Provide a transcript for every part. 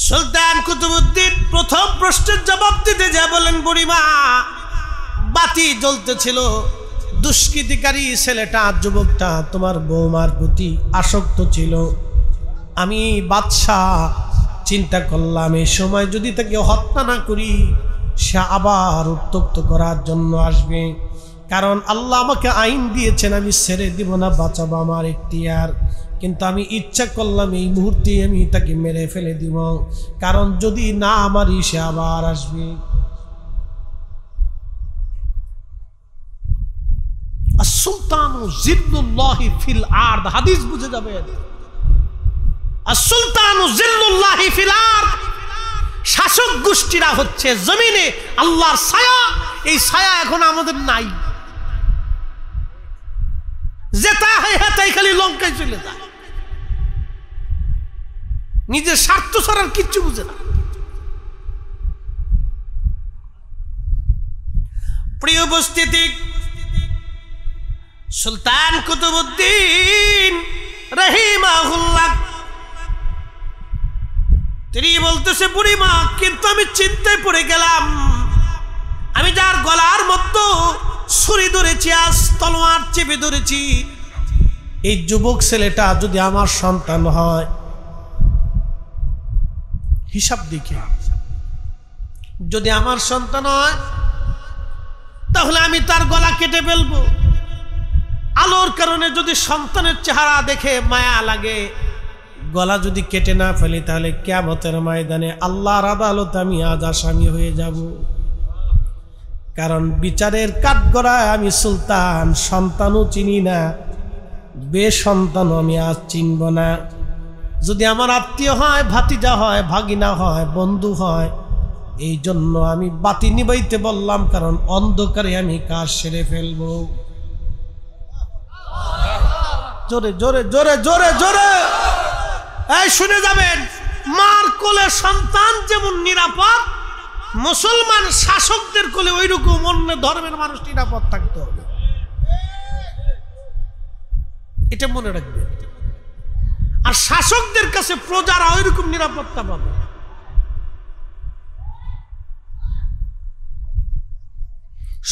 সুলতান কুতুবউদ্দিন প্রথম প্রশ্নের জবাব দিতে যা বলেন, বুড়িমা বাতি জ্বলতেছিল, দুষ্কৃতিকারী ছেলেটা যুবকটা তোমার বৌমার প্রতি আসক্ত ছিল। আমি বাদশাহ চিন্তা করলাম এই সময় যদি তাকে হত্যা না করি সে আবার উত্তক্ত করার জন্য আসবে, কারণ আল্লাহ আমাকে আইন দিয়েছেন আমি ছেড়ে দিব না, বাঁচাবো আমার এখতিয়ার। কিন্তু আমি ইচ্ছা করলাম এই মুহূর্তে আমি তাকে মেরে ফেলে দিব, কারণ যদি না আমারই সে আবার আসবে। আসুলতানু জিল্লুল্লাহি ফিল আরদ, হাদিস বুঝে যাবেন। আসুলতানু জিল্লুল্লাহি ফিল আরদ, শাসক গোষ্ঠীরা হচ্ছে জমিনে আল্লাহর ছায়া। এই ছায়া এখন আমাদের নাই, যেটা হয় হেতাই খালি লঙ্কায় চলে যায়, নিজের স্বার্থ ছাড়ার কিচ্ছু বুঝে না। প্রিয় উপস্থিতি, সুলতান কুতুবউদ্দিন রাহিমাহুল্লাহ তিনি বলতেছে, বুড়িমা কিন্তু আমি চিন্তায় পড়ে গেলাম, আমি যার গলার মধ্যে ছুরি ধরেছি, আজ তলোয়ার চেপে ধরেছি, এই যুবক ছেলেটা যদি আমার সন্তান হয়, হিসাব দেখে যদি আমার সন্তান হয় তাহলে আমি তার গলা কেটে ফেলবো। আলোর কারণে যদি সন্তানের চেহারা দেখে মায়া লাগে, গলা যদি কেটে না ফেলি তাহলে কিয়ামতের ময়দানে আল্লাহর আদালতে আমি আজ আসামি হয়ে যাব, কারণ বিচারের কাঠগড়ায় আমি সুলতান, সন্তানও চিনি না, বেসন্তানও আমি আজ চিনব না। যদি আমার আত্মীয় হয়, ভাতিজা হয়, ভাগিনা হয়, বন্ধু হয়, এই জন্য আমি বাতি নিবাইতে বললাম, কারণ অন্ধকারে আমি কাজ সেরে ফেলবো। জোরে জোরে জোরে জোরে জোরে এই শুনে যাবেন, মার কোলে সন্তান যেমন নিরাপদ, মুসলমান শাসকদের কোলে ওই রকম অন্য ধর্মের মানুষ নিরাপদ থাকতে হবে, এটা মনে রাখবেন। আর শাসকদের কাছে প্রজারা ওই রকম নিরাপত্তা পাবে।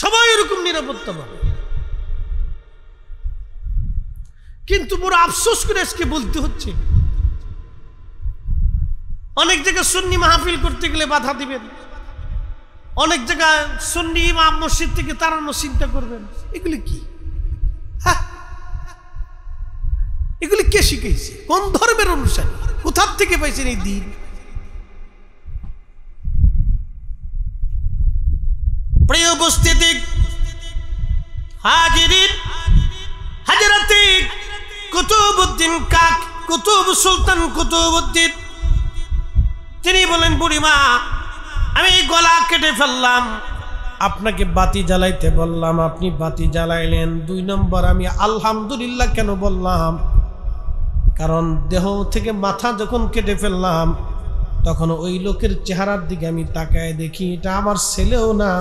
সবাই এরকম নিরাপত্তা পাবে। কিন্তু বড় আফসোস করে আজকে বলতে হচ্ছে, অনেক জায়গায় সুন্নি মাহফিল করতে গেলে বাধা দিবেন, অনেক জায়গায় সুন্নি ইমাম মসজিদ থেকে তাড়ানোর চিন্তা করবেন। এগুলি কি? এগুলি কে শিখেছে? কোন ধর্মের অনুসারী? কোথা থেকে পাইছেন এই দিন? প্রিয় উপস্থিতি, হাজিরিন, হাজরাতে কুতুবউদ্দিন কাক, কুতুব সুলতান কুতুবউদ্দিন তিনি বলেন, বুড়িমা আমি গলা কেটে ফেললাম, আপনাকে বাতি জ্বালাইতে বললাম, আপনি বাতি জ্বালাইলেন। 2 নম্বর আমি আলহামদুলিল্লাহ কেন বললাম? কারণ দেহ থেকে মাথা যখন কেটে ফেললাম তখন ওই লোকের চেহারার দিকে আমি তাকায় দেখি, এটা আমার ছেলেও না,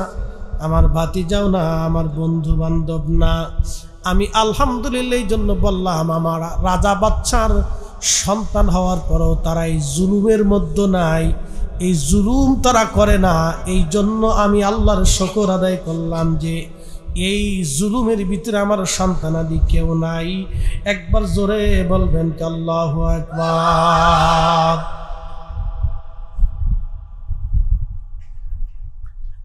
আমার ভাতিজাও না, আমার বন্ধু বান্ধব না। আমি আলহামদুলিল্লাহ এই জন্য বললাম, আমার রাজা বাদশার সন্তান হওয়ার পরও তারা এই জুলুমের মধ্যে নাই, এই জুলুম তারা করে না। এই জন্য আমি আল্লাহর শুকর আদায় করলাম যে এই জুলুমের ভিতরে আমার সন্তানাদি কেউ নাই। একবার জোরে বলবেন কি আল্লাহু আকবার।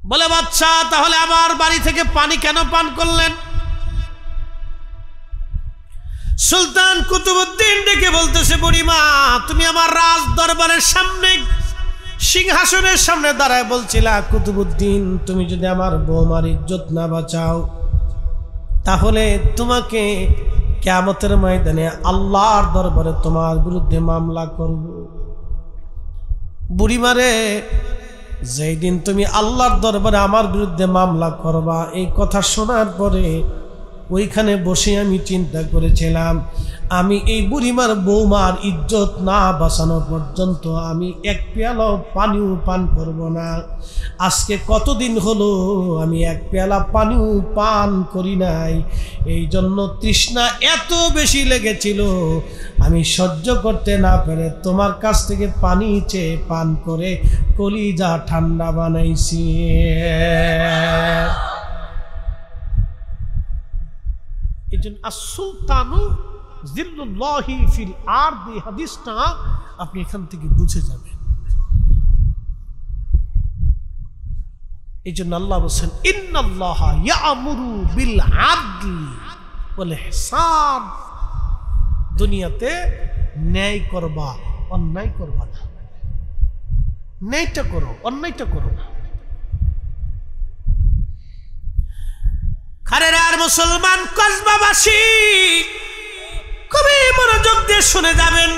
বলে, বাদশা তাহলে আমার বাড়ি থেকে পানি কেন পান করলেন? সুলতান কুতুবউদ্দিন ডেকে বলতেছে, বুড়িমা তুমি আমার রাজ দরবারের সামনে সিংহাসনের সামনে দাঁড়ায় বলছিলা, কুতুবউদ্দিন তুমি যদি আমার বৌমার ইজ্জত না বাঁচাও তাহলে তোমাকে কিয়ামতের ময়দানে আল্লাহর দরবারে তোমার বিরুদ্ধে মামলা করব। বুড়িমারে, যেই দিন তুমি আল্লাহর দরবারে আমার বিরুদ্ধে মামলা করবা, এই কথা শোনার পরে ওইখানে বসে আমি চিন্তা করেছিলাম, আমি এই বুড়িমার বৌমার ইজ্জত না বাঁচানো পর্যন্ত আমি এক পেয়ালা পানিও পান করব না। আজকে কতদিন হলো আমি এক পেয়ালা পানিও পান করি নাই। এই জন্য তৃষ্ণা এত বেশি লেগেছিল, আমি সহ্য করতে না পেরে তোমার কাছ থেকে পানি চেয়ে পান করে কলিজা ঠান্ডা বানাইছি। এই জন্য আসুলতানু জিল্লুল্লাহি ফিল আরদি, হাদিসটা আপনি এখান থেকে বুঝে যাবেন। এই জন্য আল্লাহ বলছেন ইন্নাল্লাহা ইয়ামুরু বিল আদলি ওয়াল ইহসান, দুনিয়াতে ন্যায় করবা, অন্যায় করবা না। ন্যায়টা করো, অন্যায়টা করো না। খারেরার মুসলমান কসবাবাসী খুবই মনোযোগ দিয়ে শুনে যাবেন।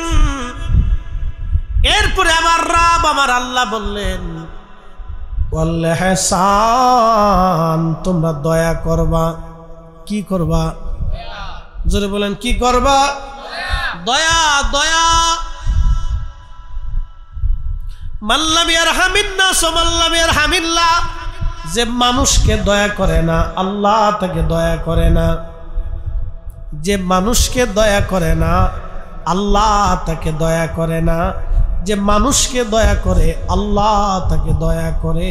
এরপরে আমার রব আমার আল্লাহ বললেন ওয়াল ইহসান, তোমরা দয়া করবা। কি করবা? জোরে বলেন, কি করবা? দয়া। দয়া মাল্লাম ইয়ারহামিন নাস মাল্লাম ইয়ারহামিল্লাহ, যে মানুষকে দয়া করে না আল্লাহ তাকে দয়া করে না। যে মানুষকে দয়া করে না আল্লাহ তাকে দয়া করে না। যে মানুষকে দয়া করে আল্লাহ তাকে দয়া করে।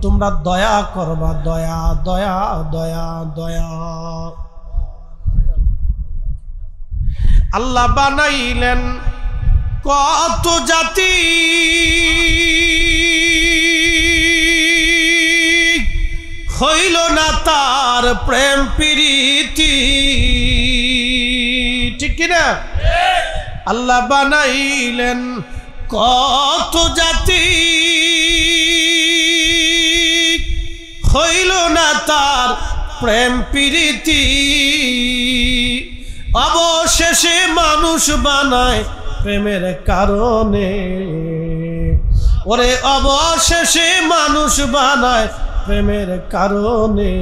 তোমরা দয়া করবা, দয়া দয়া দয়া দয়া। আল্লাহ বানাইলেন কত জাতি, হইল না তার প্রেম প্রীতি, ঠিক কিনা? আল্লাহ বানাইলেন কত জাতি, হইল না তার প্রেম প্রীতি। অবশেষে মানুষ বানায় প্রেমের কারণে, ওরে অবশেষে মানুষ বানায় প্রেমের কারণে।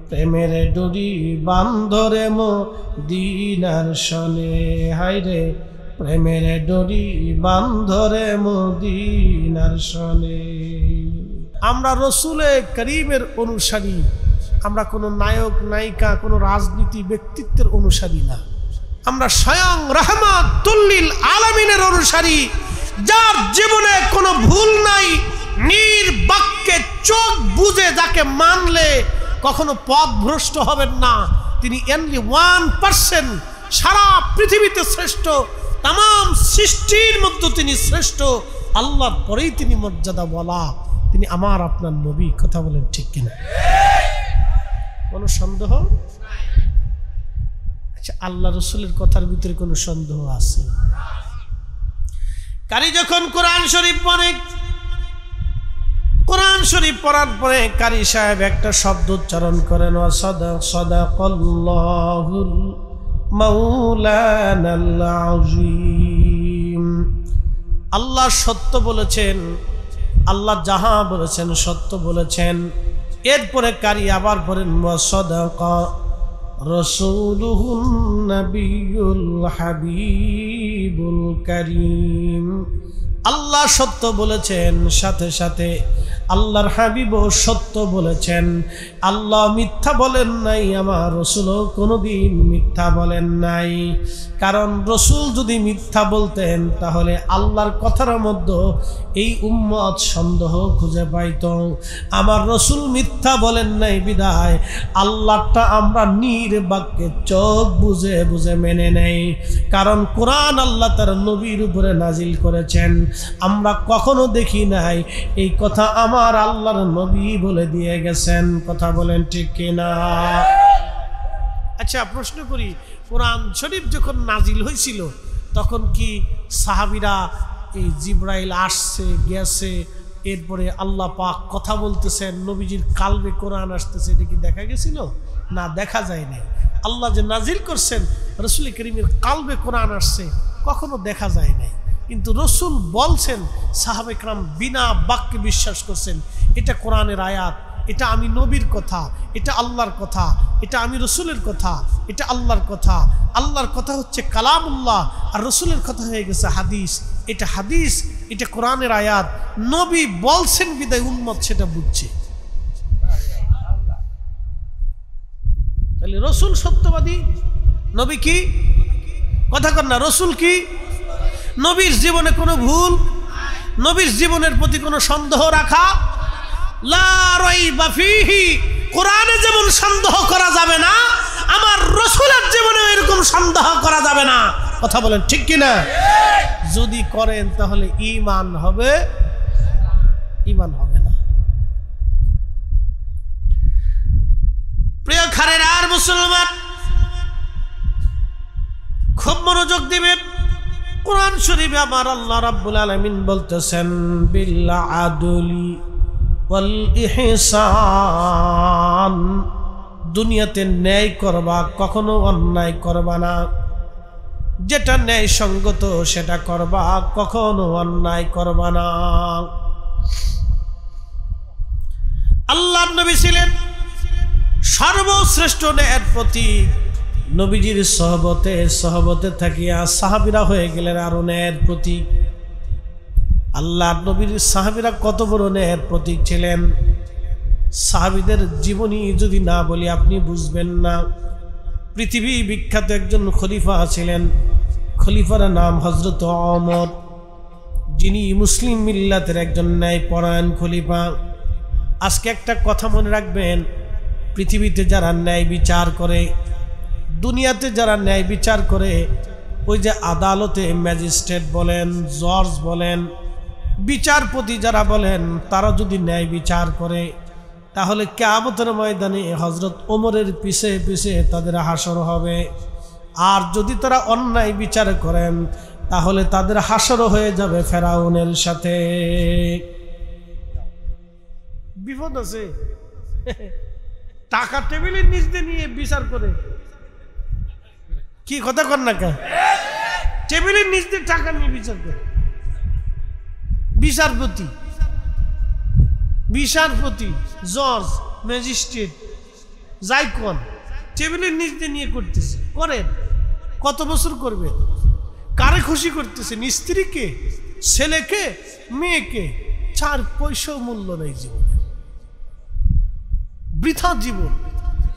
প্রেমের ডুরি বান্ধরে মদিনার শনে, হায়রে প্রেমের ডুরি বান্ধরে মদিনার শনে। আমরা রসুলে করিমের অনুসারী, আমরা কোনো নায়ক নায়িকা কোনো রাজনীতি ব্যক্তিত্বের অনুসারী না। আমরা স্বয়ং রাহমাতুল লিল আলামিনের অনুসারী, যার জীবনে কোনো ভুল নাই, নির্বাক্যে চোখ বুঝে যাকে মানলে কখনো পথভ্রষ্ট হবেন না। তিনি অনলি 1%, সারা পৃথিবীতে শ্রেষ্ঠ, তাম সৃষ্টির মধ্যে তিনি শ্রেষ্ঠ, আল্লাহর পরেই তিনি মর্যাদা বলা, তিনি আমার আপনার নবী। কথা বলেন ঠিক কিনা? কোনো সন্দেহ? আচ্ছা, আল্লাহ রসুলের কথার ভিতরে কোনো সন্দেহ আছে? কারি যখন কোরআন শরীফ পড়ে, কোরআন শরীফ পড়ার পরে কারি সাহেব একটা শব্দ উচ্চারণ করেন, সাদাকাল্লাহুল মাওলানাল আযীম। আল্লাহ সত্য বলেছেন, আল্লাহ যাহা বলেছেন সত্য বলেছেন। এরপরে কারি আবার পড়েন সাদাকা রাসূলুহুন নবিয়ুল হাবিবুল কারীম। আল্লাহ সত্য বলেছেন, সাথে সাথে আল্লাহর হাবিবও সত্য বলেছেন। আল্লাহ মিথ্যা বলেন নাই, আমার রসুলও কোনোদিন মিথ্যা বলেন নাই। কারণ রসুল যদি মিথ্যা বলতেন তাহলে আল্লাহর কথার মধ্যে এই উম্মত সন্দেহ খুঁজে পাইত। আমার রসুল মিথ্যা বলেন নাই বিদায় আল্লাহটা আমরা নির্বাক্যে চোখ বুঝে বুঝে মেনে নেই। কারণ কোরআন আল্লাহ তার নবীর উপরে নাজিল করেছেন, আমরা কখনো দেখি নাই। এই কথা আমার আল্লাহর নবী বলে দিয়ে গেছেন। কথা বলেন ঠিক কিনা? আচ্ছা, প্রশ্ন করি, কোরআন শরীফ যখন নাজিল হয়েছিল তখন কি সাহাবীরা এই জিবরাইল আসছে গেছে, এরপরে আল্লাহ পাক কথা বলতেছেন, নবীজির কালবে কোরআন আসতেছে, এটা কি দেখা গেছিল? না, দেখা যায় না। আল্লাহ যে নাজিল করছেন রসুল করিমের কালবে কোরআন আসছে, কখনো দেখা যায় নাই। কিন্তু রসুল বলছেন, সাহাবে কেরাম বিনা বাক্যে বিশ্বাস করছেন এটা কোরআনের আয়াত, এটা আমি নবীর কথা, এটা আল্লাহর কথা, এটা আমি রসুলের কথা, এটা আল্লাহর কথা। আল্লাহর কথা হচ্ছে কালামুল্লাহ, আর রসুলের কথা হয়ে গেছে হাদিস। এটা হাদিস, এটা কোরআনের আয়াত, নবী বলছেন বিদায় উম্মত সেটা বুঝছে। তাহলে রসুল সত্যবাদী, নবী কি কথা কর না, রসুল কি? নবীর জীবনে কোনো ভুল, নবীর জীবনের প্রতি কোনো সন্দেহ রাখা লা রাইবা ফীহি। কোরআনে যেমন সন্দেহ করা যাবে না, আমার রসুলের জীবনে এরকম সন্দেহ করা যাবে না। কথা বলেন ঠিক কিনা? যদি করেন তাহলে ঈমান হবে, ঈমান হবে না। প্রিয় খারের আর মুসলমান, খুব মনোযোগ দিবেন। কোরআন শরীফে আমার আল্লাহ রাব্বুল আলামিন বলতেছেন বিল আদলি ওয়াল ইহসান, দুনিয়াতে ন্যায় করবা, কখনো অন্যায় করবা না। যেটা ন্যায় সঙ্গত সেটা করবা, কখনো অন্যায় করবা না। আল্লাহর নবী ছিলেন সর্বশ্রেষ্ঠ ন্যায়ের প্রতীক। নবীজির সহবতে থাকিয়া সাহাবীরা হয়ে গেলেন আরো ন্যায়ের প্রতীক। আল্লাহর নবীর সাহাবীরা কত বড় ন্যায়ের প্রতীক ছিলেন। সাহাবীদের জীবনী যদি না বলি আপনি বুঝবেন না। পৃথিবী বিখ্যাত একজন খলিফা ছিলেন, খলিফার নাম হযরত ওমর, যিনি মুসলিম মিল্লাতের একজন ন্যায়পরায়ণ খলিফা। আজকে একটা কথা মনে রাখবেন, পৃথিবীতে যারা ন্যায় বিচার করে, দুনিয়াতে যারা ন্যায় বিচার করে, ওই যে আদালতে ম্যাজিস্ট্রেট বলেন, জজ বলেন, বিচারপতি যারা বলেন, তারা যদি ন্যায় বিচার করে তাহলে কিয়ামতের ময়দানে হযরত ওমরের পিছে পিছে তাদের হাসর হবে। আর যদি তারা অন্যায় বিচার করেন তাহলে তাদের হাসর হয়ে যাবে ফেরাউনের সাথে। বিপদ আছে। টাকা টেবিলের নিচ দিয়ে নিয়ে বিচার করে, কি কথা কর না কে? টেবিলের নিচ দিয়ে টাকা নিয়ে বিচার করে বিচারপতি, জজ, ম্যাজিস্ট্রেট যাই কোন, টেবিলের নিচ দিয়ে নিয়ে করতেছে। করেন, কত বছর করবে? কারে খুশি করতেছেন? স্ত্রীকে, ছেলেকে, মেয়েকে? 4 পয়সাও মূল্য নেই জীবনে, বৃথা জীবন।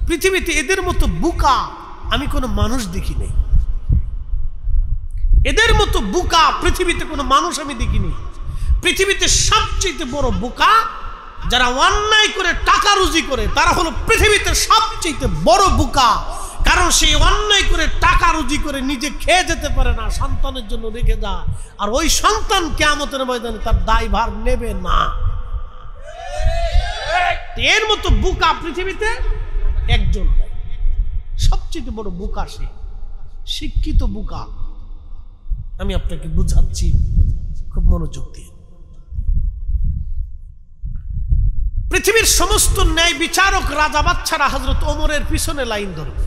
পৃথিবীতে এদের মতো বোকা আমি কোনো মানুষ দেখি নাই। এদের মতো বোকা পৃথিবীতে কোনো মানুষ আমি দেখিনি। পৃথিবীতে সবচেয়ে বড় বোকা যারা অন্যায় করে টাকা রুজি করে, তারা হলো পৃথিবীতে সবচেয়ে বড় বোকা। কারণ সেই অন্যায় করে টাকা রুজি করে নিজে খেয়ে যেতে পারে না, সন্তানের জন্য রেখে যায়, আর ওই সন্তান কিয়ামতের ময়দানে তার দায়ভার নেবে না। এর মতো বোকা পৃথিবীতে একজন, সবচেয়ে বড় বোকা সে, শিক্ষিত বোকা। আমি আপনাকে বুঝাচ্ছি, খুব মনোযোগ দিয়ে। পৃথিবীর সমস্ত ন্যায় বিচারক রাজা বাদশারা হযরত ওমরের পিছনে লাইন ধরবে।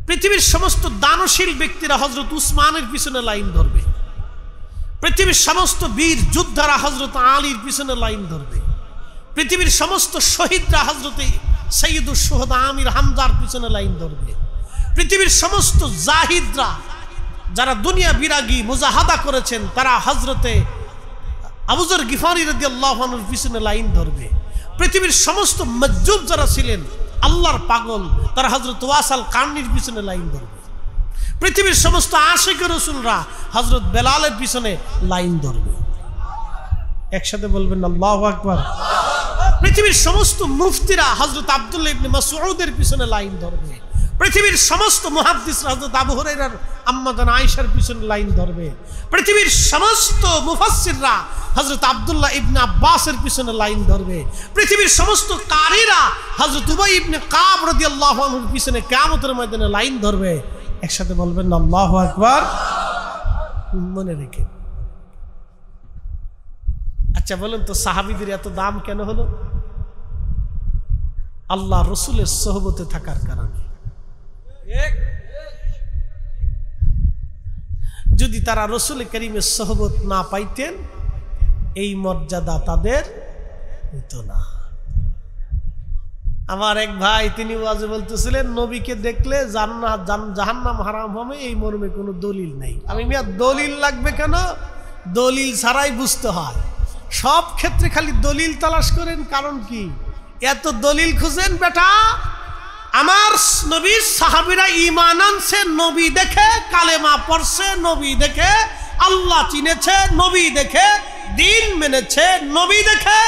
পৃথিবীর সমস্ত দানশীল ব্যক্তিরা হযরত উসমানের পিছনে লাইন ধরবে। পৃথিবীর সমস্ত বীর যোদ্ধারা হযরত আলীর পিছনে লাইন ধরবে। পৃথিবীর সমস্ত শহীদরা হযরত সৈয়দুশ শুহাদা আমির হামজার পিছনে লাইন ধরবে। পৃথিবীর সমস্ত জাহিদরা যারা দুনিয়া বিরাগী মুজাহাদা করেছেন, তারা হযরতে আবু যর গিফারি রাদিয়াল্লাহু আনহুর পিছনে লাইন ধরবে। পৃথিবীর সমস্ত মজজুব যারা ছিলেন আল্লাহর পাগল, তারা হযরত ওয়াসাল কারনির পিছনে লাইন ধরবে। পৃথিবীর সমস্ত আশিক রাসূলরা হযরত বেলালের পিছনে লাইন ধরবে। একসাথে বলবেন আল্লাহু আকবার। পৃথিবীর সমস্ত মুফতিরা হযরত আব্দুল্লাহ ইবনে মাসউদের পিছনে লাইন ধরবে। পৃথিবীর সমস্ত মুহাদ্দিসরা হযরত আবু হুরায়রার আম্মা জান আয়েশার পিছনে লাইন ধরবে। পৃথিবীর সমস্ত মুফাসসিররা হযরত আব্দুল্লাহ ইবনে আব্বাসের পিছনে লাইন ধরবে। পৃথিবীর সমস্ত কারীরা হযরত উবাই ইবনে কাব রাদিয়াল্লাহু আনহুর পিছনে কিয়ামতের ময়দানে লাইন ধরবে। একসাথে বলবেন আল্লাহু আকবার। মনে রেখে, আচ্ছা বলেন তো সাহাবীদের এত দাম কেন হলো? আল্লাহ রসুলের সোহবতে থাকার কারণে। যদি তারা রসুল করিমের সোহবত না পাইতেন, এই মর্যাদা তাদের হতো না। আমার এক ভাই তিনি ওয়াজে বলতেছিলেন নবীকে দেখলে জান্নাত জাহান্নাম হারাম হবে, এই মর্মে কোনো দলিল নেই। আমি মিয়া দলিল লাগবে কেন? দলিল ছাড়াই বুঝতে হয়। সব ক্ষেত্রে খালি দলিল তালাশ করেন, কারণ কি? এত দলিল খুঁজেন বেটা। আমার নবীর সাহাবীরা ঈমান আনছে নবী দেখে, কালেমা পড়ছে নবী দেখে, আল্লাহ চিনেছে নবী দেখে, দিন মেনেছে নবী দেখে।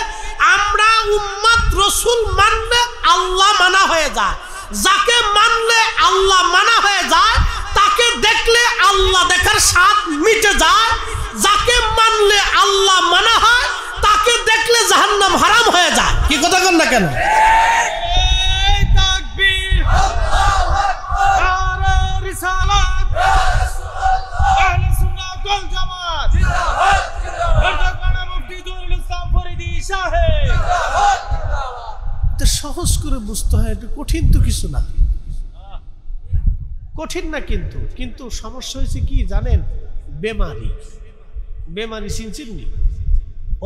আমরা উম্মত রসুল মানলে আল্লাহ মানা হয়ে যায়, যাকে মানলে আল্লাহ মানা হয়ে যায় তাকে দেখলে আল্লাহ দেখার স্বাদ মিটে যায়। যাকে মানলে আল্লাহ মানা হয় তাকে দেখলে জাহান্নাম হারাম হয়ে যায়। কি কথা কন না কেন? সহজ করে বুঝতে হয়, এটা কঠিন তো কিছু না, কঠিন না। কিন্তু সমস্যা হয়েছে কি জানেন? বেমারি। বেমারি চিনছেননি?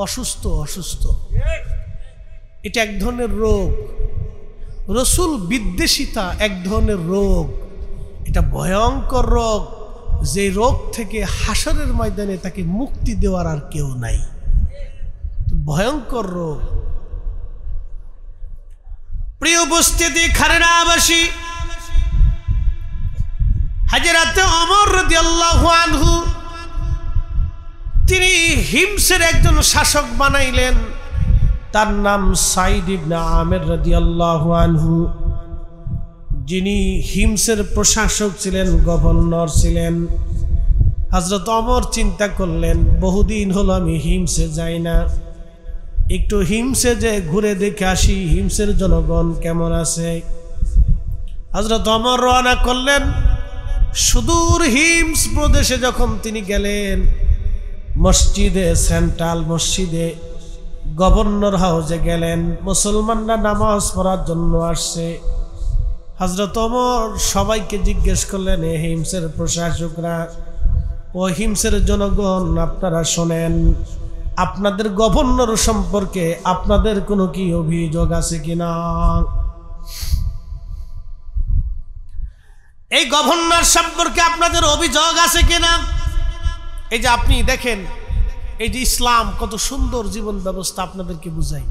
অসুস্থ এটা এক ধরনের রোগ। রসুল বিদ্বেষিতা এক ধরনের রোগ। এটা ভয়ঙ্কর রোগ, যে রোগ থেকে হাসরের ময়দানে তাকে মুক্তি দেওয়ার আর কেউ নাই। ভয়ঙ্কর রোগ। প্রিয় উপস্থিতি, খারেরাবাসী, হযরতে ওমর রাদিয়াল্লাহু আনহু তিনি হিমসের একজন শাসক বানাইলেন। তার নাম সাইদ ইবনে আমের রাদিয়াল্লাহু আনহু, যিনি হিমসের প্রশাসক ছিলেন, গভর্নর ছিলেন। হযরত ওমর চিন্তা করলেন, বহুদিন হলো আমি হিমসে যাই না, একটু হিমসে যে ঘুরে দেখে আসি হিমসের জনগণ কেমন আছে। হযরত ওমর রওনা করলেন। সুদূর হিমস প্রদেশে যখন তিনি গেলেন, মসজিদে, সেন্ট্রাল মসজিদে, গভর্নর হাউসে গেলেন। মুসলমানরা নামাজ পড়ার জন্য আসছে। হযরত ওমর সবাইকে জিজ্ঞেস করলেন, এ হিমসের প্রশাসকরা, ও হিমসের জনগণ, আপনারা শোনেন, আপনাদের গভর্নর সম্পর্কে আপনাদের কোনো কি অভিযোগ আছে কিনা? এই গভর্নর সম্পর্কে আপনাদের অভিযোগ আছে কিনা? এই যে আপনি দেখেন, এই যে ইসলাম কত সুন্দর জীবন ব্যবস্থা আপনাদেরকে বুঝাই।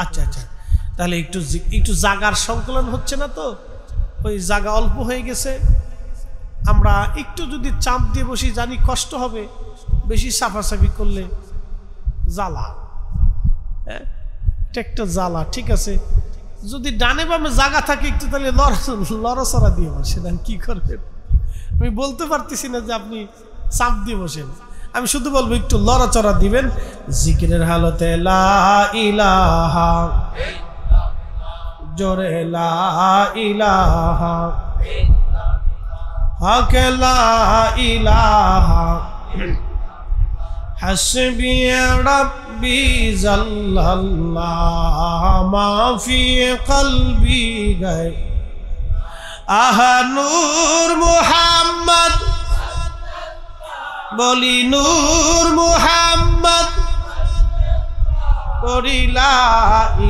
আচ্ছা, তাহলে একটু জাগার সংকলন হচ্ছে না তো? ওই জায়গা অল্প হয়ে গেছে, আমরা একটু যদি চাপ দিয়ে বসি জানি কষ্ট হবে, বেশি সাফাসাফি করলে জ্বালা। হ্যাঁ, এটা একটা জ্বালা। ঠিক আছে, যদি ডানে বামে জায়গা থাকে একটু, তাহলে লড়াচড়া দিয়ে বসেন। আমি কি করবেন? আমি বলতে পারতেছি না যে আপনি চাপ দিয়ে বসেন। আমি শুধু বলবো একটু লড়াচড়া দিবেন। জিকিরের হালতে লা ইলাহা, জোরে লা ইলাহা, হাকে লা ইলাহা, হাসবি রব্বি জাল্লাল্লাহ মা ফি কলবি গায়। আহা নূর মুহাম্মদ, বলি নূর মুহাম্মদ, করি লা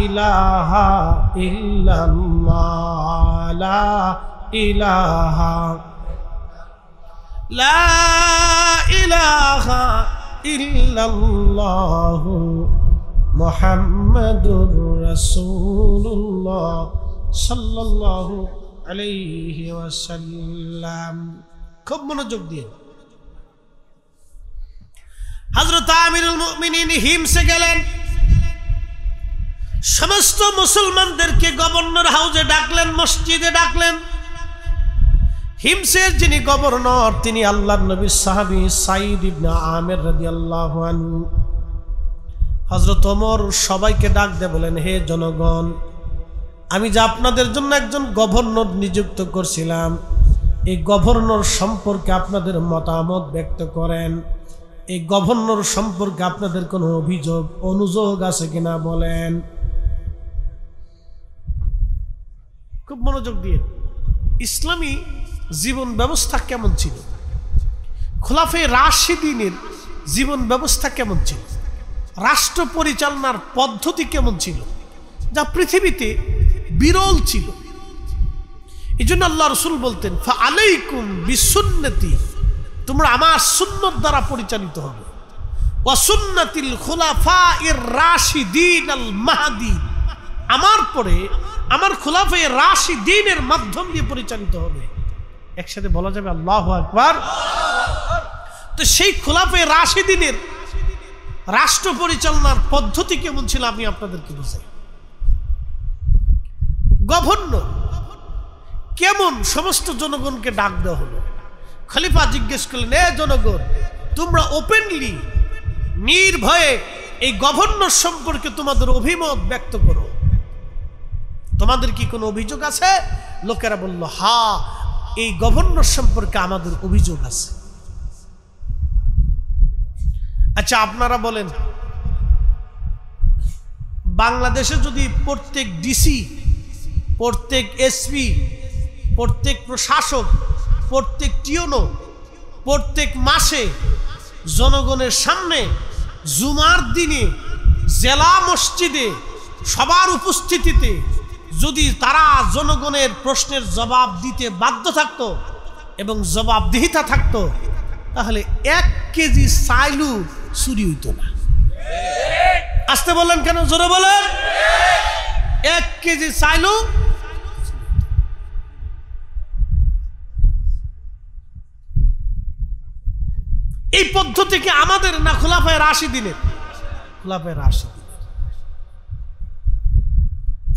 ইলাহা ইল্লাল্লাহ, লা ইলাহা, লা ইলাহা ইল্লাল্লাহ মুহাম্মাদুর রাসূলুল্লাহ সাল্লাল্লাহু আলাইহি ওয়াসাল্লাম। খুব মনোযোগ দিয়ে। হযরত আমিরুল মুমিনিন হিমসে গেলেন। সমস্ত মুসলমানদেরকে গভর্নর হাউসে ডাকলেন, মসজিদে ডাকলেন। হিমসের যিনি গভর্নর তিনি আল্লাহর নবীর সাহাবী সাইদ ইবনে আমের রাদিয়াল্লাহু আনহু। হযরত ওমর সবাইকে ডাক দিয়ে বলেন, হে জনগণ, আমি যে আপনাদের জন্য একজন গভর্নর নিযুক্ত করছিলাম, এই গভর্নর সম্পর্কে আপনাদের মতামত ব্যক্ত করেন। এই গভর্নর সম্পর্কে আপনাদের কোনো অভিযোগ অনুযোগ আছে কিনা বলেন। খুব মনোযোগ দিয়ে। ইসলামী জীবন ব্যবস্থা কেমন ছিল? খোলাফে রাশিদিনের জীবন ব্যবস্থা কেমন ছিল? রাষ্ট্র পরিচালনার পদ্ধতি কেমন ছিল? যা পৃথিবীতে বিরল ছিল। এই জন্য আল্লাহ রসুল বলতেন ফাআলাইকুম বিসুন্নতি, তোমরা আমার সুন্নত দ্বারা পরিচালিত হবে, ওয়া সুন্নাতিল খুলাফায়ে রাশিদিন আল মাহদি, আমার পরে আমার খুলাফায়ে রাশিদিনের মাধ্যম দিয়ে পরিচালিত হবে। একসাথে বলা যাবে আল্লাহু আকবার। তো সেই খুলাফায়ে রাশিদিনের রাষ্ট্র পরিচালনার পদ্ধতি কেমন ছিল আমি আপনাদেরকে বুঝাই। গভর্নর কেমন, সমস্ত জনগণকে ডাক দেওয়া হলো। খলিফা জিজ্ঞেস করলেন, এ জনগণ, তোমরা ওপেনলি নির্ভয়ে এই গভর্নর সম্পর্কে তোমাদের অভিমত ব্যক্ত করো, তোমাদের কি কোনো অভিযোগ আছে? লোকেরা বলল, হ্যাঁ, এই গভর্নর সম্পর্কে আমাদের অভিযোগ আছে। আচ্ছা আপনারা বলেন, বাংলাদেশে যদি প্রত্যেক ডিসি, প্রত্যেক এসপি, প্রত্যেক প্রশাসক, প্রত্যেক টিওনো প্রত্যেক মাসে জনগণের সামনে জুমার দিনে জেলা মসজিদে সবার উপস্থিতিতে যদি তারা জনগণের প্রশ্নের জবাব দিতে বাধ্য থাকতো এবং জবাবদিহিতা থাকতো, তাহলে 1 কেজি চাইলু চুরি হইতো না। আসতে বলেন কেন, জোরে বলেন। 1 কেজি চাইলু। এই পদ্ধতি কি আমাদের না খুলাফায়ে রাশিদিনের? খুলাফায়ে রাশিদিনের।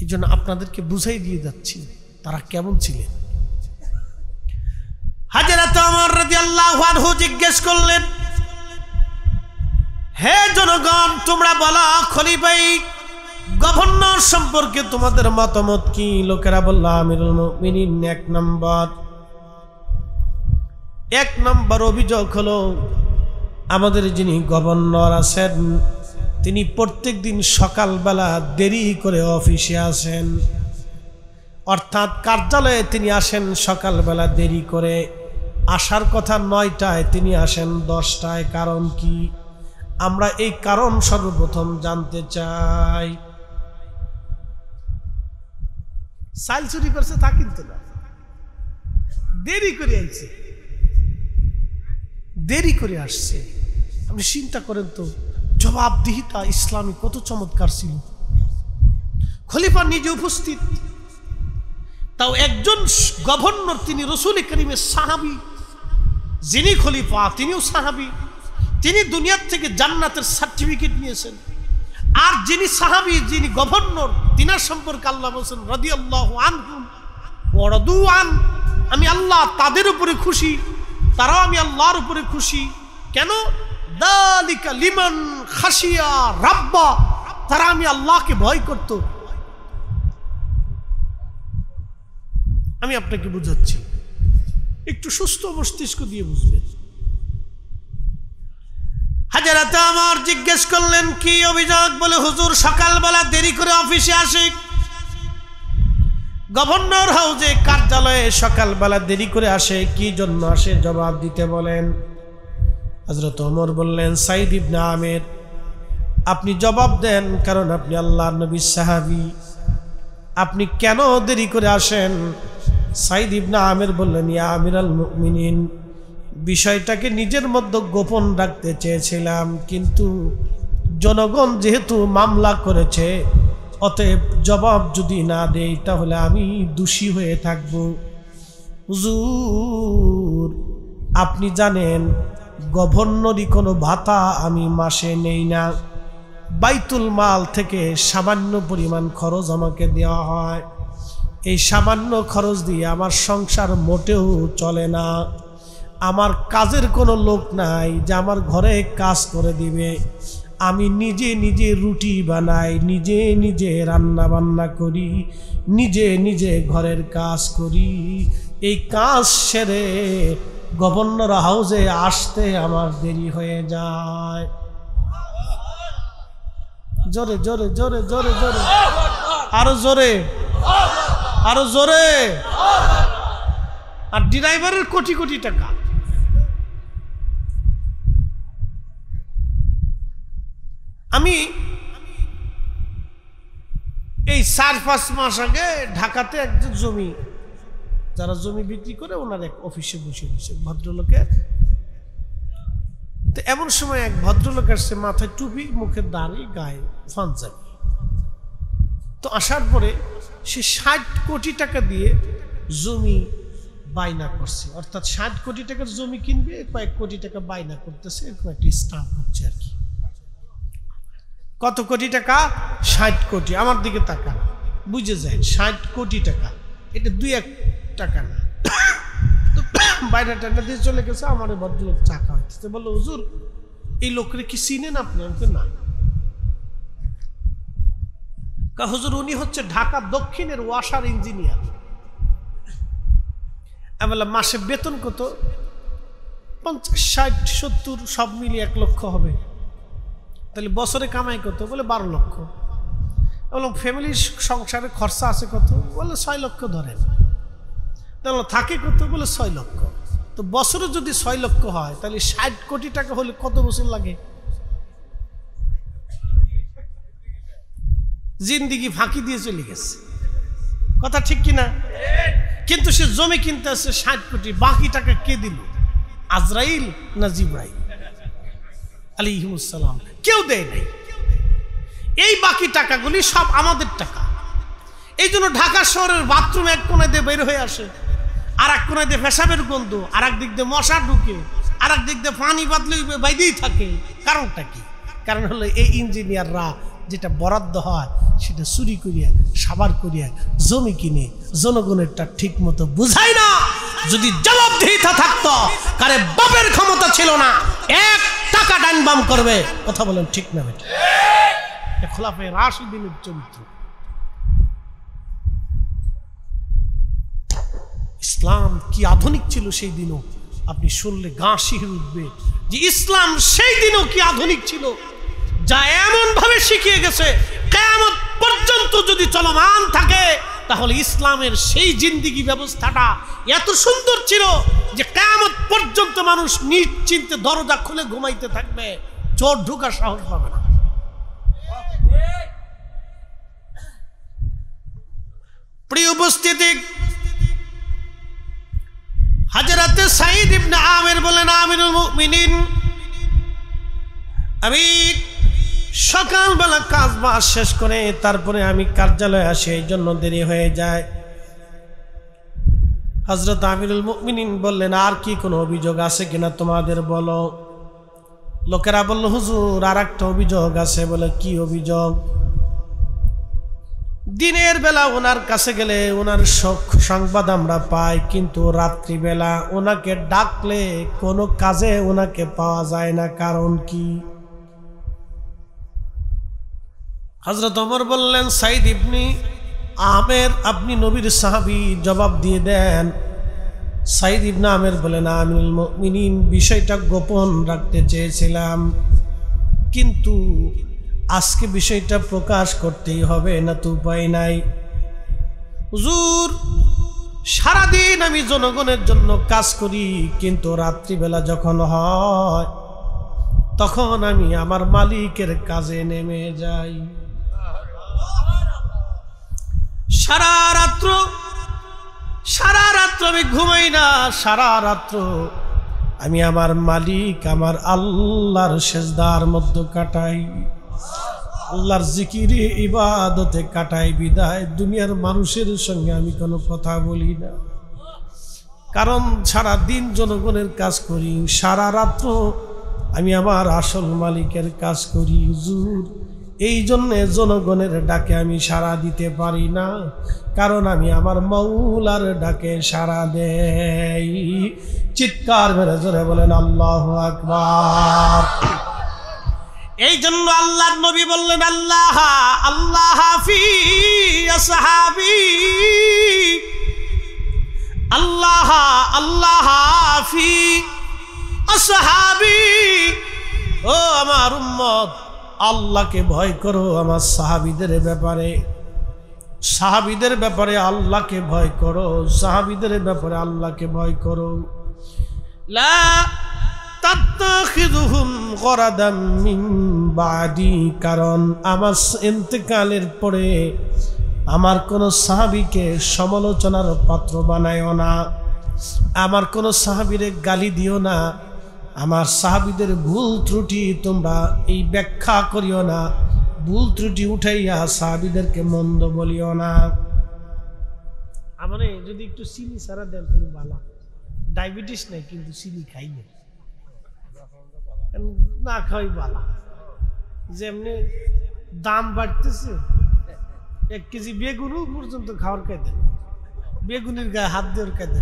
এই জন্য আপনাদেরকে বুঝাই দিয়ে যাচ্ছি তারা কেমন ছিলেন। হযরত ওমর রাদিয়াল্লাহু আনহু জিজ্ঞেস করলেন, হে জনগণ, তোমরা বলো খলিফাই গভর্নর সম্পর্কে তোমাদের মতামত কি? লোকেরা বলল, আমিরুল মুমিনিন, 1 নম্বর অভিযোগ হলো আমাদের যিনি গভর্নর আছেন তিনি প্রত্যেক দিন সকালবেলা দেরি করে অফিসে আসেন, অর্থাৎ কার্যালয়ে তিনি আসেন সকালবেলা দেরি করে। আসার কথা 9টায়, তিনি আসেন 10টায়। কারণ কি? আমরা এই কারণ সর্বপ্রথম জানতে চাই। চাইল চুরি করছে তা কিন্তু না, দেরি করে আইছে, দেরি করে আসছে। আপনি চিন্তা করেন তো, জবাবদিহিতা ইসলামী কত চমৎকার ছিল। খলিফা নিজে উপস্থিত, তাও একজন গভর্নর, তিনি রাসূল করিমের সাহাবী, যিনি খলিফা তিনিও সাহাবী, তিনি দুনিয়ার থেকে জান্নাতের সার্টিফিকেট নিয়েছেন। আর যিনি সাহাবী, যিনি গভর্নর, তিনার সম্পর্কে আল্লাহ বলেছেন রাদিয়াল্লাহু আনহুম ওয়া রাদু আন, আমি আল্লাহ তাদের উপরে খুশি, তারাও আমি আল্লাহর উপরে খুশি। কেন? যালিকা লিমান খাশিয়া রাব্বা, তারা আমি আল্লাহকে ভয় করত। আমি আপনাকে বুঝাচ্ছি, একটু সুস্থ মস্তিষ্ক দিয়ে বুঝবেন। হযরত ওমর জিজ্ঞেস করলেন, কি অভিযোগ? বলে, হুজুর সকালবেলা দেরি করে অফিসে আসে। গভর্নর হাউসে কার্যালয়ে সকালবেলা দেরি করে আসে, কি জন্য আসে জবাব দিতে বলেন। হযরত ওমর বললেন, সাইদ ইবনে আমির, আপনি জবাব দেন, কারণ আপনি আল্লাহর নবীর সাহাবী, আপনি কেন দেরি করে আসেন? সাইদ ইবনে আমির বললেন, ইয়া আমিরাল মুমিনিন, বিষয়টাকে নিজের মধ্যে গোপন রাখতে চেয়েছিলাম, কিন্তু জনগণ যেহেতু মামলা করেছে, অতএব জবাব যদি না দেই তাহলে আমি দোষী হয়ে থাকব। হুজুর, আপনি জানেন গভর্নরই কোনো ভাতা আমি মাসে নেই না, বাইতুল মাল থেকে সামান্য পরিমাণ খরচ আমাকে দেওয়া হয়। এই সামান্য খরচ দিয়ে আমার সংসার মোটেও চলে না। আমার কাজের কোনো লোক নাই যে আমার ঘরে কাজ করে দিবে। আমি নিজে নিজে রুটি বানাই, নিজে নিজে রান্না বান্না করি, নিজে নিজে ঘরের কাজ করি। এই কাজ সেরে গভর্নর হাউসে আসতে আমার দেরি হয়ে যায়। জোরে জোরে জোরে জোরে জোরে, আরো জোরে, আরো জোরে। আর ড্রাইভারের কোটি কোটি টাকা। আমি এই 4-5 মাস আগে ঢাকাতে একজন জমি যারা জমি বিক্রি করে ওনার এক অফিসে বসে বসে ভদ্রলোকের। তো এমন সময় এক ভদ্রলোক আসছে, মাথায় টুপি, মুখে দাড়ি, গায়ে পাঞ্জাবি। তো আসার পরে সে 60 কোটি টাকা দিয়ে জমি বায়না করছে, অর্থাৎ 60 কোটি টাকার জমি কিনবে, কয়েক কোটি টাকা বায়না করতেছে, এরকম একটা স্টাম্প হচ্ছে আর কি। কত কোটি টাকা? 60 কোটি। আমার দিকে তাকান, বুঝে যায় 60 কোটি টাকা, এটা 2-1 টাকা না। তো বাইরে টাকা দিয়ে চলে গেছে। আমার ভদ্রলোক চাকা হইতেছে, বললো হুজুর এই লোকরে কি চিনেন আপনি? আমাকে না। হুজুর উনি হচ্ছে ঢাকা দক্ষিণের ওয়াসার ইঞ্জিনিয়ার। আমি বললাম মাসে বেতন কত? 50, 60, 70 সব মিলিয়ে 1 লক্ষ হবে। তাহলে বছরে কামাই কত? বলে 12 লক্ষ। বললাম ফ্যামিলির সংসারে খরচা আছে কত? বলে 6 লক্ষ ধরেন। তাহলে থাকে কত? বলে 6 লক্ষ। তো বছরে যদি 6 লক্ষ হয় তাহলে 60 কোটি টাকা হলে কত বছর লাগে? জিন্দিগি ফাঁকি দিয়ে চলে গেছে। কথা ঠিক কিনা? কিন্তু সে জমি কিনতে আসছে 60 কোটি। বাকি টাকা কে দিল? আজরাইল না জিবরাইল আলাইহিস সালাম? কেউ দেয় নাই। এই বাকি টাকাগুলি সব আমাদের টাকা। এই জন্য ঢাকা শহরের বাথরুম এক কোণায় দিয়ে বের হয়ে আসে, আর এক কোণায় দিয়ে পেশাবের গন্ধ, আর এক দিক দিয়ে মশা ঢুকে, আর এক দিক দিয়ে পানি বাদলে বাইরেই থাকে। কারণটা কি? কারণ হলো এই ইঞ্জিনিয়াররা যেটা বরাদ্দ হয় সেটা চুরি করিয়া, সাবার করিয়া জমি কিনে জনগণেরটা ঠিক মতো বুঝায় না। যদি জবাবদিহিতা থাকতো, কারে বাপের ক্ষমতা ছিল না 1 টাকা ডাইন বাম করবে। কথা বলেন ঠিক না বেটা? খোলাফায়ে রাশিদিনের চরিত্র। ইসলাম কি আধুনিক ছিল সেই দিনও। আপনি শুনলে গা শিহরে উঠবে যে ইসলাম সেই দিনও কি আধুনিক ছিল, যা এমন ভাবে শিখিয়ে গেছে কিয়ামত পর্যন্ত যদি চলমান থাকে, তাহলে ইসলামের সেই জিন্দেগি ব্যবস্থাটা এত সুন্দর ছিল যে কিয়ামত পর্যন্ত মানুষ নিশ্চিন্তে দরজা খুলে ঘুমাইতে থাকবে, চোর ঢোকার সাহস পাবে না। প্রিয় উপস্থিতি, হযরতে সাঈদ ইবনে আমির বলেন, আমিরুল মুমিনিন, আমি সকালবেলা কাজ বাজ শেষ করে তারপরে আমি কার্যালয়ে আসি, এই জন্য দেরি হয়ে যায়। হযরত আমিরুল মুমিনিন বললেন, আর কি কোনো অভিযোগ আছে কিনা তোমাদের বলো। লোকেরা বলল, হুজুর আর একটা অভিযোগ আছে। বলে কি অভিযোগ? দিনের বেলা ওনার কাছে গেলে ওনার সংবাদ আমরা পাই, কিন্তু রাত্রিবেলা ওনাকে ডাকলে কোনো কাজে ওনাকে পাওয়া যায় না, কারণ কি? হযরত ওমর বললেন, সাঈদ ইবনে আমির, আপনি নবীর সাহাবী, জবাব দিয়ে দেন। সাঈদ ইবনে আমির বলেন, আমিরুল মুমিনিন, বিষয়টা গোপন রাখতে চেয়েছিলাম, কিন্তু আজকে বিষয়টা প্রকাশ করতেই হবে, না তো উপায় নাই। হুজুর সারাদিন আমি জনগণের জন্য কাজ করি, কিন্তু রাত্রিবেলা যখন হয় তখন আমি আমার মালিকের কাজে নেমে যাই। সারা রাত্র আমি ঘুমাই না, সারা রাত্র আমি আমার মালিক, আমার আল্লাহর সেজদার মধ্যে কাটাই, আল্লাহর জিকিরে ইবাদতে কাটাই। বিদায় দুনিয়ার মানুষের সঙ্গে আমি কোনো কথা বলি না, কারণ সারা দিন জনগণের কাজ করি, সারা রাত্র আমি আমার আসল মালিকের কাজ করি। হুজুর এই জন্যে জনগণের ডাকে আমি সাড়া দিতে পারি না, কারণ আমি আমার মাওলার ডাকে সাড়া দেই। চিৎকার মেরে জোরে বলেন আল্লাহু আকবার। এই জন্য আল্লাহর নবী বললেন, আল্লাহ আল্লাহ ফি আসহাবি, আল্লাহ আল্লাহ ফি আসহাবি। ও আমার উম্মত, আল্লাহকে ভয় করো আমার সাহাবীদের ব্যাপারে, সাহাবীদের ব্যাপারে আল্লাহকে ভয় করো, সাহাবীদের ব্যাপারে আল্লাহকে ভয় করো। লা তাত্তাখিযুহুম গরাদাম মিন বাদি, কারণ আমার ইন্তেকালের পরে আমার কোন সাহাবীকে সমালোচনার পাত্র বানায়ও না, আমার কোন সাহাবীরে গালি দিও না, আমার সাহাবীদের ভুল ত্রুটি তোমরা এই ব্যাখ্যা করিও না, ভুল ত্রুটি উঠাইয়া সাহাবীদেরকে মন্দ বলিও না। আমারে যদি একটু চিনি ছাড়া দেন তাহলে ভালো। ডায়াবেটিস নাই কিন্তু চিনি খাই না খাই ভালো। যেমনি দাম বাড়তেছে, 1 কেজি বেগুনও পর্যন্ত খাওয়ার কায়দা, বেগুনের গায়ে হাত দেওয়ার কায়দা।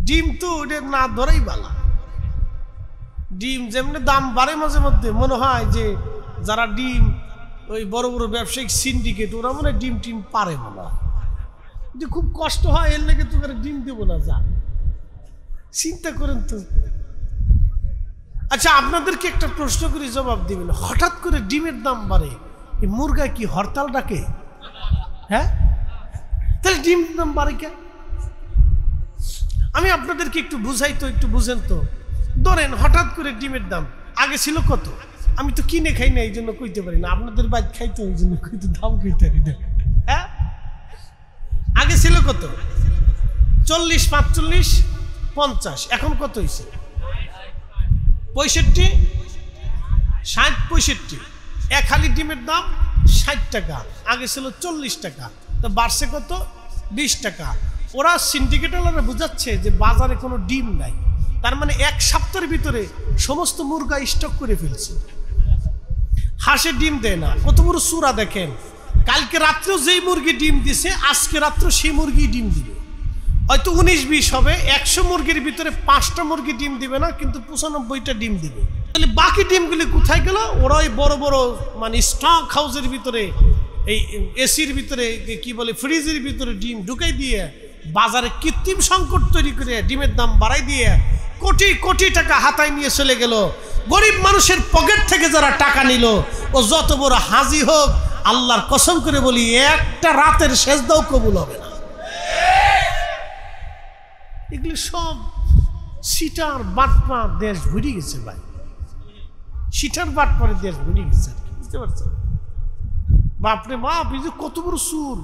ডিম তো ওটা না ধরেই ভালো। ডিম যেমনি দাম বাড়ে মাঝে মধ্যে মনে হয় যে যারা ডিম ওই বড় বড় ব্যবসায়িক সিন্ডিকেট ওরা মনে ডিম টিম পারে মনে হয়, যে খুব কষ্ট হয় এর লেগে তোকে ডিম দেবো না, যা চিন্তা করেন তো। আচ্ছা আপনাদেরকে একটা প্রশ্ন করে জবাব দিবেন, হঠাৎ করে ডিমের দাম বাড়ে, এই মুরগা কি হরতাল ডাকে? হ্যাঁ, তাহলে ডিম দাম বাড়ে কেন? আমি আপনাদেরকে একটু বুঝাই তো, একটু বুঝেন তো। ধরেন হঠাৎ করে ডিমের দাম আগে ছিল কত? আমি তো কিনে খাই না এই জন্য কইতে পারি না, আপনাদের বাইক খাইতো ওই জন্য কইতে দাম কইতে পারি না। হ্যাঁ, আগে ছিল কত? 40, 45, 50। এখন কত হয়েছে? 65, 60, 65। এক হালি ডিমের দাম 60 টাকা, আগে ছিল 40 টাকা, তো বাড়ছে কত? 20 টাকা। ওরা সিন্ডিকেটওয়ালারা বুঝাচ্ছে যে বাজারে কোনো ডিম নাই, তার মানে 1 সপ্তাহের ভিতরে সমস্ত মুরগা স্টক করে ফেলছে। হাঁসে ডিম দেয় না, কত বড় সুরা দেখেন। কালকে রাত্রেও যেই মুরগি ডিম দিছে আজকে রাত্রে সেই মুরগি ডিম দিবে, হয়তো 19-20 হবে। 100 মুরগির ভিতরে 5টা মুরগি ডিম দিবে না, কিন্তু 95টা ডিম দিবে। তাহলে বাকি ডিমগুলি কোথায় গেল? ওরা ওই বড় বড় মানে স্টক হাউসের ভিতরে, এই এসির ভিতরে, কি বলে ফ্রিজের ভিতরে ডিম ঢুকাই দিয়ে বাজারে কৃত্রিম সংকট তৈরি করে ডিমের দাম বাড়াই দিয়ে কোটি কোটি টাকা হাতায় নিয়ে চলে গেল। গরিব মানুষের পকেট থেকে যারা টাকা নিল, ও যত বড় হাজি হোক, আল্লাহর কসম করে বলি একটা রাতের সেজদাও কবুল হবে না। এগুলি সব সিটার বাটপার দেশ ঘুরে গেছে ভাই, সিটার বাটপারের দেশ ঘুরে গেছে, বুঝতে পারছেন? বাপরে বাপ, এই যে কত বড় সুর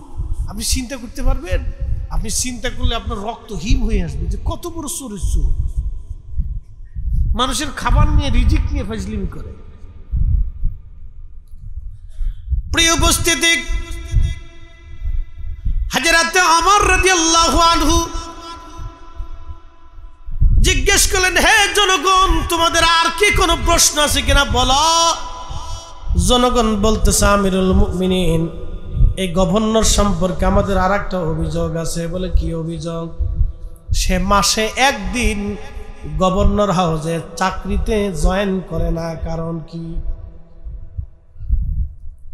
আপনি চিন্তা করতে পারবেন? আপনি চিন্তা করলে আপনার রক্ত হিম হয়ে আসবে যে কত বড় সুরের সুর। মানুষের খাবার নিয়ে, রিজিক নিয়ে ফাজলিমি করে। প্রিয় উপস্থিতি, হযরত ওমর রাদিয়াল্লাহু আনহু জিজ্ঞেস করলেন, হে জনগণ, তোমাদের আর কি কোনো প্রশ্ন আছে কিনা বলো। জনগণ বলতেছে, আমিরুল মুমিনিন, এই গভর্নর সম্পর্কে আমাদের আর একটা অভিযোগ আছে। বলে কি অভিযোগ? সে মাসে 1 দিন গভর্নর হাউসে চাকরিতে জয়েন করে না, কারণ কি?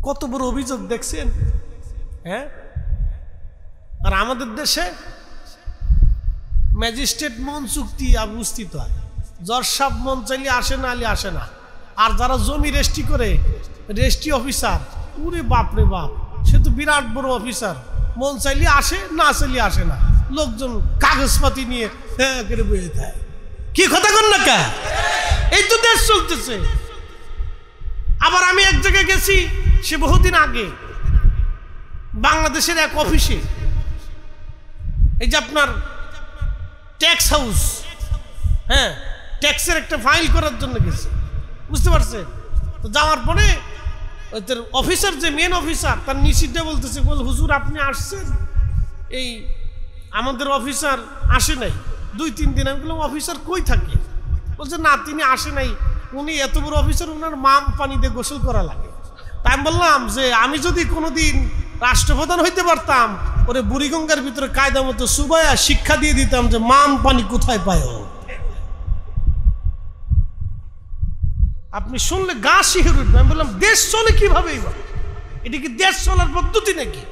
কত বড় অভিযোগ দেখছেন? হ্যাঁ, আর আমাদের দেশে ম্যাজিস্ট্রেট মন চুক্তি উপস্থিত হয়, জজ সাহেব মন চাইলে আসে না, আলি আসে না। আর যারা জমি রেস্ট্রি করে, রেস্ট্রি অফিসার, উরে বাপ রে বাপ, সে তো বিরাট বড় অফিসার, মন চাইলে আসে, না চাইলে আসে না। লোকজন কাগজপাতি নিয়ে হ্যাঁ করে বয়ে দেয়। কি কথা কন না কা? এই তো দেশ চলতেছে। আবার আমি এক জায়গায় গেছি, সে বহুদিন আগে, বাংলাদেশের এক অফিসে, এই যে আপনার ট্যাক্স হাউস, হ্যাঁ, ট্যাক্সের একটা ফাইল করার জন্য গেছে, বুঝতে পারছেন? তো যাওয়ার পরে অফিসার, যে মেন অফিসার, তার নিশ্চিতটা বলতেছে, বল হুজুর আপনি আসছেন, এই আমাদের অফিসার আসে নাই 2-3 দিন। আমি বললাম অফিসার কই থাকে? বলছে না, তিনি আসে নাই, উনি এত বড় অফিসার, ওনার মাম পানি দিয়ে গোসল করা লাগে। তাই আমি বললাম যে আমি যদি কোনোদিন রাষ্ট্রপ্রধান হইতে পারতাম, ওরে বুড়িগঙ্গার ভিতরে কায়দা মতো সুবায়া শিক্ষা দিয়ে দিতাম যে মাম পানি কোথায় পায়। আপনি শুনলে গা শিহরে উঠবে। আমি বললাম দেশ চলে কিভাবে? এটা কি দেশ চলার পদ্ধতি নাকি?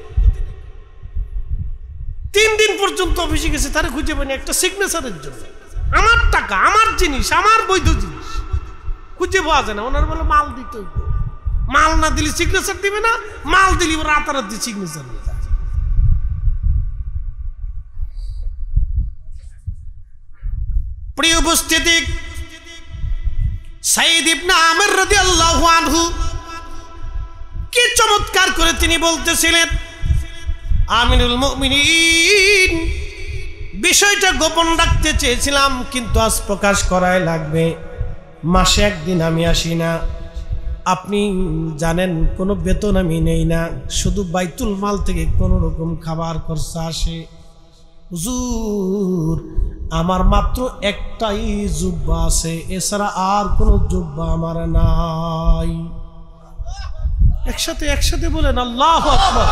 3 দিন পর্যন্ত অফিসে গেছে, তারা খুঁজে পায়নি একটা সিগনেচারের জন্য। আমার টাকা, আমার জিনিস, আমার বৈধ জিনিস খুঁজে পাওয়া যায় না। ওনার বলে মাল দিতে হইব, মাল না দিলে সিগনেচার দিবে না, মাল দিলে রাতারাতি সিগনেচার দিবে। প্রিয় উপস্থিতি, সাইদ ইবনে আমির রাদিয়াল্লাহু আনহু কি চমৎকার করে তিনি বলতেছিলেন, আমিরুল মুমিনিন, বিষয়টা গোপন রাখতে চেয়েছিলাম, কিন্তু আজ প্রকাশ করাই লাগবে। মাসে একদিন আমি আসি না, আপনি জানেন কোনো বেতন আমি নেই না, শুধু বাইতুল মাল থেকে কোনো রকম খাবার খরচা আসে। হুজুর, আমার মাত্র একটাই জুব্বা আছে, এছাড়া আর কোনো জুব্বা আমার নাই। একসাথে বলেন আল্লাহু আকবার,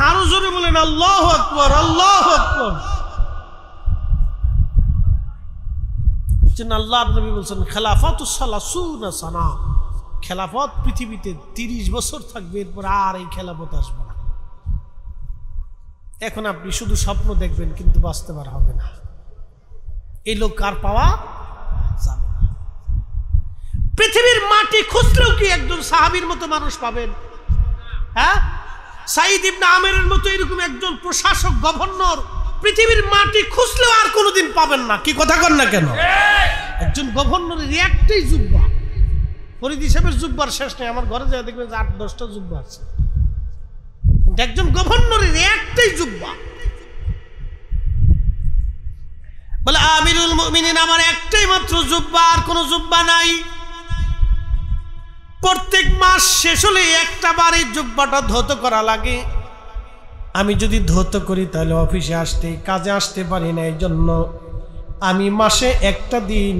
আরো জোরে বলেন আল্লাহু আকবার, আল্লাহু আকবার। আল্লাহর নবী বলছেন খেলাফাতুস সালাসুনা সানা, খেলাফত পৃথিবীতে 30 বছর থাকবে, এরপর আর এই খেলাফত আসবে না। এখন আপনি শুধু স্বপ্ন দেখবেন, কিন্তু বাস্তবায়ন হবে না। এই লোক কার পাওয়া যাবে না। পৃথিবীর মাটি খুঁজলেও কি একজন সাহাবীর মতো মানুষ পাবেন? হ্যাঁ, সাইদ ইবনে আমেরের মতো এরকম একজন প্রশাসক, গভর্নর পৃথিবীর মাটি খুঁজলেও আর কোনোদিন পাবেন না। কি কথা কন না কেন? একজন গভর্নরের একটাই জুব্বা, ফরিদ হিসাবের জুব্বার শেষ নেই। আমার ঘরে যায় দেখবেন 8-10টা জুব্বা আছে, একজন গভর্নরের একটাই জুব্বা। বলে আমিরুল মুমিনিন, আমার একটাই মাত্র জুব্বা, আর কোনো জুব্বা নাই। প্রত্যেক মাস শেষ হলে একটা বার এই জুব্বাটা ধৌত করা লাগে। আমি যদি ধৌত করি তাহলে অফিসে আসতে, কাজে আসতে পারি না। এই জন্য আমি মাসে একটা দিন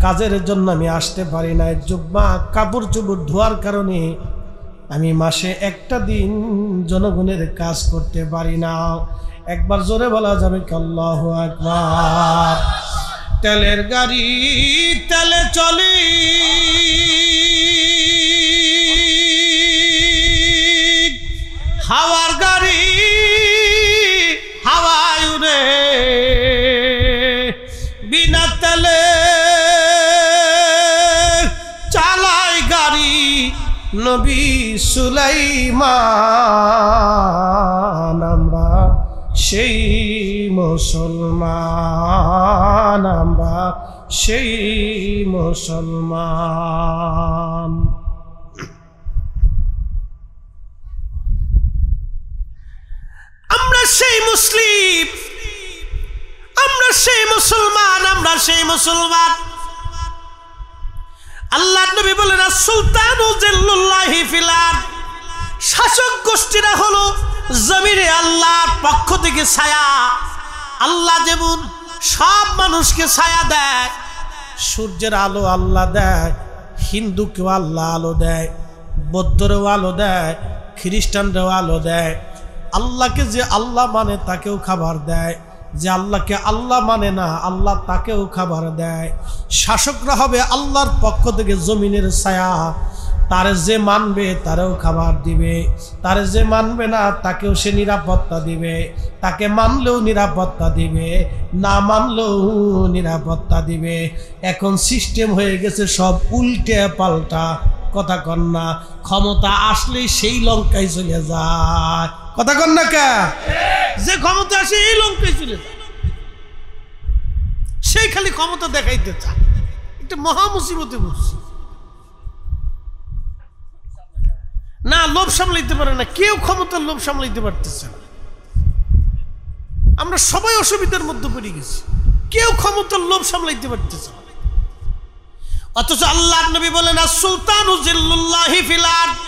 কাজের জন্য আমি আসতে পারি না। জুব্বা কাপড় চোপড় ধোয়ার কারণে আমি মাসে একটা দিন জনগণের কাজ করতে পারি না। একবার জোরে বলা যাবে কি আল্লাহু আকবার। তেলের গাড়ি তেলে চলে, হাওয়ার গাড়ি হাওয়ায় উড়ে, বিনা তেলে চালায় গাড়ি নবী সুলাইমান। আমরা সেই মুসলমান, আমরা সেই মুসলমান। আমরা সেই মুসলিম, আমরা সেই মুসলমান, আমরা সেই মুসলমান। আল্লাহর নবী বলেন সুলতানু জিল্লুল্লাহি ফিল আরদ, শাসক গোষ্ঠীরা হলো জমিনে আল্লাহর পক্ষ থেকে ছায়া। আল্লাহ যেমন সব মানুষকে ছায়া দেয়, সূর্যের আলো আল্লাহ দেয়, হিন্দুকেও আল্লাহ আলো দেয়, বৌদ্ধরেও আলো দেয়, খ্রিস্টানরাও আলো দেয়। আল্লাহকে যে আল্লাহ মানে তাকেও খাবার দেয়, যে আল্লাহকে আল্লাহ মানে না আল্লাহ তাকেও খাবার দেয়। শাসকরা হবে আল্লাহর পক্ষ থেকে জমিনের ছায়া, তারে যে মানবে তারেও খাবার দিবে, তারে যে মানবে না তাকেও সে নিরাপত্তা দিবে, তাকে মানলেও নিরাপত্তা দিবে, না মানলেও নিরাপত্তা দিবে। এখন সিস্টেম হয়ে গেছে সব উল্টে পাল্টা। কথা কন না, ক্ষমতা আসলেই সেই লঙ্কায় চলে যায়। কথা কন না কে? যে ক্ষমতা আসে এই লঙ্কায় চলে যায়, সেই খালি ক্ষমতা দেখাইতে চায়। একটা মহা মুসিবতে বসছে না, লোভ সামলাইতে পারে না কেউ, ক্ষমতার লোভ সামলাইতে পারতেছে না। আমরা সবাই অসুবিধার মধ্যে পড়ে গেছি, কেউ ক্ষমতার লোভ সামলাইতে পারতেছে না। অথচ আল্লাহর নবী বলেন সুলতানু জিল্লুল্লাহি ফিল আরদ,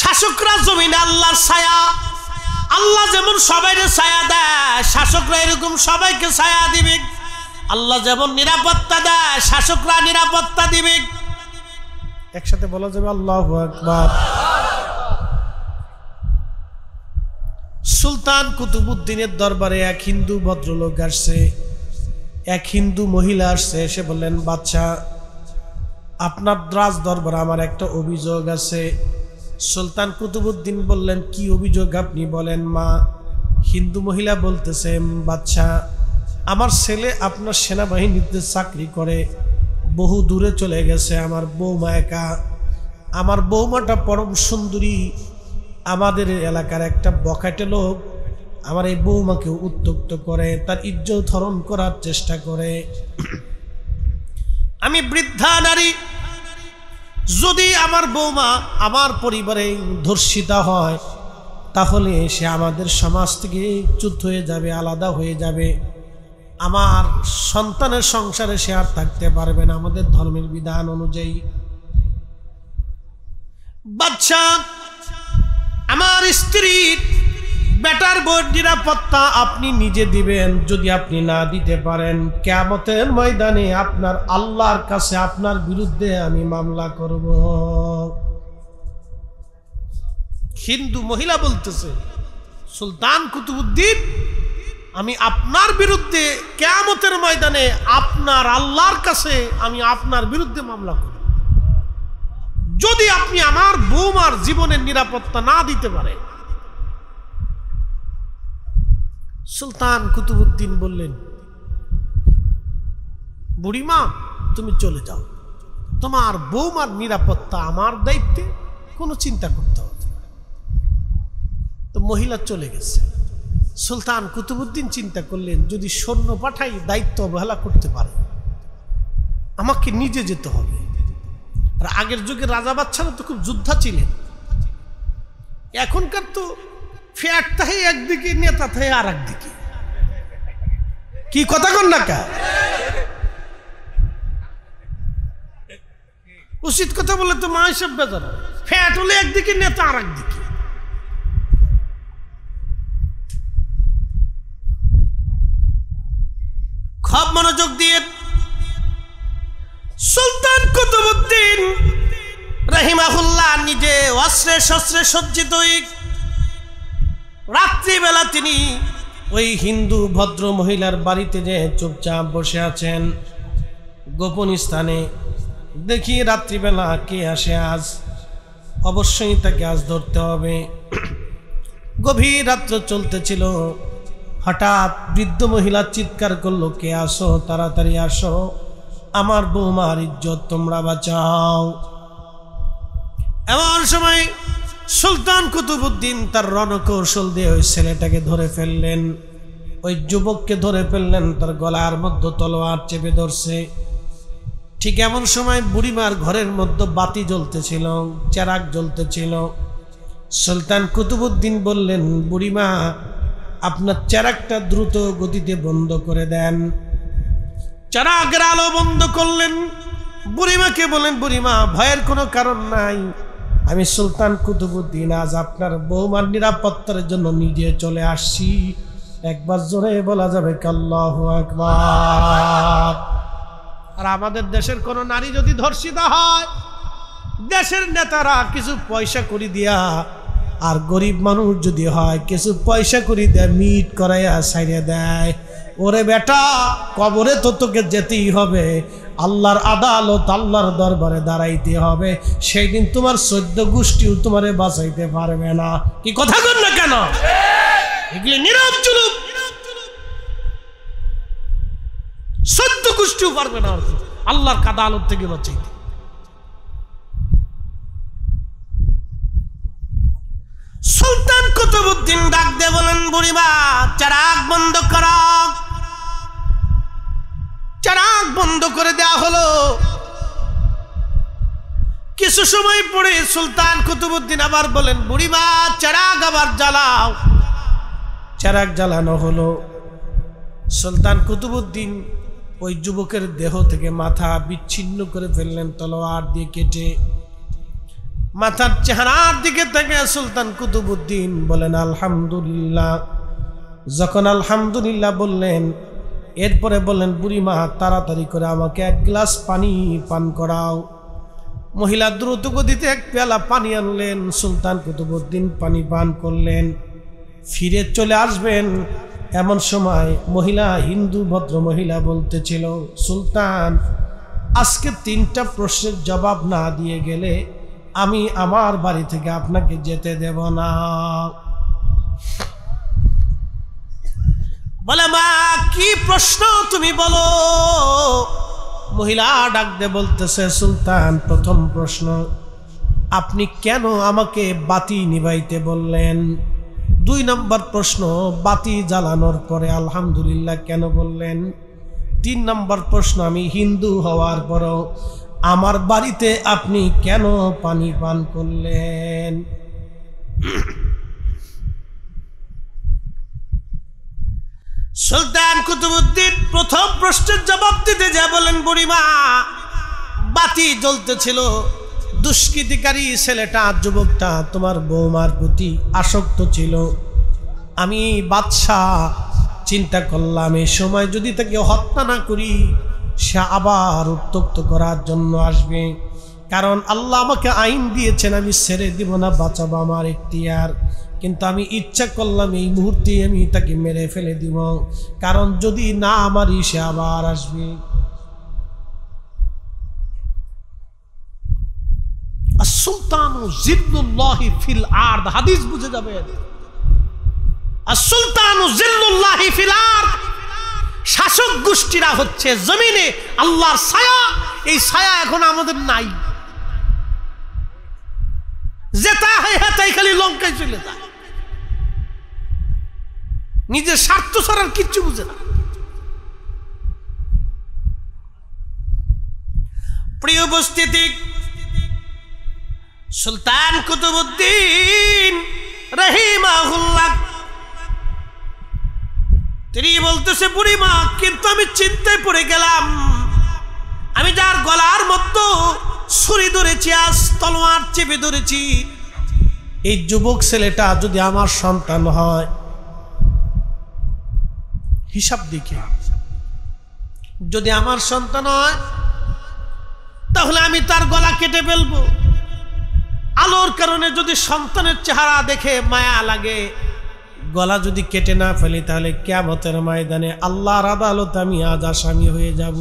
শাসকরা জমিনে আল্লাহর ছায়া। আল্লাহ যেমন সবাইকে ছায়া দেয়, শাসকরা এরকম সবাইকে ছায়া দিবে। আল্লাহ যেমন নিরাপত্তা দেয়, শাসকরা নিরাপত্তা দিবে। একসাথে বলা যাবে আল্লাহু আকবার। সুলতান কুতুবউদ্দিনের দরবারে এক হিন্দু ভদ্রলোক আসছে, এক হিন্দু মহিলা আসছে। এসে বললেন, বাদশা, আপনার রাজ দরবারে আমার একটা অভিযোগ আছে। সুলতান কুতুবউদ্দিন বললেন, কি অভিযোগ আপনি বলেন মা। হিন্দু মহিলা বলতেছে, বাদশা, আমার ছেলে আপনার সেনাবাহিনীতে চাকরি করে, বহু দূরে চলে গেছে। আমার বৌমা একা, আমার বৌমাটা পরম সুন্দরী। আমাদের এলাকার একটা বখাটে লোক আমার এই বৌমাকে উত্ত্যক্ত করে, তার ইজ্জত হরণ করার চেষ্টা করে। আমি বৃদ্ধা নারী, যদি আমার বৌমা আমার পরিবারে ধর্ষিতা হয় তাহলে সে আমাদের সমাজ থেকে চ্যুত হয়ে যাবে, আলাদা হয়ে যাবে। আমার সন্তানের সংসারে সে আর থাকতে পারবে না আমাদের ধর্মের বিধান অনুযায়ী। বাচ্চা, আমার স্ত্রীর বেটার বউর নিরাপত্তা আপনি নিজে দিবেন। যদি আপনি না দিতে পারেন, কিয়ামতের ময়দানে আপনার আল্লাহর কাছে আপনার বিরুদ্ধে আমি মামলা করব। হিন্দু মহিলা বলতেছে, সুলতান কুতুবউদ্দিন, আমি আপনার বিরুদ্ধে কিয়ামতের ময়দানে আপনার আল্লাহর কাছে আমি আপনার বিরুদ্ধে মামলা করব যদি আপনি আমার বৌমার জীবনের নিরাপত্তা না দিতে পারেন। সুলতান কুতুবউদ্দিন বললেন, বুড়িমা তুমি চলে যাও, তোমার বৌমার নিরাপত্তা আমার দায়িত্বে, কোনো চিন্তা করতে হবে না। তো মহিলা চলে গেছে। সুলতান কুতুবউদ্দিন চিন্তা করলেন, যদি সৈন্য পাঠাই দায়িত্ব অবহেলা করতে পারে, আমাকে নিজে যেতে হবে। আর আগের যুগে রাজা বাদশারা তো খুব যোদ্ধা ছিলেন, এখনকার তো ফ্যাট থাকে একদিকে, নেতা থাকে আর একদিকে। কি কথা কন না কা? উচিত কথা বলে তো মা হিসেব বেজার। ফ্যাট হলে একদিকে, নেতা আর একদিকে। খুব মনোযোগ দিয়ে সুলতান কুতুবউদ্দিন রাহিমাহুল্লাহ নিজে অস্ত্রে শস্ত্রে সজ্জিত রাত্রিবেলা তিনি ওই হিন্দু ভদ্র মহিলার বাড়িতে যে চুপচাপ বসে আছেন গোপন স্থানে। দেখি রাত্রিবেলা কে আসে আজ, অবশ্যই তাকে আজ ধরতে হবে। গভীর রাত্র চলতেছিল, হঠাৎ বৃদ্ধ মহিলা চিৎকার করলো, কে আসো, তাড়াতাড়ি আসো, আমার বৌমার ইজ্জত তোমরা বাঁচাও। এমন সময় সুলতান কুতুবউদ্দিন তার রণকৌশল দিয়ে ওই ছেলেটাকে ধরে ফেললেন, ওই যুবককে ধরে ফেললেন, তার গলার মধ্যে তলোয়ার চেপে ধরছে। ঠিক এমন সময় বুড়িমার ঘরের মধ্যে বাতি জ্বলতেছিল, চেরাগ জ্বলতেছিল। সুলতান কুতুবউদ্দিন বললেন, বুড়িমা আপনার চেরাগটা দ্রুত গতিতে বন্ধ করে দেন। চেরাগের আলো বন্ধ করলেন। বুড়িমাকে বলেন, বুড়িমা ভয়ের কোনো কারণ নাই, আমি সুলতান কুতুবউদ্দিন আজ আপনার বৌমার নিরাপত্তার জন্য নিজে চলে আসছি। একবার জোরে বলা যাবে আল্লাহু আকবার। আর আমাদের দেশের কোন নারী যদি ধর্ষিতা হয়, দেশের নেতারা কিছু পয়সা করে দিয়া, আর গরিব মানুষ যদি হয় কিছু পয়সা করে দেয়, মিট করাইয়া ছাইড়ে দেয়। ওরে বেটা, কবরে তো তোকে যেতেই হবে, আল্লাহর আদালত, আল্লাহর দরবারে দাঁড়াইতে হবে। সেই দিন তোমার 14 গোষ্ঠীও তোমারে বাঁচাইতে পারবে না। কি কথা বল না কেন? এগুলি নীরব জুলুম, 14 গোষ্ঠীও পারবে না আল্লাহর আদালত থেকে বাঁচাইতে। সুলতান কুতুবউদ্দিন ডাক দিয়ে বলেন, বুড়িমা চেরাগ বন্ধ করা। চেরাগ বন্ধ করে দেওয়া হলো। কিছু সময় পরে সুলতান কুতুবউদ্দিন আবার বলেন, বুড়িমা চেরাগ আবার জ্বালাও। চেরাগ জ্বালানো হলো। সুলতান কুতুবউদ্দিন ওই যুবকের দেহ থেকে মাথা বিচ্ছিন্ন করে ফেললেন তলোয়ার দিয়ে কেটে। মাথার চেহারার দিকে থেকে সুলতান কুতুবউদ্দিন বলেন আলহামদুলিল্লাহ। যখন আলহামদুলিল্লাহ বললেন, এরপরে বললেন, বুড়িমা তাড়াতাড়ি করে আমাকে 1 গ্লাস পানি পান করাও। মহিলা দ্রুত গতিতে 1 পেয়ালা পানি আনলেন। সুলতান কুতুবউদ্দিন পানি পান করলেন। ফিরে চলে আসবেন এমন সময় মহিলা, হিন্দু ভদ্র মহিলা বলতেছিল, সুলতান আজকে 3টা প্রশ্নের জবাব না দিয়ে গেলে আমি আমার বাড়ি থেকে আপনাকে যেতে দেব না। বলে, মা কি প্রশ্ন তুমি বলো। মহিলা ডাক দিয়ে বলতেছে, সুলতান প্রথম প্রশ্ন, আপনি কেন আমাকে বাতি নিভাইতে বললেন? 2 নম্বর প্রশ্ন, বাতি জ্বালানোর পরে আলহামদুলিল্লাহ কেন বললেন? 3 নম্বর প্রশ্ন, আমি হিন্দু হওয়ার পরও আমার বাড়িতে আপনি কেন পানি পান করলেন? সুলতান কুতুবউদ্দিন প্রথম প্রশ্নের জবাব দিতে যা বলেন, বুড়িমা বাতি জ্বলতেছিল, দুষ্কৃতিকারী ছেলেটা যুবকটা তোমার বৌমার প্রতি আসক্ত ছিল। আমি বাদশাহ চিন্তা করলাম এই সময় যদি তাকে হত্যা না করি সে আবার উত্তক্ত করার জন্য আসবে, কারণ আল্লাহ আমাকে আইন দিয়েছেন আমি ছেড়ে দিব না, বাঁচাবো আমার এখতিয়ার। কিন্তু আমি ইচ্ছা করলাম এই মুহূর্তে আমি তাকে মেরে ফেলে দিব, কারণ যদি না আমারই সে আবার আসবে। আসুলতানু জিল্লুল্লাহি ফিল আরদ, হাদিস বুঝে যাবেন। আসুলতানু জিল্লুল্লাহি ফিল আরদ, শাসক গোষ্ঠীরা হচ্ছে জমিনে আল্লাহর ছায়া। এই ছায়া এখন আমাদের নাই, যেটা হয় হেতাই খালি লঙ্কায় চলে যায়, নিজের স্বার্থ ছাড়ার কিচ্ছু বুঝে না। প্রিয় উপস্থিতি, সুলতান কুতুবউদ্দিন রাহিমাহুল্লাহ তিনি বলতেছে, বুড়িমা কিন্তু আমি চিন্তায় পড়ে গেলাম, আমি যার গলার মধ্যে ছুরি ধরেছি, আজ তলোয়ার চেপে ধরেছি, এই যুবক ছেলেটা যদি আমার সন্তান হয়, হিসাব দেখে যদি আমার সন্তান হয় তাহলে আমি তার গলা কেটে ফেলবো। আলোর কারণে যদি সন্তানের চেহারা দেখে মায়া লাগে, গলা যদি কেটে না ফেলি তাহলে কিয়ামতের ময়দানে আল্লাহর আদালতে আমি আজ আসামি হয়ে যাব।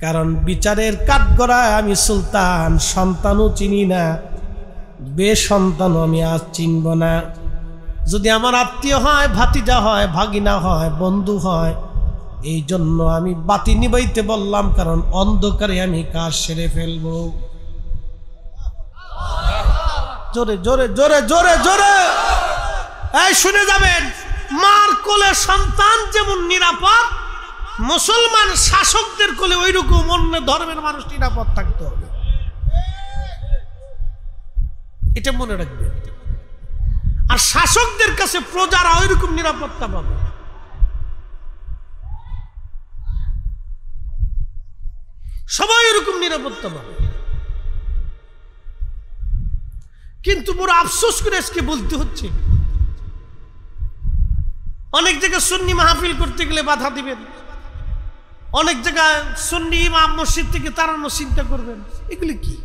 কারণ বিচারের কাঠগড়ায় আমি সুলতান, সন্তানও চিনি না, বেসন্তানও আমি আজ চিনব না। যদি আমার আত্মীয় হয়, ভাতিজা হয়, ভাগিনা হয়, বন্ধু হয়, এই জন্য আমি বাতি নিবাইতে বললাম, কারণ অন্ধকারে আমি কাজ সেরে ফেলবো। জোরে জোরে জোরে জোরে জোরে এই শুনে যাবেন, মার কোলে সন্তান যেমন নিরাপদ, মুসলমান শাসকদের কোলে ওই রকম অন্য ধর্মের মানুষ নিরাপদ থাকতে হবে, এটা মনে রাখবেন। আর শাসকদের কাছে প্রজারা ওই রকম নিরাপত্তা পাবে। সবাই এরকম নিরাপত্তা পাবে। কিন্তু বড় আফসোস করে আজকে বলতে হচ্ছে, অনেক জায়গায় সুন্নি মাহফিল করতে গেলে বাধা দিবেন, অনেক জায়গায় সুন্নি ইমাম মসজিদ থেকে তাড়ানোর চিন্তা করবেন। এগুলি কি?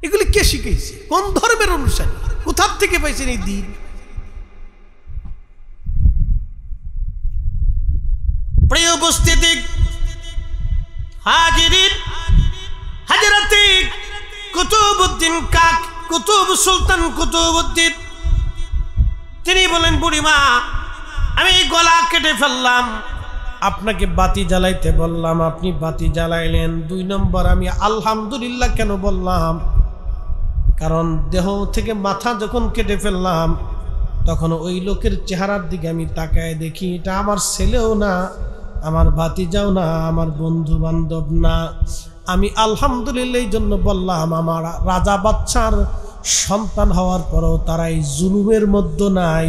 এগুলি কে শিখেছে? কোন ধর্মের অনুসারী? কোথা থেকে পাইছেন এই দিন? প্রিয় উপস্থিতি, হাজিরিন, হাজরাতে কুতুবউদ্দিন কাক, কুতুব সুলতান কুতুবউদ্দিন তিনি বলেন, বুড়িমা আমি গলা কেটে ফেললাম, আপনাকে বাতি জ্বালাইতে বললাম, আপনি বাতি জ্বালাইলেন। 2 নম্বর আমি আলহামদুলিল্লাহ কেন বললাম? কারণ দেহ থেকে মাথা যখন কেটে ফেললাম তখন ওই লোকের চেহারার দিকে আমি তাকায় দেখি এটা আমার ছেলেও না, আমার ভাতিজাও না, আমার বন্ধু বান্ধব না। আমি আলহামদুলিল্লাহ এই জন্য বললাম, আমার রাজা বাদশার সন্তান হওয়ার পরও তারা এই জুলুমের মধ্যে নাই,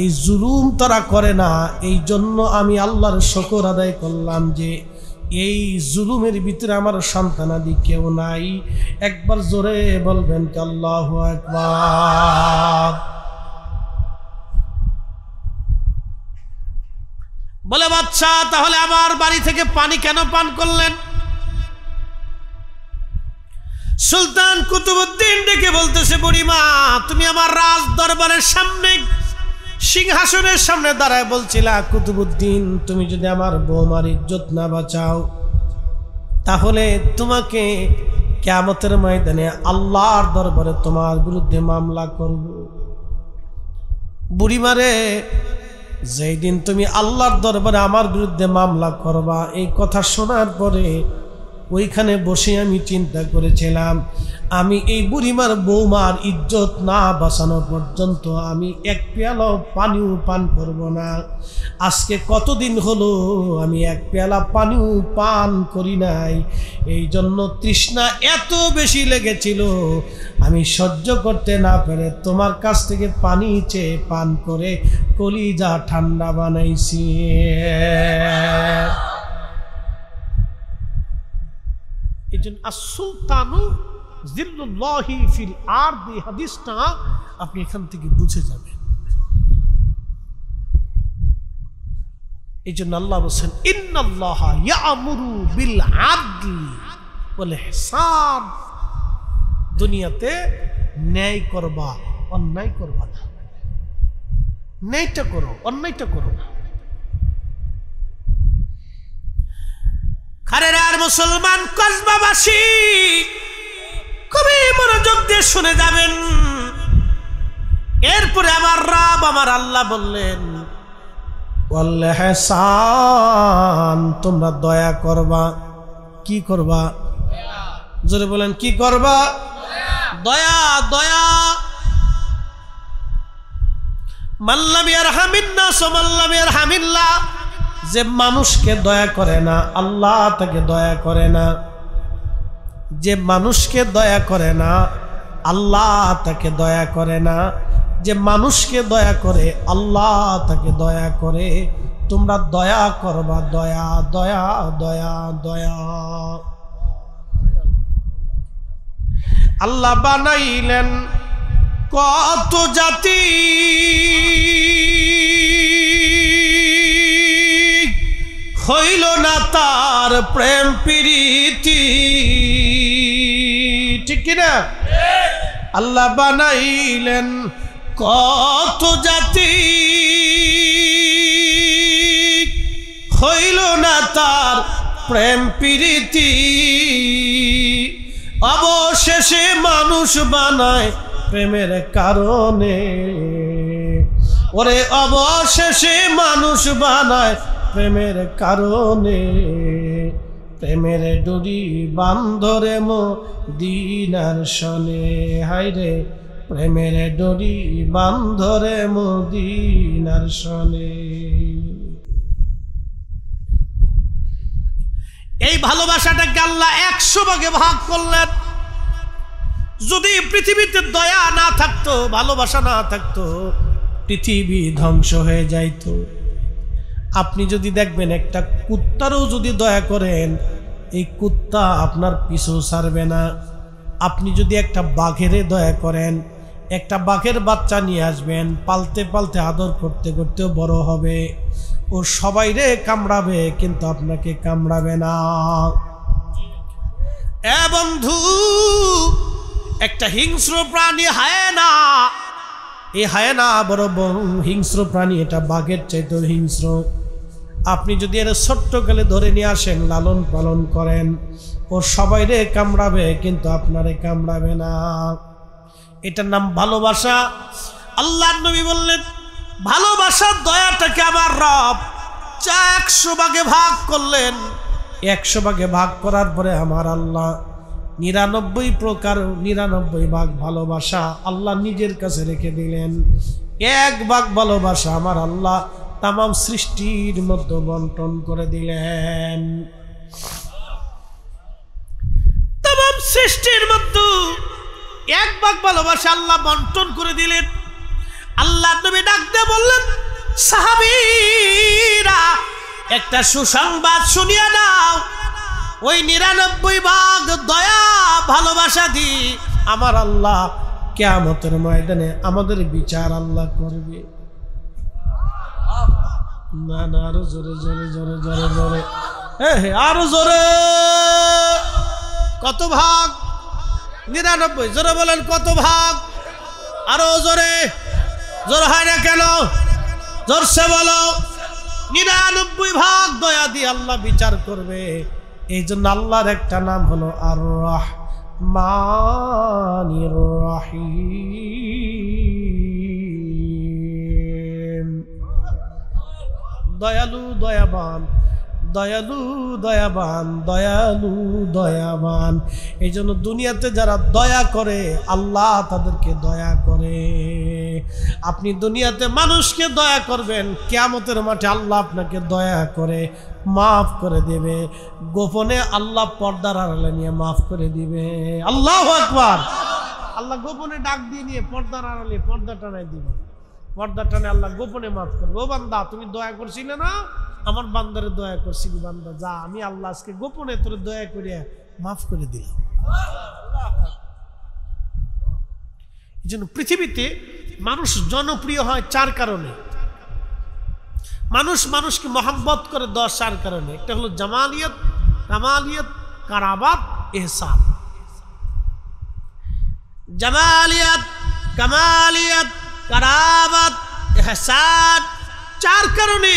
এই জুলুম তারা করে না। এই জন্য আমি আল্লাহর শুকর আদায় করলাম যে এই জুলুমের ভিতরে আমার সন্তানাদি কেউ নাই। একবার জোরে বলবেন কি আল্লাহু আকবার। বলে, বাদশা তাহলে আমার বাড়ি থেকে পানি কেন পান করলেন? সুলতান কুতুবউদ্দিন ডেকে বলতেছে, বুড়িমা তুমি আমার রাজ দরবারের সামনে সিংহাসনের সামনে দাঁড়ায় বলছিলা, কুতুবউদ্দিন তুমি যদি আমার বৌমার ইজ্জত না বাঁচাও তাহলে তোমাকে কিয়ামতের ময়দানে আল্লাহর দরবারে তোমার বিরুদ্ধে মামলা করব। বুড়িমারে, যেই দিন তুমি আল্লাহর দরবারে আমার বিরুদ্ধে মামলা করবা, এই কথা শোনার পরে ওইখানে বসে আমি চিন্তা করেছিলাম, আমি এই বুড়িমার বৌমার ইজ্জত না বাঁচানো পর্যন্ত আমি এক পেয়ালা পানিও পান করব না। আজকে কতদিন হলো আমি এক পেয়ালা পানিও পান করি নাই। এই জন্য তৃষ্ণা এত বেশি লেগেছিল, আমি সহ্য করতে না পেরে তোমার কাছ থেকে পানি চেয়ে পান করে কলিজা ঠান্ডা বানাইছি। এই জন্য আসুলতানু জিল্লুল্লাহি ফিল আরদি, হাদিসটা আপনি এখান থেকে বুঝে যাবেন। এই জন্য আল্লাহ বলছেন ইন্নাল্লাহা ইয়ামুরু বিল আদলি ওয়াল ইহসান, দুনিয়াতে ন্যায় করবা, অন্যায় করবা না। ন্যায়টা করো, অন্যায়টা করো না। খারেরার মুসলমান কসবাবাসী খুবই মনোযোগ দিয়ে শুনে যাবেন। এরপরে আমার রব আমার আল্লাহ বললেন ওয়াল ইহসান, তোমরা দয়া করবা। কি করবা? জোরে বলেন, কি করবা? দয়া। দয়া মাল্লাম ইয়ারহামিন নাস মাল্লাম ইয়ারহামিল্লাহ, যে মানুষকে দয়া করে না আল্লাহ তাকে দয়া করে না। যে মানুষকে দয়া করে না আল্লাহ তাকে দয়া করে না। যে মানুষকে দয়া করে আল্লাহ তাকে দয়া করে। তোমরা দয়া করবা, দয়া দয়া দয়া দয়া। আল্লাহ বানাইলেন কত জাতি, হইল না তার প্রেম প্রীতি, ঠিক কিনা? আল্লাহ বানাইলেন কত জাতি, হইল না তার প্রেম প্রীতি। অবশেষে মানুষ বানায় প্রেমের কারণে, ওরে অবশেষে মানুষ বানায় প্রেমের কারণে। প্রেমের ডুরি বান্ধরে মদিনার শনে, হায়রে প্রেমের ডুরি বান্ধরে মদিনার শনে। এই ভালোবাসাটাকে আল্লাহ 100 ভাগে ভাগ করলেন। যদি পৃথিবীতে দয়া না থাকতো, ভালোবাসা না থাকতো, পৃথিবী ধ্বংস হয়ে যাইত। আপনি যদি দেখবেন একটা কুত্তারও যদি দয়া করেন, এই কুত্তা আপনার পিছু ছাড়বে না। আপনি যদি একটা বাঘেরে দয়া করেন, একটা বাঘের বাচ্চা নিয়ে আসবেন, পালতে পালতে আদর করতে করতেও বড় হবে, ও সবাইরে কামড়াবে কিন্তু আপনাকে কামড়াবে না। এ বন্ধু, একটা হিংস্র প্রাণী হায়েনা, এই হায়েনা বড় হিংস্র প্রাণী, এটা বাঘের চাইতেও হিংস্র। আপনি যদি এর ছোট্টকালে ধরে নিয়ে আসেন, লালন পালন করেন, ও সবাইরে কামড়াবে কিন্তু আপনারে কামড়াবে না। এটার নাম ভালোবাসা। আল্লাহর নবী বললেন ভালোবাসা দয়াটাকে আমার রব 100 ভাগে ভাগ করলেন। 100 ভাগে ভাগ করার পরে আমার আল্লাহ 99 প্রকার 99 ভাগ ভালোবাসা আল্লাহ নিজের কাছে রেখে দিলেন। 1 ভাগ ভালোবাসা আমার আল্লাহ তামাম সৃষ্টির মধ্যে বন্টন করে দিলেন। তামাম সৃষ্টির মধ্যে 1 ভাগ ভালোবাসা আল্লাহ বন্টন করে দিলেন। আল্লাহ নবী ডাক দিয়ে বললেন, সাহাবীরা একটা সুসংবাদ শুনিয়ে নাও, ওই 99 ভাগ দয়া ভালোবাসা দি আমার আল্লাহ কিয়ামতের ময়দানে আমাদের বিচার আল্লাহ করবে। না না, আরো জোরে জোরে জোরে জোরে জোরে, আরো জোরে। কত ভাগ? 99। জোরে বলেন কত ভাগ? আরো জোরে। জোর হয় না কেন? জোরসে বলো। 99 ভাগ দয়া দিয়ে আল্লাহ বিচার করবে। এই জন্য আল্লাহর একটা নাম হলো আর রাহমানির রাহিম, দয়ালু দয়াবান দয়ালু দয়াবান, দয়ালু দয়াবান। এই জন্য দুনিয়াতে যারা দয়া করে আল্লাহ তাদেরকে দয়া করে। আপনি দুনিয়াতে মানুষকে দয়া করবেন, কিয়ামতের মাঠে আল্লাহ আপনাকে দয়া করে মাফ করে দেবে। গোপনে আল্লাহ পর্দার আড়ালে নিয়ে মাফ করে দিবে। আল্লাহু আকবার। আল্লাহ গোপনে ডাক দিয়ে নিয়ে পর্দার আড়ালে পর্দা টানাই দিবে। পর্দা টানে আল্লাহ গোপনে মাফ করবে। ও বান্দা, তুমি দয়া করছিলে না, আমার বান্দারে দয়া করছিলি, বান্দা যা, আমি আল্লাহ আজকে গোপনে তোরে দয়া করিয়া মাফ করে দিলাম। এই জন্য পৃথিবীতে মানুষ জনপ্রিয় হয় 4 কারণে। মানুষ মানুষকে মহব্বত করে 4 কারণে। একটা হলো জামালিয়ত, কামালিয়ত, কারাবাত, ইহসান। জামালিয়ত, কামালিয়ত, কারাবাত, ইহসান, 4 কারণে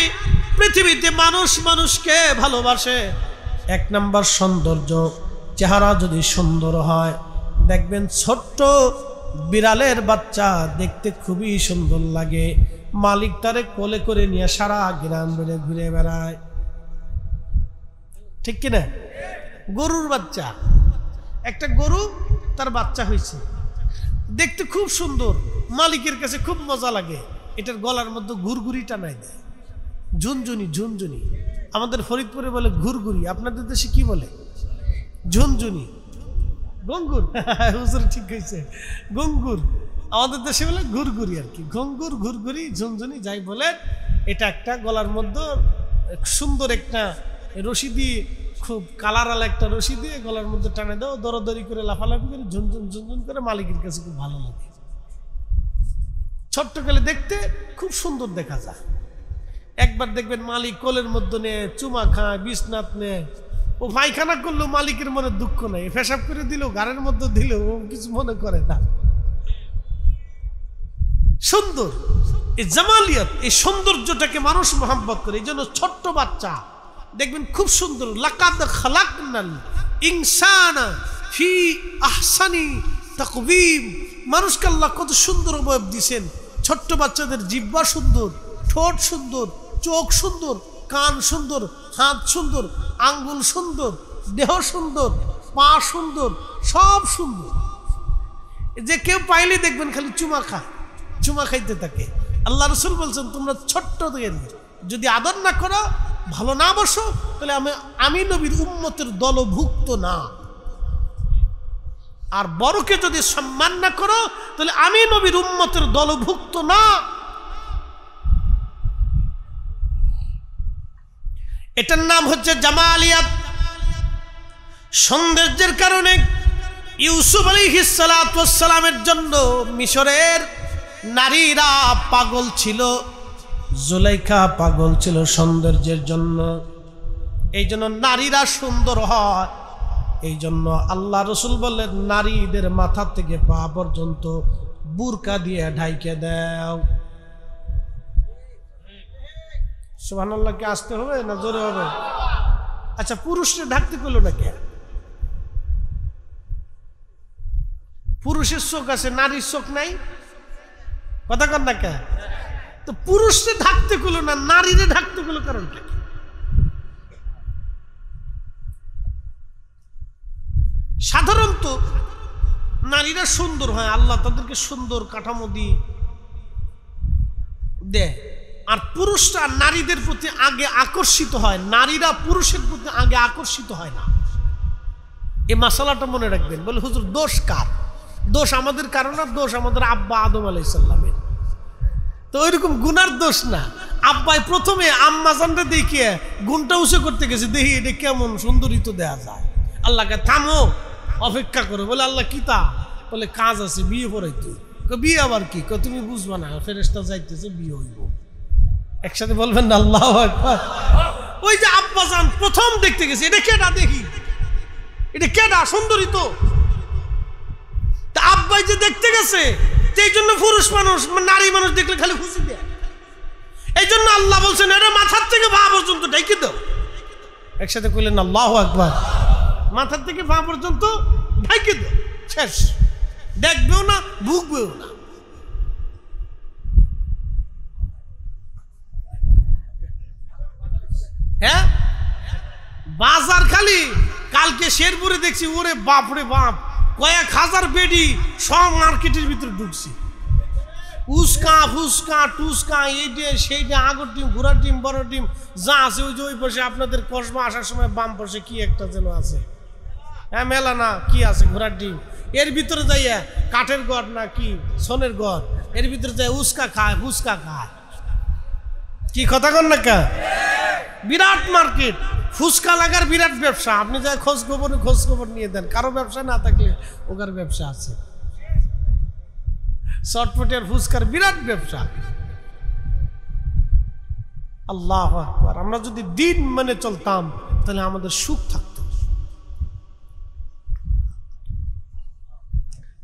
পৃথিবীতে মানুষ মানুষকে ভালোবাসে। 1 নম্বর সৌন্দর্য। চেহারা যদি সুন্দর হয়, দেখবেন ছোট্ট বিড়ালের বাচ্চা দেখতে খুবই সুন্দর লাগে, মালিক তারে কোলে করে নিয়ে সারা গ্রাম বেড়ে ঘুরে বেড়ায়, ঠিক কিনা? গরুর বাচ্চা, একটা গরু তার বাচ্চা হয়েছে, দেখতে খুব সুন্দর, মালিকের কাছে খুব মজা লাগে। এটার গলার মধ্যে ঘুরঘুরি টানাই দেয়, ঝুনঝুনি। ঝুনঝুনি আমাদের ফরিদপুরে বলে ঘুরঘুরি, আপনাদের দেশে কি বলে? ঝুনঝুনি। গঙ্গুর, হুজুর ঠিক হয়েছে, গঙ্গুর। আমাদের দেশে বলে ঘুরঘুরি আর কি। গঙ্গুর, ঘুরঘুরি, ঝুনঝুনি যাই বলে, এটা একটা গলার মধ্যে সুন্দর একটা রশি দিয়ে, খুব কালারাল একটা রশি দিয়ে গলার মধ্যে টানে দাও, দরদরি করে লাফালাফি করে ঝুনঝুন ঝুনঝুন করে, মালিকের কাছে খুব ভালো লাগে। ছোট্ট কালে দেখতে খুব সুন্দর দেখা যায়। একবার দেখবেন মালিক কোলের মধ্যে নিয়ে চুমা খায়, বিছনাত নেয়, ও পায়খানা করলো মালিকের মনে দুঃখ নাই, পেশাব করে দিল, গাড়ির মধ্যে দিল, ও কিছু মনে করে না। সুন্দর এই জামালিয়াত, এই সৌন্দর্যটাকে মানুষ মহব্বত করে। এই জন্য ছোট্ট বাচ্চা দেখবেন খুব সুন্দর। লাকাদ খালাকনাল ইনসানা ফি আহসানি তাকওয়িম। মানুষকে আল্লাহ কত সুন্দর অবয়ব দিয়েছেন। ছোট্ট বাচ্চাদের জিহ্বা সুন্দর, ঠোঁট সুন্দর, চোখ সুন্দর, কান সুন্দর, হাত সুন্দর, আঙ্গুল সুন্দর, দেহ সুন্দর, পা সুন্দর, সব সুন্দর। যে কেউ পাইলে দেখবেন খালি চুমা খায়, চুমা খাইতে থাকে। আল্লাহ রসুল বলছেন, তোমরা ছোট্ট যদি আদর না করো, ভালো না বসো, তাহলে আমি নবীর উম্মতের দলভুক্ত না। আর বড়কে যদি সম্মান না করো, তাহলে আমি নবীর উম্মতের দলভুক্ত না। এটার নাম হচ্ছে জামালিয়াত, সৌন্দর্যের কারণে। ইউসুফ আলাইহিস সালাতু ওয়াস সালামের জন্য মিশরের নারীরা পাগল ছিল, জুলাইখা পাগল ছিল সৌন্দর্যের জন্য। এই জন্য নারীরা সুন্দর হয়। এই জন্য আল্লাহ রসুল বললেন, নারীদের মাথা থেকে পা পর্যন্ত বুরকা দিয়ে ঢাইকে দাও। সুবহানাল্লাহকে আসতে হবে না জোরে হবে? আচ্ছা, পুরুষরা ঢাকতে করলো না কে? পুরুষের চোখ আছে, নারীর চোখ নাই, কথা কন না কে? তো পুরুষরে ঢাকতে করলো না, নারীরে ঢাকতে করলো, কারণ কি? সাধারণত নারীরা সুন্দর হয়, আল্লাহ তাদেরকে সুন্দর কাঠামো দিয়ে দেয়। আর পুরুষরা নারীদের প্রতি আগে আকর্ষিত হয়, নারীরা পুরুষের প্রতি আগে আকর্ষিত হয় না। এই মাসালাটা মনে রাখবেন। বলে হুজুর দোষ কার? দোষ আমাদের কারণ না, দোষ আমাদের আব্বা আদম আলাইহিস সালামের। তো ওইরকম গুনার দোষ না। আব্বাই প্রথমে আম্মাজানরে দেখিয়ে গুণটা উঁচু করতে গেছে, দেখি এটা কেমন সুন্দরী তো দেয়া যায়। আল্লাহকে থামো, অপেক্ষা করো। বলে আল্লাহ কি তা? বলে কাজ আছে, বিয়ে পড়াইতে। বিয়ে আবার কি? তুমি বুঝবা না, ফেরেশতা যাইতেছে, বিয়ে হইব। একসাথে বলবেন না আল্লাহু আকবার। ওই যে আব্বাজান প্রথম দেখতে গেছে, এটা কেডা? দেখি এটা কেডা? সুন্দরী তো। তা আব্বাই যে দেখতে গেছে, এই জন্য পুরুষ মানুষ নারী মানুষ দেখলে খালি খুশি দেয়। এই জন্য আল্লাহ বলছেন, এটা মাথার থেকে পা পর্যন্ত ঢেকে দাও। একসাথে কইলেন আল্লাহু আকবার। মাথার থেকে পা পর্যন্ত ঢেকে দাও, শেষ। দেখবেও না, ভুগবেও না। হ্যাঁ, বাজার খালি কালকে শেরপুরে দেখছি, ওরে বাপরে বাপ, কয়েক হাজার বেডি সব মার্কেটের ভিতরে ঢুকছি। উস্কা ফুসকা টুসকা, এই যে সেই যে আগর ডিম, ঘোড়ার ডিম, বড় ডিম যা আছে, ওই যে ওই পাশে আপনাদের কসমা আসার সময় বাম পাশে কি একটা যেন আছে, হ্যাঁ মেলা না কি আছে ঘোড়ার ডিম, এর ভিতরে যাইয়া কাঠের গড় না কি সোনের গড়, এর ভিতরে যাই উস্কা খায় ফুসকা খায়। কি কথা কন না কা? বিরাট মার্কেট, ফুসকা লাগার বিরাট ব্যবসা। আপনি যাই খোঁজ খবর নিয়ে দেন, কারো ব্যবসা না থাকলে ওকার ব্যবসা আছে। চটপটের ফুসকার বিরাট ব্যবসা। আল্লাহু আকবার। আমরা যদি দিন মেনে চলতাম তাহলে আমাদের সুখ থাকতো।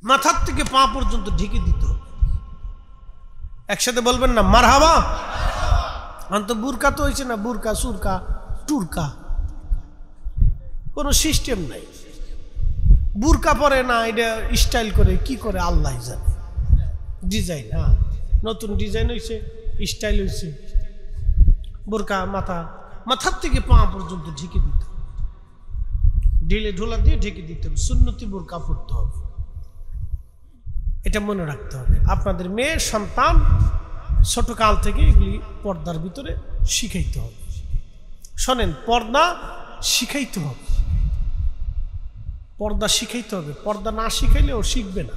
মাথার থেকে পা পর্যন্ত ঢেকে দিত। একসাথে বলবেন না মারহাবা। অন্ত বুরকা তো হয়েছে না, বুরকা সুরকা টুরকা, কোনো সিস্টেম নাই। বুরকা পরে না, এটা স্টাইল করে কি করে আল্লাহ জানে। ডিজাইন, হ্যাঁ নতুন ডিজাইন হয়েছে, স্টাইল হয়েছে। বোরকা মাথার থেকে পা পর্যন্ত ঢেকে দিত, ঢিলে ঢোলা দিয়ে ঢেকে দিতে হবে। সুন্নতি বোরকা পরতে হবে, এটা মনে রাখতে হবে। আপনাদের মেয়ের সন্তান ছোটকাল থেকে এগুলি পর্দার ভিতরে শিখাইতে হবে। শোনেন, পর্দা শিখাইতে হবে, পর্দা শিখাইতে হবে। পর্দা না শিখাইলে ও শিখবে না।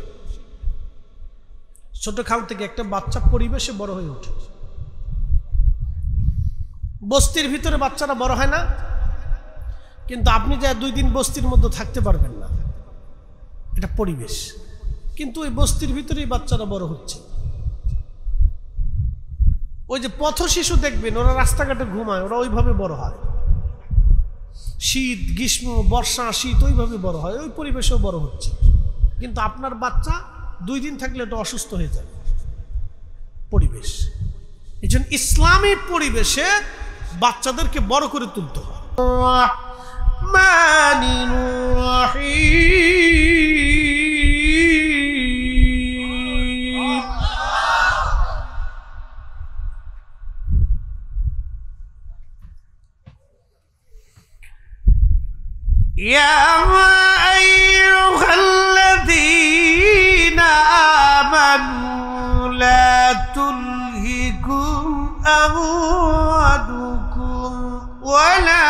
ছোটকাল থেকে একটা বাচ্চা পরিবেশে বড় হয়ে ওঠে। বস্তির ভিতরে বাচ্চারা বড় হয় না, কিন্তু আপনি যা 2 দিন বস্তির মধ্যে থাকতে পারবেন না, এটা পরিবেশ। কিন্তু ওই বস্তির ভিতরেই বাচ্চারা বড় হচ্ছে। ওই যে পথ শিশু দেখবেন, ওরা রাস্তাঘাটে ঘুমায়, ওরা ওইভাবে বড় হয়। শীত গ্রীষ্ম বর্ষা শীত ওইভাবে বড় হয়, ওই পরিবেশেও বড় হচ্ছে। কিন্তু আপনার বাচ্চা 2 দিন থাকলে এটা অসুস্থ হয়ে যাবে। পরিবেশ, এই জন্য ইসলামী পরিবেশে বাচ্চাদেরকে বড় করে তুলতে হয়। يا أيها الذين آمنوا لا تلهكم أموالكم ولا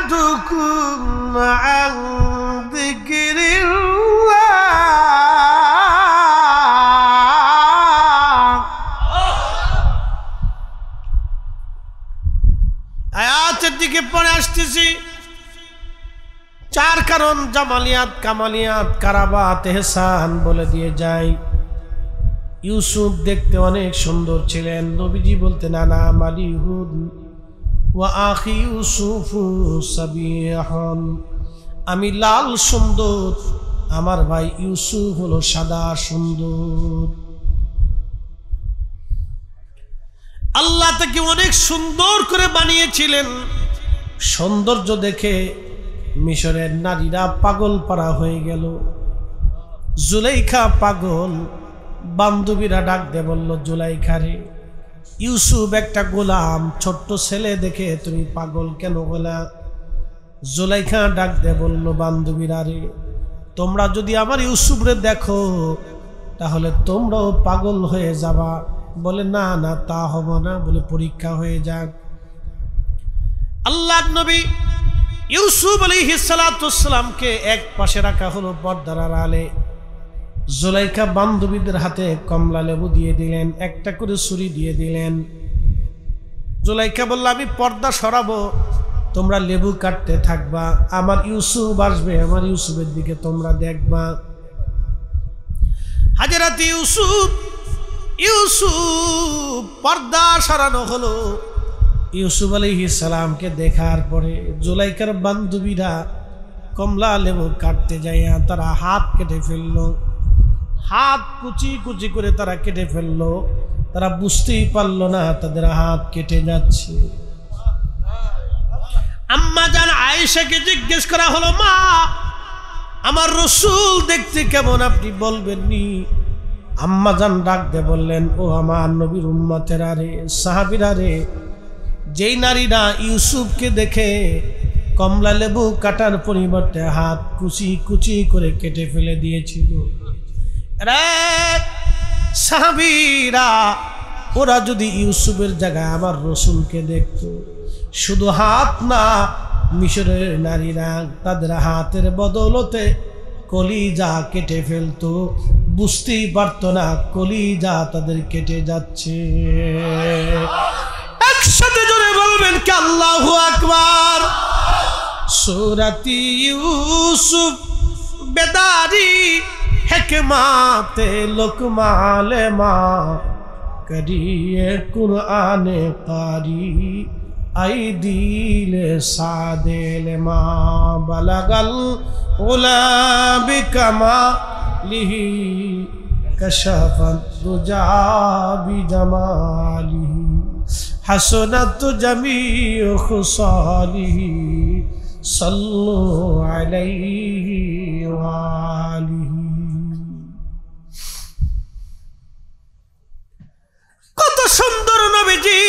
أولادكم عن ذكر দিকে পড়ে আসতেছি। 4 কারণ জামালিয়াত কামালিয়াত কারাবাত এহসান বলে দিয়ে যাই। ইউসুফ দেখতে অনেক সুন্দর ছিলেন। নবীজি বলতেন আনা মালিহুদ ওয়া আখি ইউসুফ সাবিহান, আমি লাল সুন্দর, আমার ভাই ইউসুফ হলো সাদা সুন্দর। আল্লাহ তাকে অনেক সুন্দর করে বানিয়েছিলেন। সৌন্দর্য দেখে মিশরের নারীরা পাগল পারা হয়ে গেল। জুলাইখা পাগল। বান্ধবীরা ডাক দিয়ে বলল, জুলাইখা রে, ইউসুফ একটা গোলাম, ছোট্ট ছেলে দেখে তুমি পাগল কেন বলা? জুলাইখা ডাক দিয়ে বলল, বান্ধবীরা রে, তোমরা যদি আমার ইউসুফরে দেখো তাহলে তোমরাও পাগল হয়ে যাবা। বলে না না, তা হবো না। বলে পরীক্ষা হয়ে যাক। আল্লাহর নবী ইউসুফ আলাইহিস সালাতু ওয়াস সালামকে এক পাশে রাখা হলো পর্দার আড়ালে। জুলাইখা বান্ধবীদের হাতে কমলা লেবু দিয়ে দিলেন, একটা করে ছুরি দিয়ে দিলেন। জুলাইখা বলল, আমি পর্দা সরাবো, তোমরা লেবু কাটতে থাকবা, আমার ইউসুফ আসবে, আমার ইউসুফের দিকে তোমরা দেখবা। হাজরাত ইউসুফ পর্দা সরানো হলো। ইউসুফ আলাইহিস সালামকে দেখার পরে জুলাইখার বান্ধবীরা কমলা লেবু কাটতে যাইয়া তারা হাত কেটে ফেললো। হাত কুচি কুচি করে তারা কেটে ফেললো। তারা বুঝতেই পারলো না তাদের হাত কেটে যাচ্ছে। আম্মা জান আয়েশাকে জিজ্ঞেস করা হলো, মা আমার রসুল দেখতে কেমন আপনি বলবেন নি? আম্মা জান ডাক দে বললেন, ও আমার নবীর উম্মতেরা রে, সাহাবীরা রে, যেই নারীরা ইউসুফকে দেখে কমলা লেবু কাটার পরিবর্তে হাত কুচি কুচি করে কেটে ফেলে দিয়েছিল, রে সাহাবীরা, ওরা যদি ইউসুফের জায়গায় আমার রসুলকে দেখত, শুধু হাত না, মিশরের নারীরা তাদের হাতের বদৌলতে কলিজা কেটে ফেলতো, বুঝতেই পারত না কলিজা তাদের কেটে যাচ্ছে। একসাথে জোরে বলবেন কি আল্লাহু আকবার। সূরাতি ইউসুফ বেদারি হিকমাতে লোকমালে মা করিয়ে কুরআনে কারি আই দিলে সাদেল মা বালাগাল উলাবি কামা লিহি কশফত দুজা বিজমালিহি হাসনাত জামিউ খুসালিহি সাল্লু আলাইহি ওয়া আলিহি। কত সুন্দর নবীজি,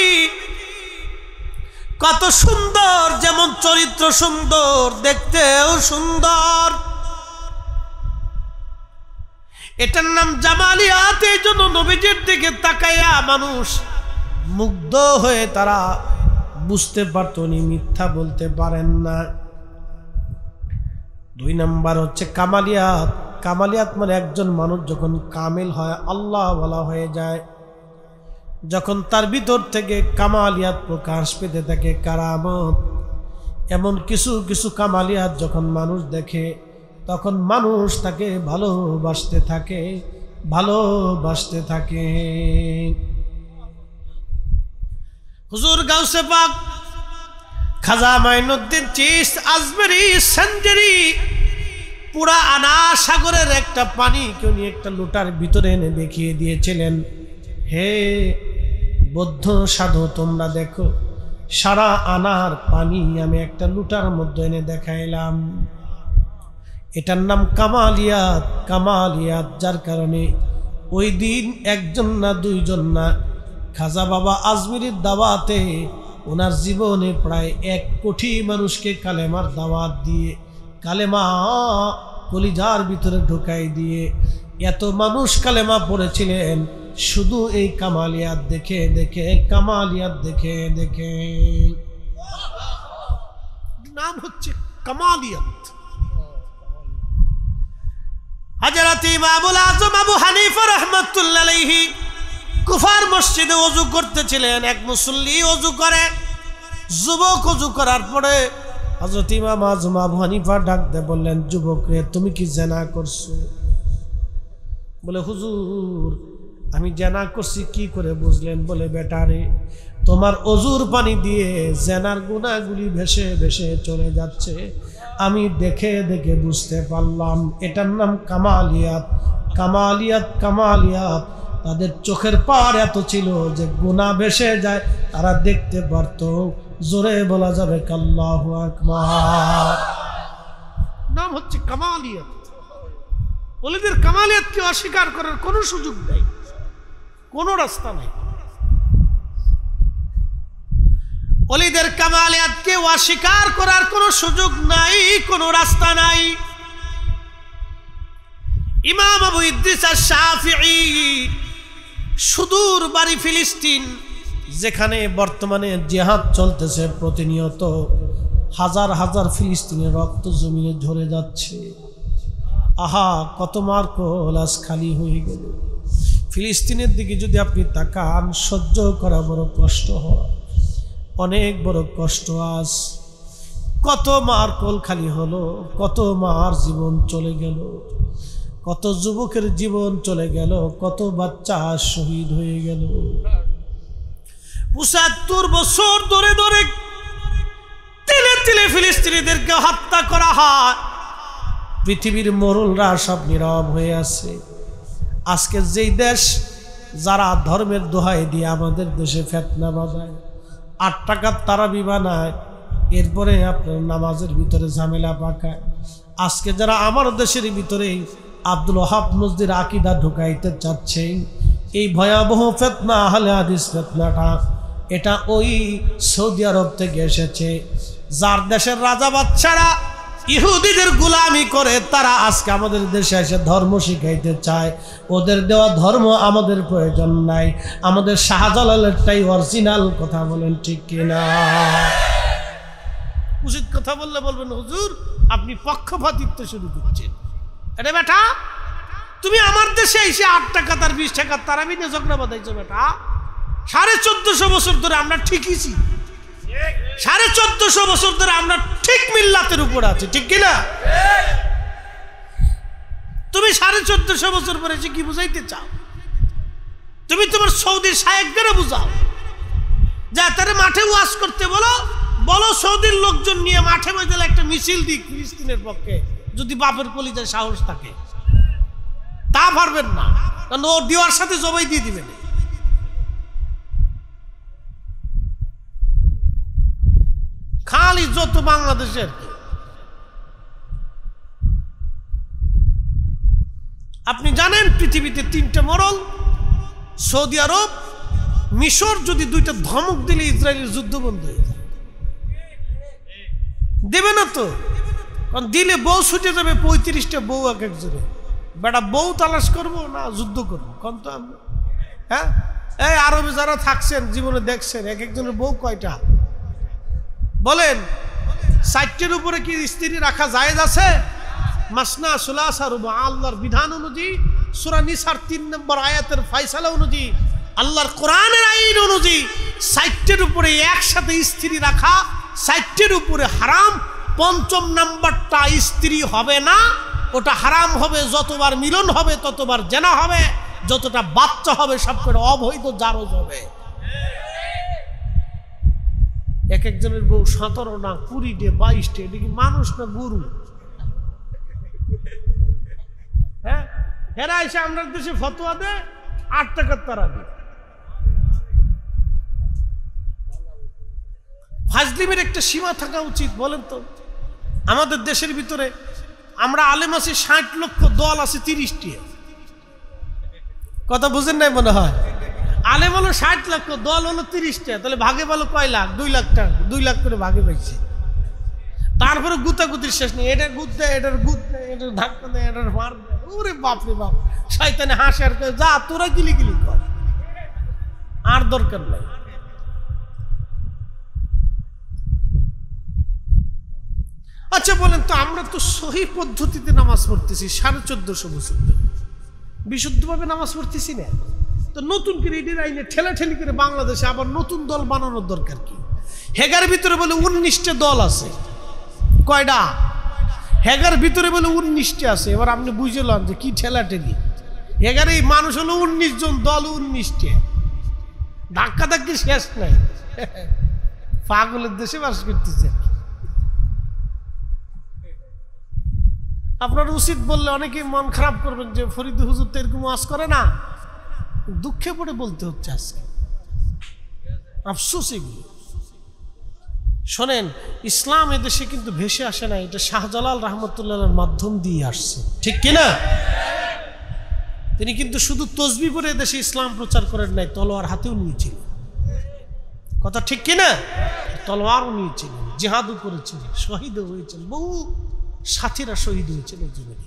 কত সুন্দর, যেমন চরিত্র সুন্দর, দেখতেও সুন্দর। এটার নাম জামালিয়াত। এই জন্য নবীজির দিকে তাকাইয়া মানুষ মুগ্ধ হয়ে তারা বুঝতে পারত উনি মিথ্যা বলতে পারেন না। 2 নাম্বার হচ্ছে কামালিয়াত। কামালিয়াত মানে একজন মানুষ যখন কামিল হয়, আল্লাহ ওয়ালা হয়ে যায়, যখন তার ভিতর থেকে কামালিয়াত প্রকাশ পেতে থাকে, কারামত, এমন কিছু কিছু কামালিয়াত যখন মানুষ দেখে, তখন মানুষ তাকে ভালোবাসতে থাকে, ভালোবাসতে থাকে। হুজুর গাউসে পাক খাজা মাইনুদ্দিন চিশত আজমেরি সঞ্জরি পুরা আনা সাগরের একটা পানি উনি একটা লোটার ভিতরে এনে দেখিয়ে দিয়েছিলেন, হে বৌদ্ধ সাধু, তোমরা দেখো, সারা আনার পানি আমি একটা লুটার মধ্যে এনে দেখাইলাম। এটার নাম কামালিয়াত। কামালিয়াত যার কারণে ওই দিন একজন না 2 জন না, খাজা বাবা আজমিরের দাওয়াতে ওনার জীবনে প্রায় 1 কোটি মানুষকে কালেমার দাওয়াত দিয়ে, কালেমা কলিজার ভিতরে ঢুকাই দিয়ে এত মানুষ কালেমা পড়েছিলেন, শুধু এই কামালিয়াত দেখে দেখে, কামালিয়াত দেখে দেখে। নাম হচ্ছে কামালিয়াত। হযরত ইমামুল আযম আবু হানিফা রাহমাতুল্লাহ আলাইহি কুফার মসজিদে ওযু করতেছিলেন। এক মুসল্লি ওযু করে, যুবক ওযু করার পরে হযরত ইমাম আযম আবু হানিফা ডাক দিয়ে বললেন, যুবক রে, তুমি কি জিনা করছো? বলে, হুজুর আমি জিনা করছি। কি করে বুঝলেন? বলে, বেটারে, তোমার ওযুর পানি দিয়ে জিনার গুনাহগুলি ভেসে ভেসে চলে যাচ্ছে, আমি দেখে দেখে বুঝতে পারলাম। এটার নাম কামালিয়াত। কামালিয়াত, কামালিয়াত। তাদের চোখের পার এত ছিল যে গুনাহ ভেসে যায়, তারা দেখতে পারত। জোরে বলা যাবে আল্লাহু আকবার। নাম হচ্ছে কামালিয়াত। ওলিদের কামালিয়াতকে অস্বীকার করার কোনো সুযোগ নেই, কোনো রাস্তা নেই। ওলিদের কামালিয়াতকে অস্বীকার করার কোনো সুযোগ নাই, কোনো রাস্তা নাই। ইমাম আবু ইদ্রিস আশ-শাফিঈ সুদূর বাড়ি ফিলিস্তিন, যেখানে বর্তমানে জিহাদ চলতেছে, প্রতিনিয়ত হাজার হাজার ফিলিস্তিনের রক্ত জমিনে ঝরে যাচ্ছে। আহা, কত মার্কল আজ খালি হয়ে গেল। ফিলিস্তিনের দিকে যদি আপনি তাকান, সহ্য করা বড় কষ্ট হয়, অনেক বড় কষ্ট। আজ কত মার্কল খালি হলো, কত মার জীবন চলে গেল, কত যুবকের জীবন চলে গেল, কত বাচ্চা শহীদ হয়ে গেল। ৭৫ বছর ধরে ধরে তিলে তিলে ফিলিস্তিনিদেরকে হত্যা করা হয়। পৃথিবীর মরুলরা সব নীরব হয়ে আছে। আজকে যেই দেশ যারা ধর্মের দোহাই দিয়ে আমাদের দেশে ফিতনা বাজায়, 8 টাকার তারাবি বানায়, এরপরে আপনার নামাজের ভিতরে ঝামেলা পাকায়। আজকে যারা আমার দেশের ভিতরে আব্দুল ওয়াহাব নজদির আকীদা ঢুকাইতে চাচ্ছে, এই ভয়াবহ ফিতনা আহলে হাদিস ফিতনাটা, এটা ওই সৌদি আরব থেকে এসেছে। যার দেশের রাজা বাদশারা ইহুদিদের গোলামি করে, তারা আজকে আমাদের দেশে এসে ধর্ম শিখাইতে চায়। ওদের দেওয়া ধর্ম আমাদের প্রয়োজন নাই, আমাদের শাহজালালেরটাই অরিজিনাল। কথা বলেন ঠিক কিনা? উচিত কথা বললে বলবেন হুজুর আপনি পক্ষপাতিত্ব শুরু করছেন। আরে বেটা, তুমি আমার দেশে এসে 8 টাকা তার 20 টাকা তারাবি নিয়ে ঝগড়া বাঁধাইছো বেটা। 1450 বছর ধরে আমরা ঠিকইছি, 1450 বছর ধরে আমরা ঠিক মিল্লাতের উপর আছি, ঠিক কিনা? তুমি 1450 বছর পরে এসে কি বুঝাইতে চাও? তুমি তোমার সৌদির শায়েখদের বুঝাও, যা তারা মাঠে ওয়াজ করতে বলো, বলো সৌদির লোকজন নিয়ে মাঠে ময়দানে একটা মিছিল দিক ফিলিস্তিনের পক্ষে, যদি বাপের কলিজায় সাহস থাকে। তা পারবেন না, কারণ ও দেওয়ার সাথে জবাই দিয়ে দিবেন। খালি যত বাংলাদেশের, আপনি জানেন পৃথিবীতে 3টে মরল, সৌদি আরব, মিশর। যদি 2টা ধমক দিলে ইসরায়েলের যুদ্ধ বন্ধ হয়ে যায়। দেবে না তো, কারণ দিলে বউ ছুটে যাবে 35টা বউ এক একজনে। বেটা বউ তালাশ করবো না যুদ্ধ করবো? কোন তো আমরা, হ্যাঁ, এই আরবে যারা থাকছেন জীবনে দেখছেন এক একজনের বউ কয়টা বলেন? 60টের উপরে কি স্ত্রী রাখা জায়েজ আছে? মাসনা সুলাসা রুবা। আল্লাহর বিধান অনুযায়ী সূরা নিসার 3 নম্বর আয়াতের ফয়সালা অনুযায়ী, আল্লাহর কোরআনের আইন অনুযায়ী 60টের উপরে একসাথে স্ত্রী রাখা 60টের উপরে হারাম। 5ম নাম্বারটা স্ত্রী হবে না, ওটা হারাম হবে। যতবার মিলন হবে ততবার জেনা হবে, যতটা বাচ্চা হবে সবকটা অবৈধ জারজ হবে। এক একজনের বউ 17 না 20টে 22টে, এটা কি মানুষ না গরু? হ্যাঁ, হেরা এসে আমরা দেশে ফতোয়া দেয় 8 টাকার তারাবি। ফাজলিমের একটা সীমা থাকা উচিত, বলেন তো? আমাদের দেশের ভিতরে আমরা আলেম আছি 60 লক্ষ, দল আছে 30টি। কথা বুঝেন নাই মনে হয়? আলেম হলো 60 লক্ষ, দল হলো 30টা, তাহলে ভাগে ভালো কয় লাখ? 2 লাখ টাকা, 2 লাখ করে ভাগে পাইছে। তারপরে গুতাগুতির শেষ নেই, এটা গুত দেয়, এটার গুত দেয়, এটার ধাক্কা দেয়, এটার মার দেয়। ওরে বাপ রে বাপ, শয়তানে হাসে আর কয় যা তোরা গিলি গিলি কর, আর দরকার নাই। আচ্ছা বলেন তো, আমরা তো সহি পদ্ধতিতে নামাজ পড়তেছি 1450 বছর ধরে, বিশুদ্ধভাবে নামাজ পড়তেছি না। তো নতুন করে এটির আইনে ঠেলাঠেলি করে বাংলাদেশে আবার নতুন দল বানানোর দরকার কি? হেগার ভিতরে বলে 19টা দল আছে। কয়টা? হেগার ভিতরে বলে 19টা আছে। এবার আপনি বুঝলেন যে কি ঠেলাঠেলি। হেগারে মানুষ হলো 19 জন, দল 19টা, ধাক্কা ধাক্কি শেষ নাই। পাগলের দেশে বাস করতেছে। আপনার উচিত বললে অনেকেই মন খারাপ করবেন যে ফরিদ হুজুর তো এরকম ওয়াজ করে না। দুঃখে পড়ে বলতে হচ্ছে আজকে, আফসোস এগুলো। শোনেন, ইসলাম এদেশে কিন্তু ভেসে আসে না, এটা শাহজালাল রহমতুল্লাহর মাধ্যম দিয়ে আসছে, ঠিক কিনা? তিনি কিন্তু শুধু তসবিহ পড়ে এদেশে ইসলাম প্রচার করেন নাই, তলোয়ার হাতেও নিয়েছিলেন। কথা ঠিক কিনা? তলোয়ারও নিয়েছিলেন, জিহাদও করেছিলেন, শহীদও হয়েছেন, বহু সাথীরা শহীদ হয়েছিল জীবনে।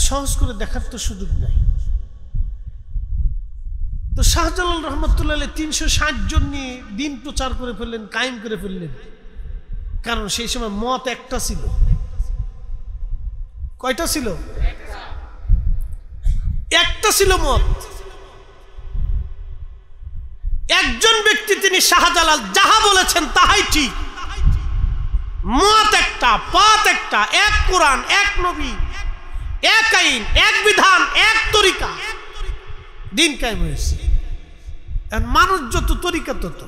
সহজ করে দেখার তো সুযোগ নাই। তো শাহজালাল রহমতুল্লাহ 360 জন নিয়ে দিন প্রচার করে ফেললেন, কায়েম করে ফেললেন। কারণ সেই সময় মত একটা ছিল। কয়টা ছিল? একটা ছিল মত। একজন ব্যক্তি, তিনি শাহজালাল, যাহা বলেছেন তাহাই ঠিক। মত একটা, পথ একটা, এক কোরআন, এক নবী, এক আইন, এক বিধান, এক তরিকা, দিন কায়েম হয়েছে। মানুষ যত তরিকা তত,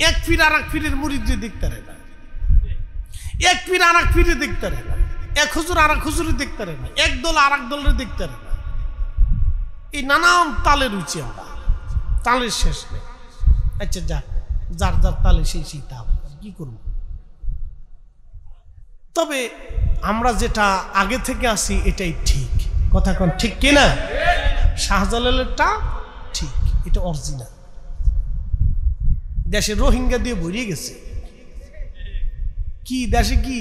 এক পীর আর এক পীরের মুরিদরে দেখতে পারে না, এক পীর আর এক পীরে দেখতে পারে না, এক হুজুর আর এক হুজুরে দেখতে পারে না, এক দল আর এক দলের দেখতে পারে না। এই নানান তালে রুচি আমরা, তালের শেষ নেই। আচ্ছা যা, যার যার তালে সেই সেই তাপ, কি করব। তবে আমরা যেটা আগে থেকে আছি এটাই ঠিক, কথা কোন ঠিক কিনা? শাহজালালেরটা ঠিক, এটা অরিজিনাল। দেশে রোহিঙ্গা দিয়ে ভরিয়ে গেছে। কি দেশে কি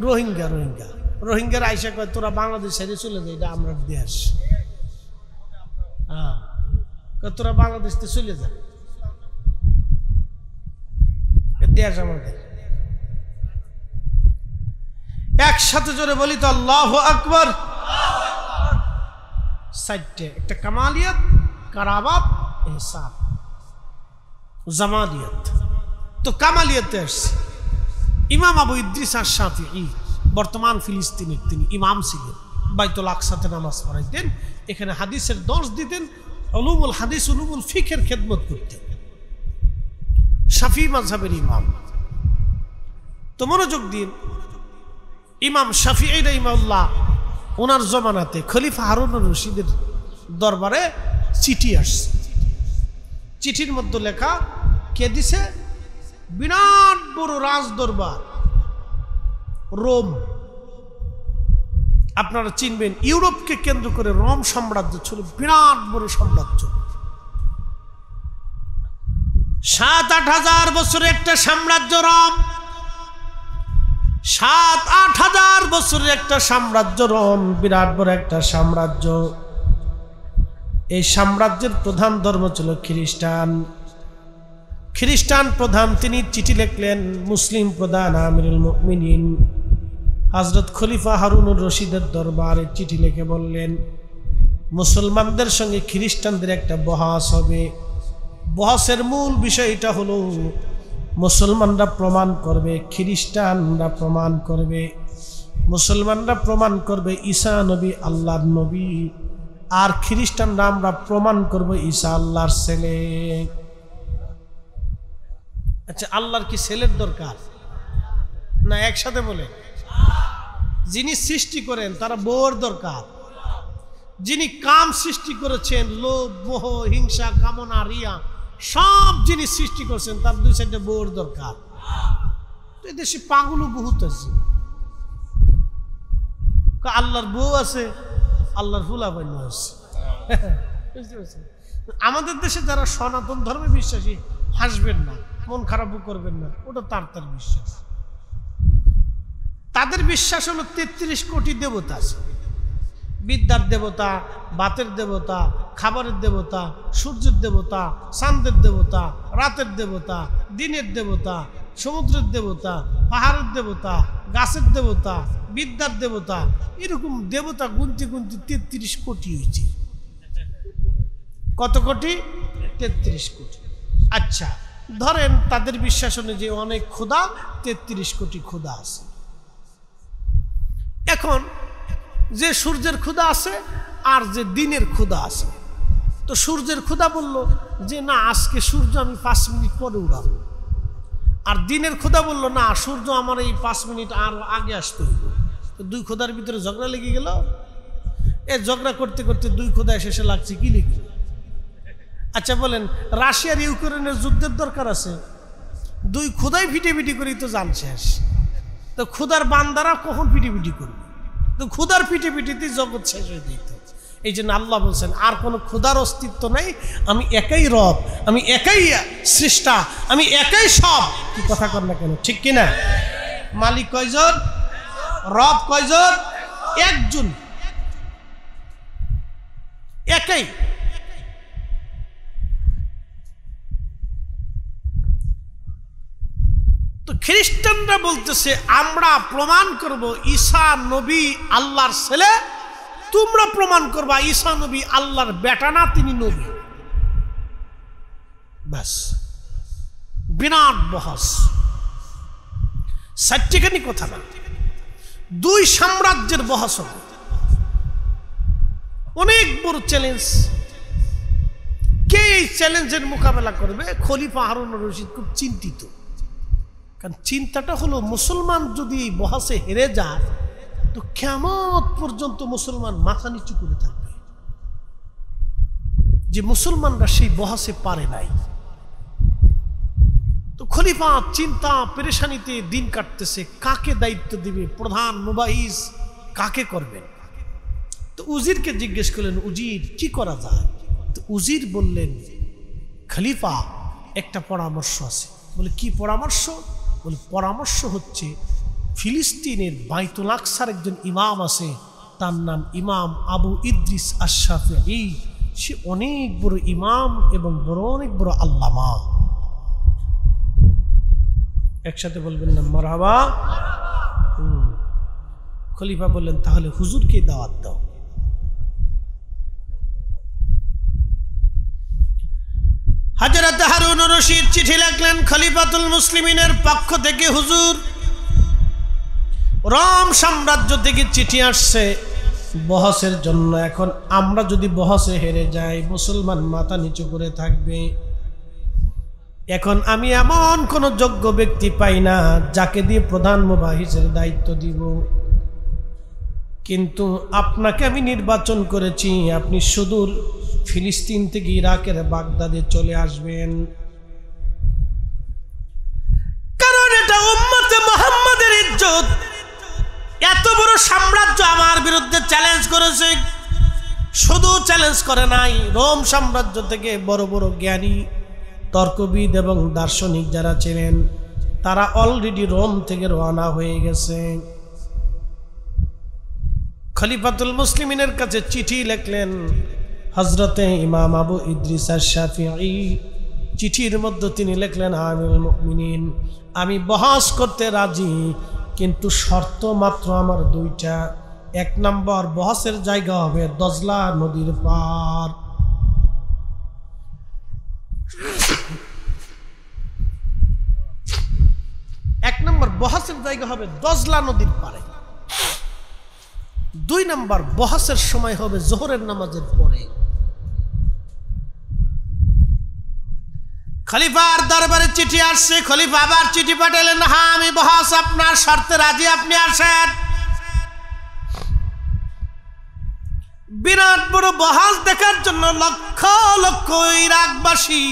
রোহিঙ্গা, রোহিঙ্গা রোহিঙ্গার আইসা কয় তোরা বাংলাদেশ ছেড়ে চলে যায়, এটা আমরা দেশ। হ্যাঁ, তোরা বাংলাদেশ থেকে চলে যা, দেশ আমাদের। একসাথে জোরে বলি তো আল্লাহু আকবার। সাইডে একটা কামালিয়াত, কারাবাত, ইহসান, জামালিয়াত। তো কামালিয়াতে আসছে। ইমাম আবু ইদ্রিস আশ-শাফিঈ বর্তমান ফিলিস্তিনের তিনি ইমাম ছিলেন, বাইতুল আকসাতে নামাজ পড়াইতেন, এখানে হাদিসের দর্শ দিতেন, উলুমুল হাদিস উলুমুল ফিকহের খেদমত করতেন, শাফিঈ মাযহাবের ইমাম। তো মনোযোগ দিন, ইমাম শাফিঈ রাহিমাহুল্লাহ ওনার জমানাতে খলিফা হারুনুর রশিদের দরবারে চিঠি আসছে। চিঠির মধ্যে লেখা, কে দিছে? বিরাট বড় রাজ দরবার রোম, আপনারা চিনবেন, ইউরোপকে কেন্দ্র করে রোম সাম্রাজ্য ছিল, বিরাট বড় সাম্রাজ্য। ৭-৮ হাজার বছরের একটা সাম্রাজ্য রোম, ৭-৮ হাজার বছরের একটা সাম্রাজ্য রোম, বিরাট বড় একটা সাম্রাজ্য। এই সাম্রাজ্যের প্রধান ধর্ম ছিল খ্রিস্টান। খ্রিস্টান প্রধান তিনি চিঠি লিখলেন মুসলিম প্রধান আমিরুল মুমিনিন হযরত খলিফা হারুনুর রশিদের দরবারে চিঠি লিখে বললেন, মুসলমানদের সঙ্গে খ্রিস্টানদের একটা বহস হবে। বহসের মূল বিষয়টা হলো মুসলমানরা প্রমাণ করবে, খ্রিস্টানরা প্রমাণ করবে। মুসলমানরা প্রমাণ করবে ঈসা নবী আল্লাহর নবী, আর খ্রিস্টানরা আমরা প্রমাণ করব ঈসা আল্লাহর ছেলে। আচ্ছা, আল্লাহর কি ছেলের দরকার না? একসাথে বলে, যিনি সৃষ্টি করেন তারা বউর দরকার। যিনি কাম সৃষ্টি করেছেন, লোভ, মোহ, হিংসা, কামনা, রিয়া, সব যিনি সৃষ্টি করেছেন তার দুই সাইডে বউর দরকার। তো এদেশে পাগলও বহুত আছে, আল্লাহর বউ আছে, আল্লাহর ফুলাবান্য আছে। আমাদের দেশে যারা সনাতন ধর্মে বিশ্বাসী, হাসবেন না, মন খারাপও করবেন না, ওটা তার তার বিশ্বাস। তাদের বিশ্বাস হলো ৩৩ কোটি দেবতা আছে। বিদ্যার দেবতা, বাতের দেবতা, খাবারের দেবতা, সূর্যের দেবতা, চাঁদের দেবতা, রাতের দেবতা, দিনের দেবতা, সমুদ্রের দেবতা, পাহাড়ের দেবতা, গাছের দেবতা, বিদ্যার দেবতা, এরকম দেবতা গুনতে গুনতে ৩৩ কোটি হয়েছে। কত কোটি? ৩৩ কোটি। আচ্ছা, ধরেন তাদের বিশ্বাস অনুযায়ী অনেক খোদা, ৩৩ কোটি খোদা আছে। এখন যে সূর্যের ক্ষুধা আছে আর যে দিনের ক্ষুধা আছে, তো সূর্যের ক্ষুধা বলল যে না, আজকে সূর্য আমি 5 মিনিট পরে উড়াবো। আর দিনের ক্ষুধা বলল না, সূর্য আমার এই 5 মিনিট আর আগে আসতে হইব। তো দুই ক্ষুধার ভিতরে ঝগড়া লেগে গেল। এ ঝগড়া করতে করতে দুই ক্ষুধা শেষে লাগছে কি লিখে। আচ্ছা বলেন, রাশিয়ার ইউক্রেনের যুদ্ধের দরকার আছে? দুই ক্ষুধাই ফিটিফিটি করেই তো জান শেষ। তো ক্ষুধার বান্দারা কখন ফিটিফিটি করবে? তো ক্ষুধার পিটিপিটিতে জগৎ শেষ হয়ে যেত। এই জন্য আল্লাহ বলছেন, আর কোনো ক্ষুধার অস্তিত্ব নাই, আমি একাই রব, আমি একাই সৃষ্টা, আমি একাই সব। কি কথা কর না কেন, ঠিক কিনা? মালিক কয়জন? রব কয়জন? একজন, একাই। তো খ্রিস্টানরা বলতেছে আমরা প্রমাণ করব ঈসা নবী আল্লাহর ছেলে, তোমরা প্রমাণ করবা ঈসা নবী আল্লাহর বেটা না, তিনি নবী। ব্যাস, বিরাট বহস, সাইট্টিখানি কথা না, দুই সাম্রাজ্যের বহস হবে, অনেক বড় চ্যালেঞ্জ। কে এই চ্যালেঞ্জের মোকাবেলা করবে? খলিফা হারুনুর রশিদ খুব চিন্তিত। কারণ চিন্তাটা হলো, মুসলমান যদি এই বহসে হেরে যায় তো কিয়ামত পর্যন্ত মুসলমান মাথা নিচু করে থাকবে, যে মুসলমানরা সেই বহসে পারে নাই। খলিফা চিন্তা পেরেশানিতে দিন কাটতেছে, কাকে দায়িত্ব দিবে, প্রধান মুবাহিস কাকে করবেন। তো উজিরকে জিজ্ঞেস করলেন, উজির কি করা যায়? তো উজির বললেন, খলিফা একটা পরামর্শ আছে। বলে কি পরামর্শ? বলে পরামর্শ হচ্ছে ফিলিস্তিনের বাইতুল আকসার একজন ইমাম আছে, তার নাম ইমাম আবু ইদ্রিস আশ-শাফিঈ। সে অনেক বড় ইমাম এবং অনেক বড় আল্লামা। একসাথে বলবেন না মারহাবা। খলিফা বললেন, তাহলে হুজুরকে দাওয়াত দাও। হযরত হারুন রশিদ চিঠি লিখলেন খলিফাতুল মুসলিমিনের পক্ষ থেকে, হুজুর রোম সাম্রাজ্য থেকে চিঠি আসছে বহসের জন্য। এখন আমরা যদি বহসে হেরে যাই, মুসলমান মাথা নিচু করে থাকবে। এখন আমি এমন কোন যোগ্য ব্যক্তি পাই না যাকে দিয়ে প্রধান মুবাহিসের দায়িত্ব দিব, কিন্তু আপনাকে আমি নির্বাচন করেছি। আপনি সুদূর ফিলিস্তিন থেকে ইরাকের বাগদাদে চলে আসবেন, কারণ এটা উম্মতে মুহাম্মাদের ইজ্জত। এত বড় সাম্রাজ্য আমার বিরুদ্ধে চ্যালেঞ্জ করেছে। শুধু চ্যালেঞ্জ করে নাই, রোম সাম্রাজ্য থেকে বড় বড় জ্ঞানী তর্কবিদ এবং দার্শনিক যারা ছিলেন, তারা অলরেডি রোম থেকে রওনা হয়ে গেছে। খলিফাতুল মুসলিমিনের কাছে চিঠি লিখলেন হযরতে ইমাম আবু ইদ্রিস আশ-শাফিঈ। চিঠির মধ্যে তিনি লিখলেন, আমিরুল মুমিনিন, আমি বহস করতে রাজি, কিন্তু শর্ত মাত্র আমার দুইটা। এক নম্বর, বহসের জায়গা হবে দজলা নদীর পার। এক নম্বর, বহসের জায়গা হবে দজলা নদীর পারে। দুই নম্বর, বহসের সময় হবে জোহরের নামাজের পরে। খলিফার দরবারে চিঠি আসছে। খলিফা আবার চিঠি পাঠালেন, হ্যাঁ আমি বহস আপনার শর্তে রাজি, আপনি আসেন। বিরাট বড় বহস দেখার জন্য লক্ষ লক্ষ ইরাকবাসী,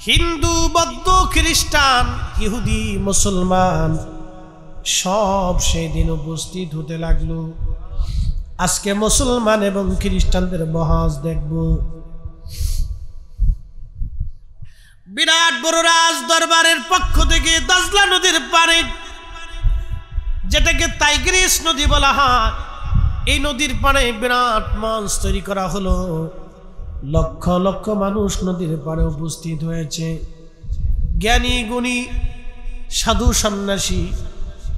হিন্দু, বৌদ্ধ, খ্রিস্টান, ইহুদি, মুসলমান সব সেই দিন উপস্থিত হতে লাগলো। আজকে মুসলমান এবং খ্রিস্টানদের বহস দেখব। বিরাট বড় রাজ দরবারের পক্ষ থেকে দজলা নদীর পারে, যেটাকে টাইগ্রিস নদী বলা হয়, এই নদীর পাড়ে বিরাট মঞ্চ তৈরি করা হলো। লক্ষ লক্ষ মানুষ নদীর পাড়ে উপস্থিত হয়েছে। জ্ঞানী গুণী, সাধু সন্ন্যাসী,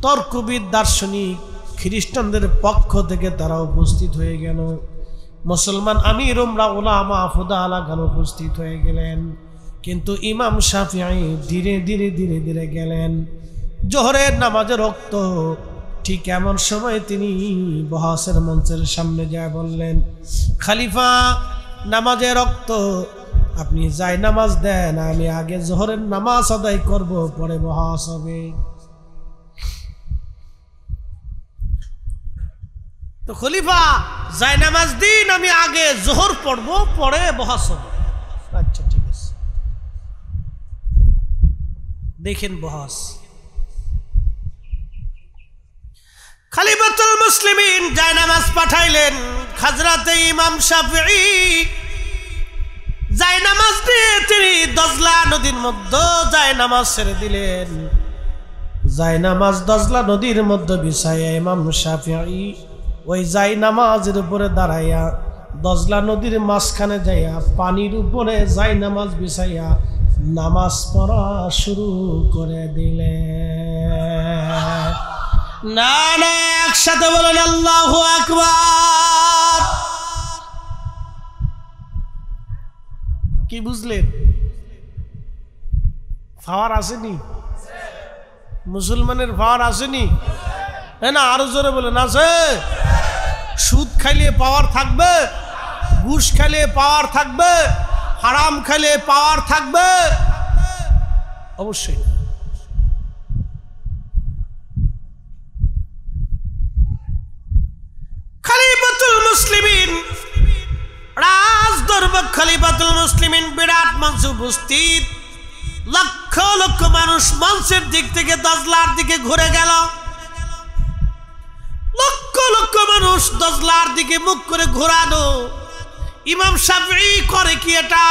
তর্কবিদ, দার্শনিক, খ্রিস্টানদের পক্ষ থেকে তারা উপস্থিত হয়ে গেল। মুসলমান আমির উমরা, উলামা, ফুদালাগণ উপস্থিত হয়ে গেলেন। কিন্তু ইমাম শাফিঈ ধীরে ধীরে ধীরে ধীরে গেলেন। জোহরের নামাজের রক্ত ঠিক এমন সময় তিনি বহসের মঞ্চের সামনে যায় বললেন, খলিফা নামাজের রক্ত, আপনি যাই নামাজ দেন, আমি আগে জোহরের নামাজ আদায় করব, পরে বহস হবে। তো খলিফা, যাই নামাজ দিন, আমি আগে জোহর পড়ব, পরে বহস হবে। আচ্ছা ঠিক আছে। দেখেন বহস। খলিফাতুল মুসলিমিন জায়নামাজ পাঠাইলেন। হযরতে ইমাম শাফিঈ জায়নামাজ দিয়ে তিনি দজলা নদীর মধ্যে জায়নামাজ ছেড়ে দিলেন। জায়নামাজ দজলা নদীর মধ্যে বিছাইয়া ইমাম শাফিঈ ওই জায়নামাজের উপরে দাঁড়াইয়া দজলা নদীর মাঝখানে যাইয়া পানির উপরে জায়নামাজ বিছাইয়া নামাজ পড়া শুরু করে দিলেন। না না, একসাথে বলেন আল্লাহু আকবার। কি বুঝলেন? পাওয়ার আসেনি? মুসলমানের পাওয়ার আসেনি? হ্যাঁ না, আরো জোরে বলেন আছে। সুদ খাইলে পাওয়ার থাকবে, ঘুষ খাইলে পাওয়ার থাকবে, হারাম খাইলে পাওয়ার থাকবে? অবশ্যই। খলিফাতুল মুসলিমিন রাজ দরবার, খলিফাতুল মুসলিমিন বিরাট মঞ্চে উপস্থিত। লক্ষ লক্ষ মানুষ মঞ্চের দিক থেকে দজলার দিকে ঘুরে গেল। লক্ষ লক্ষ মানুষ দজলার দিকে মুখ করে ঘোরানো। ইমাম শাফিঈ করে কি এটা?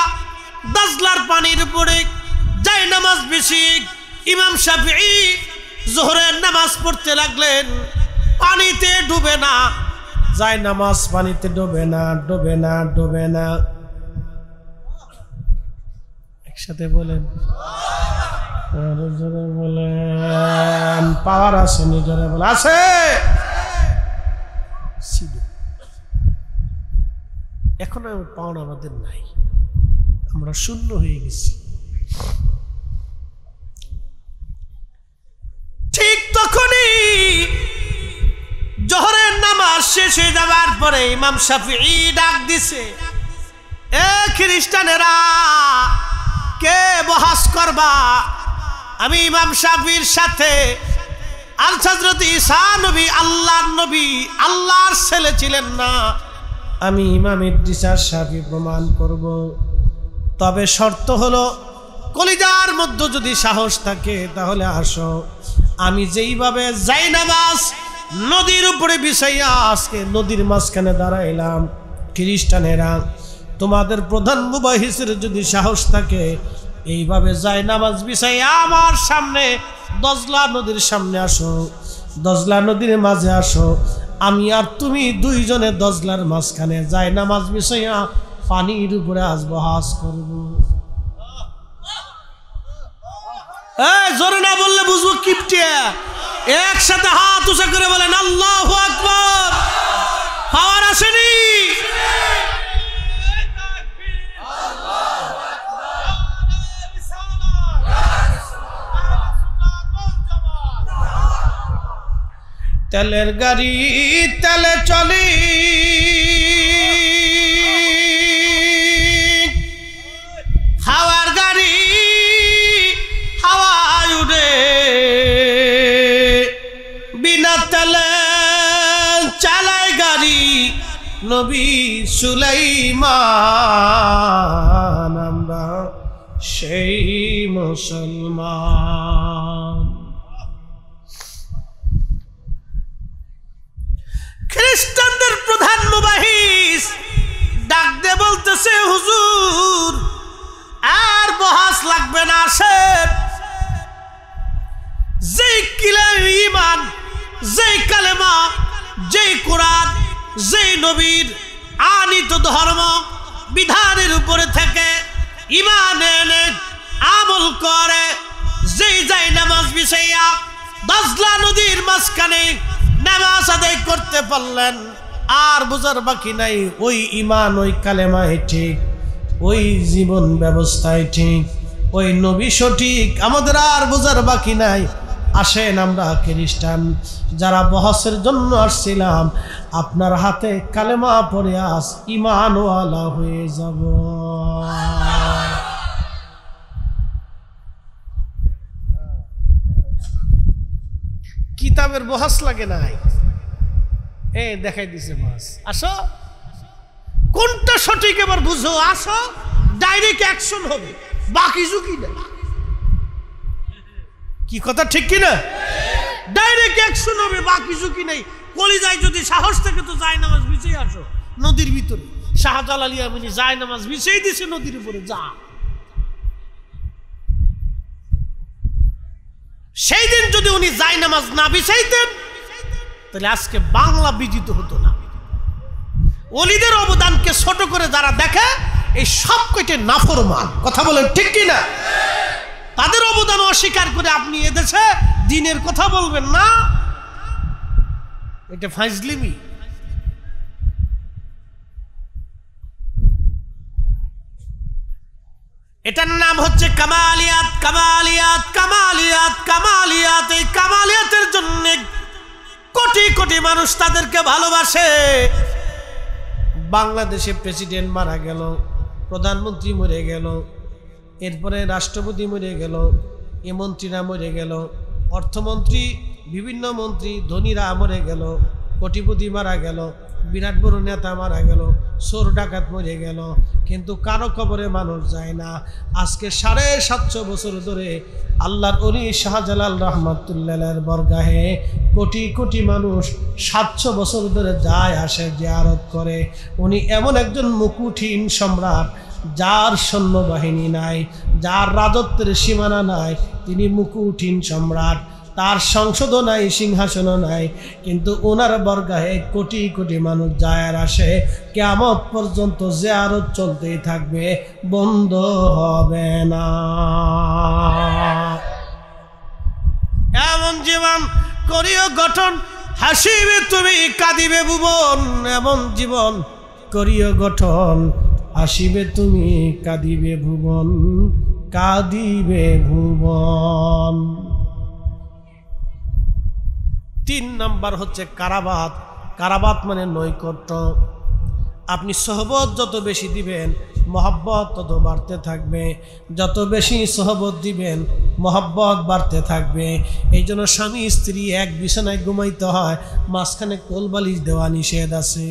দজলার পানির উপরে যায় নামাজ বেশি। ইমাম শাফিঈ যোহরের নামাজ পড়তে লাগলেন, পানিতে ডুবে না, যায় নামাজ পানিতে ডুবে না, ডুবে না, ডুবে না। একসাথে বলেন, আরো জোরে বলেন, পাওয়ার আছে, নিজরে বলে আছে। এখন পাওয়ার আমাদের নাই, আমরা শূন্য হয়ে গেছি। ঠিক তখনই জোহরের নামাজ শেষ হয়ে যাওয়ার পরে ইমাম শাফিঈ ডাক দিছে, এ খ্রিস্টানেরা, কে বহাস করবা? আমি ইমাম শাফিঈর সাথে আল হযরত ঈসা নবী আল্লাহর নবী, আল্লাহর ছেলে ছিলেন না, আমি ইমাম ইদ্রিস শাফিঈ প্রমাণ করব। তবে শর্ত হলো, কলিজার মধ্যে যদি সাহস থাকে তাহলে আসো। আমি যেইভাবে যাই নামাজ নদীর উপরে বিছাইয়া আজকে নদীর মাঝখানে দাঁড়াইলাম, খ্রিস্টানেরা তোমাদের প্রধান মুবাহিসের যদি সাহস থাকে এইভাবে যাই নামাজ বিছাইয়া আমার সামনে দজলা নদীর সামনে আসো, দজলা নদীর মাঝে আসো। আমি আর তুমি দুইজনে দজলার মাঝখানে যাই নামাজ বিছাইয়া পানির উপরে আজ বহাস করব। জোরে না বললে বুঝবো কিপটিয়া। একসাথে হাত উঁচা করে বলেন আল্লাহু আকবার। পাওয়ার আসেনি? তেলের গাড়ি তেলে চলি, হাওয়ার গাড়ি হাওয়ায় উড়ে, বিনা তেলে চালায় গাড়ি নবী সুলাইমান। আমরা সেই মুসলমান। খ্রিস্টানদের প্রধান মুবাহিস ডাক দিয়ে বলতেছে, হুজুর আর বহাস লাগবে না, আসেন। যেই ঈমান, যেই কালেমা, যেই কোরআন, যেই নবীর আনিত ধর্ম বিধানের উপরে থেকে ঈমান এনে আমল করে, যেই যাই নামাজ বিছাইয়া দজলা নদীর মাঝখানে নামাজ আদায় করতে পারলেন, আর বোঝার বাকি নাই ওই ঈমান, ওই কালেমাই ঠিক, ওই জীবন ব্যবস্থায় ঠিক, ওই নবী সঠিক, আমাদের আর বোঝার বাকি নাই। আসেন আমরা খ্রিস্টান যারা বহসের জন্য আসছিলাম, আপনার হাতে কালেমা পড়ে আস ঈমানওয়ালা হয়ে যাব। কিতাবের বহাস লাগে নাই, দেখাই দিছে মাস। আসো, কোনটা সঠিক এবার বুঝো, আসো, ডাইরেক্ট অ্যাকশন হবে, বাকি ঝুঁকি নেই। কি কথা ঠিক কিনা? ডাইরেক্ট অ্যাকশন হবে, বাকি ঝুঁকি নেই। কলিজায় যদি সাহস থাকে তো যায় নামাজ বিছিয়ে আসো নদীর ভিতরে। শাহজালাল ইয়ামানি যায় নামাজ বিছিয়ে দিছে নদীর উপরে, যা। সেই দিন যদি উনি যায় নামাজ না বিছাইতেন তাহলে আজকে বাংলা বিজিত হতো না। ওলিদের অবদানকে ছোট করে যারা দেখে, এই সব কয়টি নাফরমান। কথা বলেন ঠিক কিনা? তাদের অবদান অস্বীকার করে আপনি এদেশে দিনের কথা বলবেন না, এটা ফাজলিমি। এটার নাম হচ্ছে কামালিয়াত। কামালিয়াত, কামালিয়াত, কামালিয়াত। এই কামালিয়াতের জন্য কোটি কোটি মানুষ তাদেরকে ভালোবাসে। বাংলাদেশে প্রেসিডেন্ট মারা গেল, প্রধানমন্ত্রী মরে গেল, এরপরে রাষ্ট্রপতি মরে গেল, এ মন্ত্রীরা মরে গেল, অর্থমন্ত্রী, বিভিন্ন মন্ত্রী, ধনীরা মরে গেল, কোটিপতি মারা গেল, বিরাট বড় নেতা মারা গেল, চোর ডাকাত মরে গেল, কিন্তু কারো কবরে মানুষ যায় না। আজকে 750 বছর ধরে আল্লাহর ওলি শাহজালাল রহমাতুল্লাহের বরগাহে কোটি কোটি মানুষ 700 বছর ধরে যায় আসে, জিয়ারত করে। উনি এমন একজন মুকুটহীন সম্রাট, যার সৈন্যবাহিনী নাই, যার রাজত্বের সীমানা নাই, তিনি মুকুটহীন সম্রাট। তার সংসদও নাই, সিংহাসনও নাই, কিন্তু ওনার বরগাহে কোটি কোটি মানুষ যায় আর আসে। কিয়ামত পর্যন্ত জিয়ারত চলতেই থাকবে, বন্ধ হবে না। এমন জীবন করিও গঠন, হাসিবে তুমি কাঁদিবে ভুবন। এমন জীবন করিও গঠন, হাসিবে তুমি কাঁদিবে ভুবন, কাঁদিবে ভুবন। 3 নাম্বার হচ্ছে কারাবাত। কারাবাত মানে নৈকট্য। আপনি সোহবত যত বেশি দিবেন, মহব্বত তত বাড়তে থাকবে। যত বেশি সোহবত দিবেন, মহব্বত বাড়তে থাকবে। এই জন্য স্বামী স্ত্রী এক বিছানায় ঘুমাইতে হয়, মাঝখানে কোলবালিশ দেওয়া নিষেধ আছে।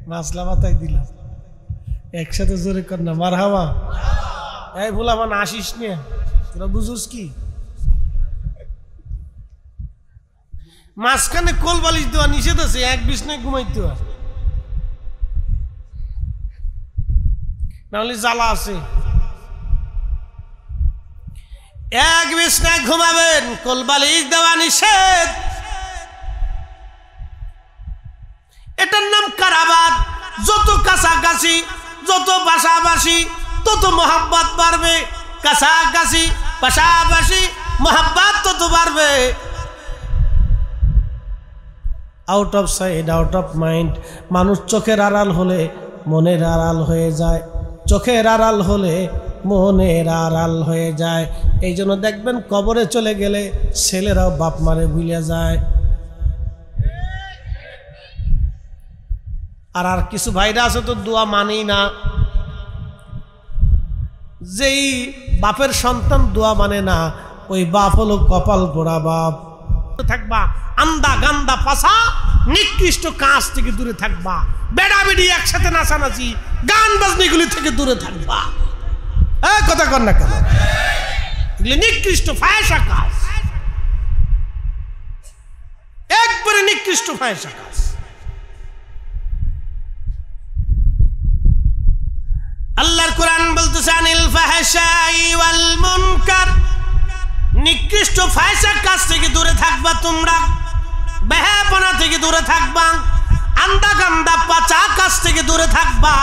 মাসলা মাথায় দিলাম, একসাথে জোরে কর না, মার হাওয়া। এই ভোলা মানে আসিস নিয়ে, তোরা বুঝুস কি? মাঝখানে কোল বালিশ দেওয়া নিষেধ আছে, এক বিছনায় ঘুমাইতে হয়, নাহলে জ্বালা আছে। এক বিছনায় ঘুমাবেন, কোল বালিশ দেওয়া নিষেধ। এটার নাম কারাবাত। যত কাছাকাছি, যত পাশাপাশি, তত মহাব্বত বাড়বে। কাছাকাছি, পাশাপাশি, মহাব্বত তত বাড়বে। Out of side, out of mind. মানুষ চোখের আড়াল হলে মনের আড়াল হয়ে যায়, চোখের আড়াল হলে মনের আড়াল হয়ে যায়। এই জন্য দেখবেন কবরে চলে গেলে ছেলেরাও বাপ মারে ভুলে যায়। আর কিছু ভাইরা আছে তো দোয়া মানেই না। যেই বাপের সন্তান দোয়া মানে না, ওই বাপ হলো কপাল পোড়া বাপ। থাকবা আন্দা গান্দা পাশা নিকৃষ্ট কাজ থেকে দূরে থাকবা। বেড়া বেড়ি একসাথে নাচানাচি, গান বাজনিগুলি থেকে দূরে থাকবা। কথা কর না কেন? এগুলি নিকৃষ্ট ফায়সা কাজ, একবারে নিকৃষ্ট ফায়সা কাজ। আল্লাহর কোরআন বলতেছে আনিল ফাহশাই ওয়াল মুনকার, নিকৃষ্ট ফায়সা কাজ থেকে দূরে থাকবা তোমরা, বেহাপনা থেকে দূরে থাকবা, আন্দা গান্দা পাচা কাজ থেকে দূরে থাকবা।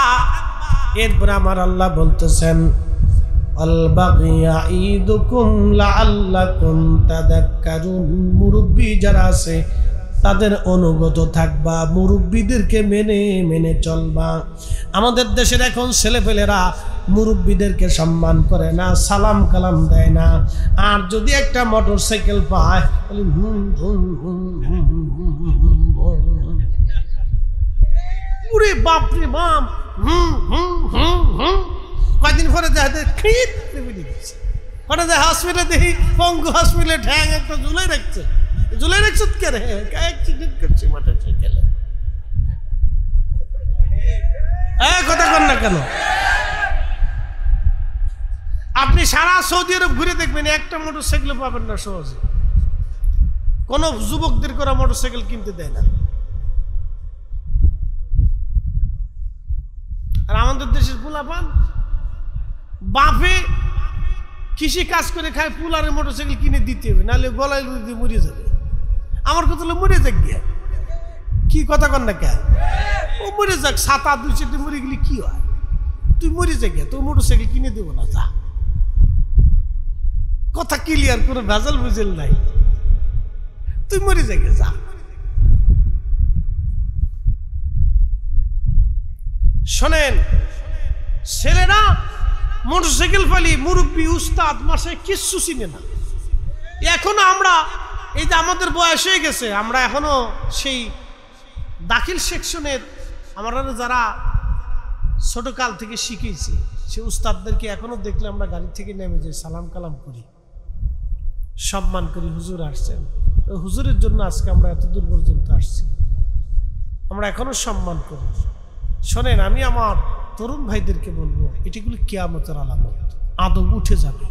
এরপর আমার আল্লাহ বলতেছেন আল বাগি ইয়াইদুকুম লাআল্লাকুম তাযাক্কারুন, মুরব্বি যারা আছে তাদের অনুগত থাকবা, মুরব্বিদেরকে মেনে মেনে চলবা। আমাদের দেশের এখন ছেলেপেলেরা মুরব্বিদেরকে সম্মান করে না, সালাম কালাম দেয় না। আর যদি একটা মোটর সাইকেল পায়, পুরে বাপরে বাপ, কয়দিন পরে হসপিটালে দেখি পঙ্গু হসপিটালে ঠ্যাং একটা ঝুলাই রাখছে। ঝুলাই রাখছ কে রে? অ্যাক্সিডেন্ট করছে মোটর সাইকেলে। কথা কর না কেন? আপনি সারা সৌদি আরব ঘুরে দেখবেন একটা মোটর সাইকেল পাবেন না সহজে। কোন যুবকদের করা মোটর সাইকেল কিনতে দেয় না। আর আমাদের দেশের পোলাপান বাপে কৃষি কাজ করে খায়, পুলারে মোটর সাইকেল কিনে দিতে হবে, নাহলে গলায় দিয়ে মরে যাবে। আমার কথা হলো মরে যাক গিয়া, কি কথা কর না কে? ও মরে যাক, 7-8 মরে গেলে কি হয়? তুই মরে যাক গিয়া, তোর মোটর সাইকেল কিনে দেবো না, যা। কথা ক্লিয়ার, কোনো ভেজাল বুঝেল নাই। তুই মরে যাক যা। শোনেন, ছেলেরা মোটর সাইকেল ফালি মুরব্বী উস্তাদ মাসে কিচ্ছু চিনে না। এখনো আমরা, এই যে আমাদের বয়স হয়ে গেছে, আমরা এখনো সেই দাখিল সেকশনের আমরা যারা ছোটকাল থেকে শিখেছি, সে উস্তাদদেরকে এখনো দেখলে আমরা গাড়ি থেকে নেমে যাই, সালাম কালাম করি, সম্মান করি। হুজুর আসছেন, হুজুরের জন্য আজকে আমরা এত দূর পর্যন্ত আসছি, আমরা এখনো সম্মান করি। শোনেন, আমি আমার তরুণ ভাইদেরকে বলবো, এটিগুলো কিয়ামতের আলামত। আদব উঠে যাবে,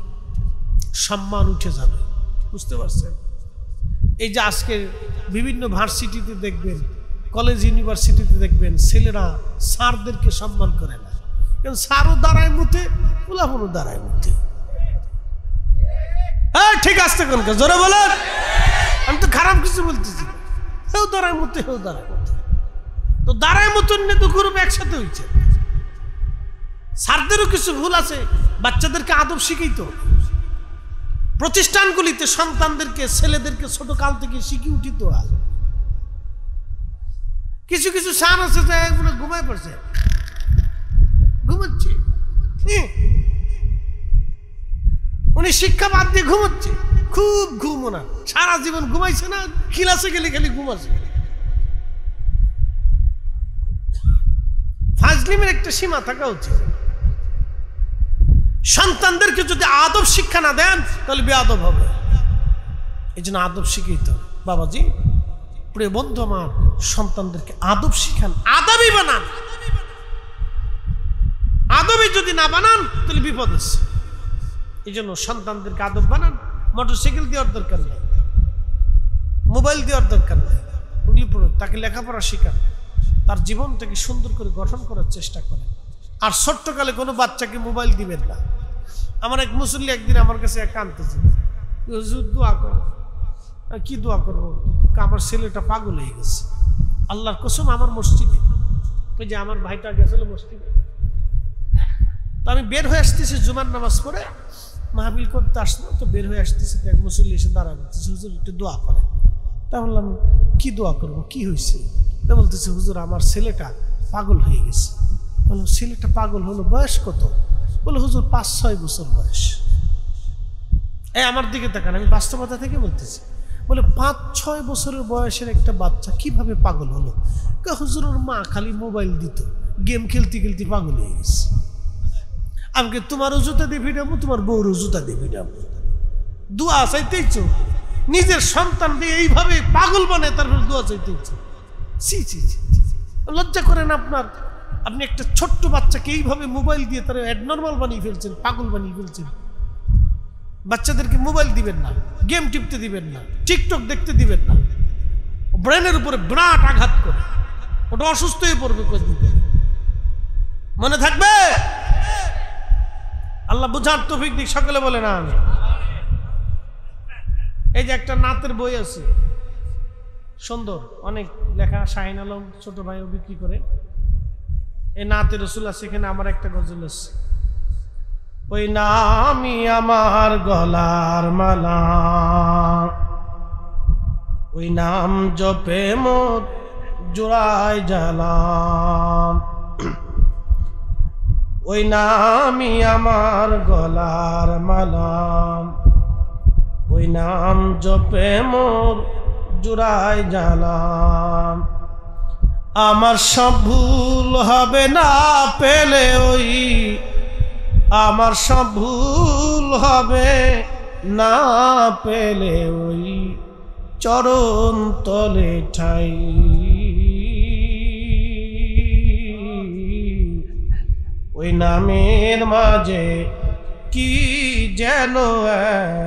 সম্মান উঠে যাবে, বুঝতে পারছেন? এই যে আজকে বিভিন্ন ভার্সিটিতে দেখবেন, কলেজ ইউনিভার্সিটিতে দেখবেন ছেলেরা স্যারদেরকে সম্মান করে না, কারণ স্যারও দাঁড়ায় মুতে, উলাফনও দাঁড়ায় মুতে। হ্যাঁ ঠিক আছে, কোনকে জোরে বলেন, আমি তো খারাপ কিছু বলতেছি। হেউ দাঁড়ায় মুতে, হেউ দাঁড়ায় মুতে, তো দাঁড়ায় মতন নিয়ে তো গ্রুপ একসাথে হয়েছে। স্যারদেরও কিছু ভুল আছে, বাচ্চাদেরকে আদব শিখেই তো প্রতিষ্ঠানগুলিতে সন্তানদেরকে, ছেলেদেরকে ছোট কাল থেকে শিখে উঠিত। কিছু কিছু স্যার আছে যে ঘুমায় পড়ছে, ঘুমাচ্ছে, উনি শিক্ষা বাদ দিয়ে ঘুমাচ্ছে, খুব ঘুম ওনার, সারা জীবন ঘুমাইছে না, ক্লাসে গেলে খালি ঘুমাচ্ছে। ফাজলিমের একটা সীমা থাকা উচিত। সন্তানদেরকে যদি আদব শিক্ষা না দেন তাহলে বেআদব হবে। এই জন্য আদব শিখিয়ে তো বাবাজি, প্রিয় বন্ধু আমার, সন্তানদেরকে আদব শিখান, আদবই বানান। আদবই যদি না বানান তাহলে বিপদ আছে। এই জন্য সন্তানদেরকে আদব বানান। মোটরসাইকেল দেওয়ার দরকার নেই, মোবাইল দেওয়ার দরকার নেই, ওগুলি তাকে লেখাপড়া শিখান, তার জীবনটাকে সুন্দর করে গঠন করার চেষ্টা করেন। আর ছোট্টকালে কোনো বাচ্চাকে মোবাইল দিবেন না। আমার এক মুসল্লি একদিন আমার কাছে কাঁদতেছে, হুজুর দোয়া করো। কি দোয়া করবো? আমার ছেলেটা পাগল হয়ে গেছে। আল্লাহর কসম, আমার মসজিদে, ওই যে আমার ভাইটা গেছিল মসজিদে, তো আমি বের হয়ে আসতেছি জুমার নামাজ পড়ে, মাহফিল করতে আসলো, তো বের হয়ে আসতেছি, তো এক মুসল্লি এসে দাঁড়া বলতেছে, হুজুর একটু দোয়া করে। তা বললাম, কি দোয়া করবো, কি হয়েছে? তা বলতেছে, হুজুর আমার ছেলেটা পাগল হয়ে গেছে। বললাম, ছেলেটা পাগল হলো, বয়স কত? বলে, হুজুর 5-6 বছর বয়স। এই আমার দিকে তাকান, আমি বাস্তবতা থেকে বলতেছি। বলে, 5-6 বছরের বয়সের একটা বাচ্চা কিভাবে পাগল হলো? হুজুর ওর মা খালি মোবাইল দিত, গেম খেলতে খেলতে পাগল হয়ে গেছে। আমাকে তোমারও জুতা দিয়ে ভিড়াবো, তোমার বউরও জুতা দিয়ে ভিড়াবো। দোয়া চাইতেইছ, নিজের সন্তান দিয়ে এইভাবে পাগল বানায় তারপর দোয়া চাইতেইছ। ছি ছি ছি, লজ্জা করেন আপনার। আপনি একটা ছোট্ট বাচ্চাকে এইভাবে মোবাইল দিয়ে তারা অ্যাডনর্মাল বানিয়ে ফেলছেন, পাগল বানিয়ে ফেলছেন। বাচ্চাদেরকে মোবাইল দিবেন না, গেম টিপতে দিবেন না, টিকটক দেখতে দিবেন না। ব্রেনের উপরে বিরাট আঘাত করে, ওটা অসুস্থ হয়ে পড়বে কয়েকদিন পরে। মনে থাকবে? আল্লাহ বুঝার তৌফিক দিক, সকলে বলে না আমি। এই যে একটা নাতের বই আছে, সুন্দর অনেক লেখা, শাহিন আলম ছোট ভাইও বিক্রি করে। এই নাতে রসুল আছে, এখানে আমার একটা গজল আছে, ওই নামই আমার গলার মালা, ওই নাম জপে মোর জোড়ায় জ্বালা, ওই নামই আমার গলার মালা, ওই নাম জপে মোর জোড়ায় জ্বালা। আমার সব ভুল হবে না পেলে ওই, আমার সব ভুল হবে না পেলে ওই চরণ তলে ঠাই, ওই নামের মাঝে কি যেন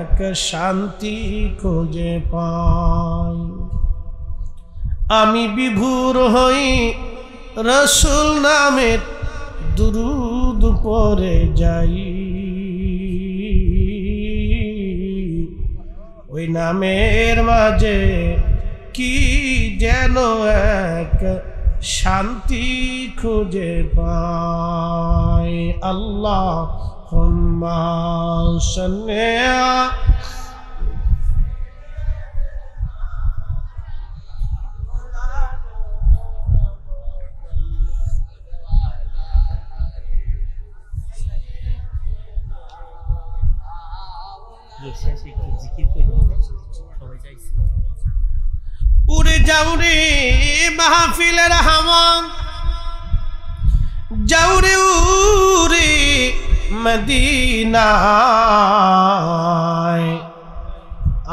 এক শান্তি খুঁজে পাই। আমি বিভোর হই রসুল নামের দুরুদ পড়ে যাই, ওই নামের মাঝে কি যেন এক শান্তি খুঁজে পাই। আল্লাহুম্মা সাল্লি উড়ে যাও রে মাহফিলের হাওয়া, যাও রে উড়ে মদিনায়,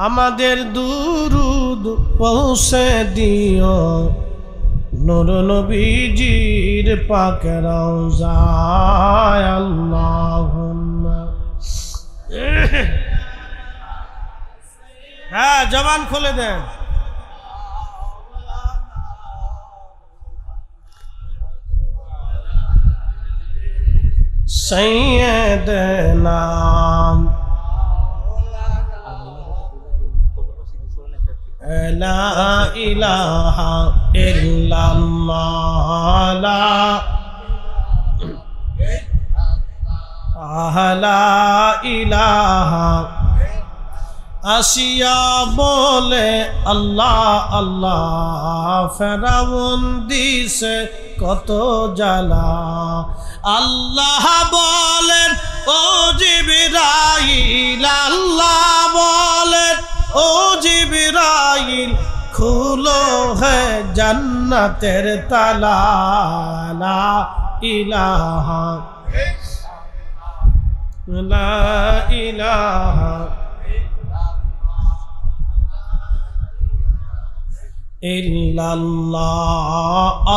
আমাদের দুরুদ পৌঁছে দিও নূর নবীজির পাক রওজায় আল্লাহুম্মা। হ্যাঁ, জবান খুলে দেন। সাইয়্যিদানা লা ইলাহা ইল্লাল্লাহ লা ইলাহা আসিয়া বলে আল্লাহ আল্লাহ, ফেরাউন দিছে কত জ্বালা। আল্লাহ বলেন ও জিবরাইল, আল্লাহ বলেন ও জিবরাইল, খুলো হে জান্নাতের তালা। লা ইলাহা লা ইলাহা ইল্লাল্লাহ।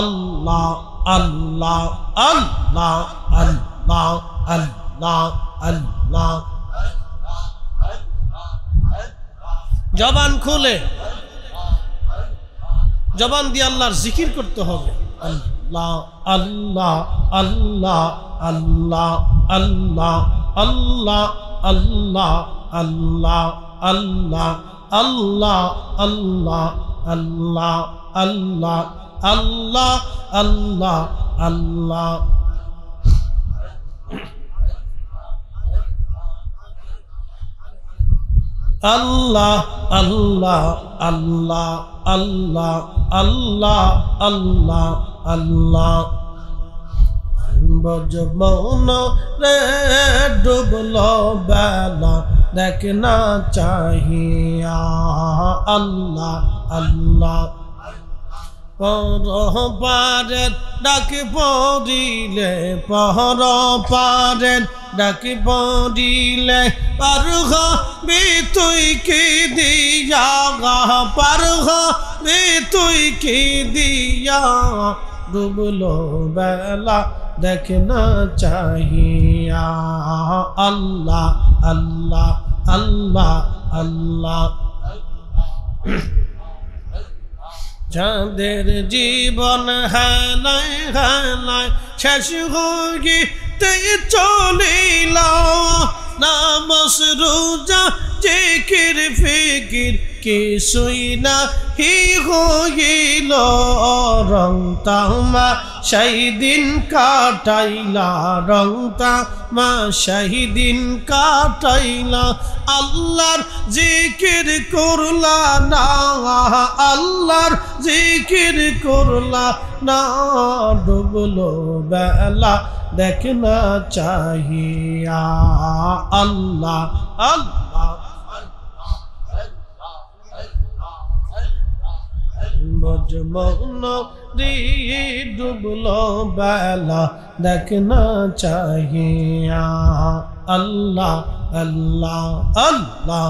আল্লাহ আল্লাহ আল্লাহ আল্লাহ আল্লাহ আল্লাহ। জবান খুলে, জবান দিয়ে আল্লাহর জিকির করতে হবে। আল্লাহ আল্লাহ আল্লাহ আল্লাহ আল্লাহ আল্লাহ আল্লাহ আল্লাহ আল্লাহ আল্লাহ আল্লাহ আল্লাহ আল্লাহ আল্লাহ আল্লাহ আল্লাহ। আল্লাহ আল্লাহ আল্লাহ আল্লাহ আল্লাহ আল্লাহ আল্লাহ। বজমন রে ডুবলো বেলা, দেখ না চাহিয়া। আল্লাহ আল্লাহ পর পারেন ডাক পড়িলে, পর পারেন ডাক পড়িলে, পার হবি তুই কি দিয়া, পার হবি তুই কি দিয়া। ডুবলো বেলা দেখ না চাহিয়া। আল্লাহ আল্লাহ আল্লাহ আল্লাহ। যাদের জীবন হেলায় হেলায় শেষ হইতে চলিল, নামাজ রোজা জিকির ফিকির কিছুই নাহি হইল। রং তামা সেই দিন কাটাইলা, রং তামা সেই দিন কাটাইলা। আল্লাহর জিকির করলা না, আল্লাহর জিকির করলা না। ডুবলো বেলা দেখ না চাহিয়া। আল্লাহ আল্লাহ বজমন দিয়ে ডুবলো বেলা দেখ না চাহিয়া। আল্লাহ আল্লাহ আল্লাহ।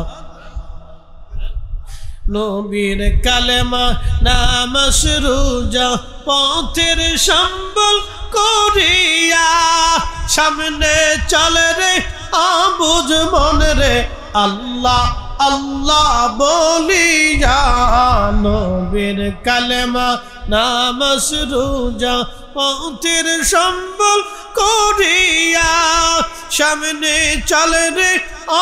নবীর কালেমা নামাজ রোজা পথের সম্বল করিয়া, সামনে চলে রে আবুজ মন রে। আল্লাহ আল্লাহ বলিয়া, নবীর কালেমা নামাজ রোজা পথের সম্বল করিয়া, সামনে চলে রে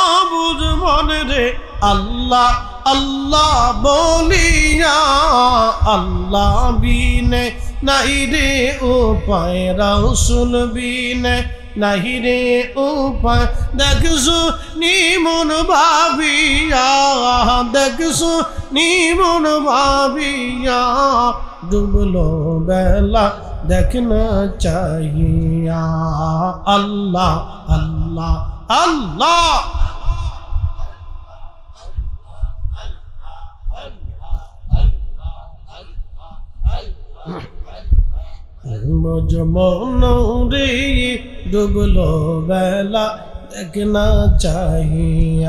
আবুজ মন রে। আল্লাহ আল্লাহ বলিয়া, আল্লাহ বিনে নাই রে উপায়, রাসূল বিনে নাহি রে উপায়। দেখছো নিমন ভাবিয়া, দেখছো নিমন ভাবিয়া। ডুবলো বেলা দেখ না চাহিয়া। আল্লাহ আল্লাহ আল্লাহ। বজমন রে ডুবলো বেলা देखना चाहिए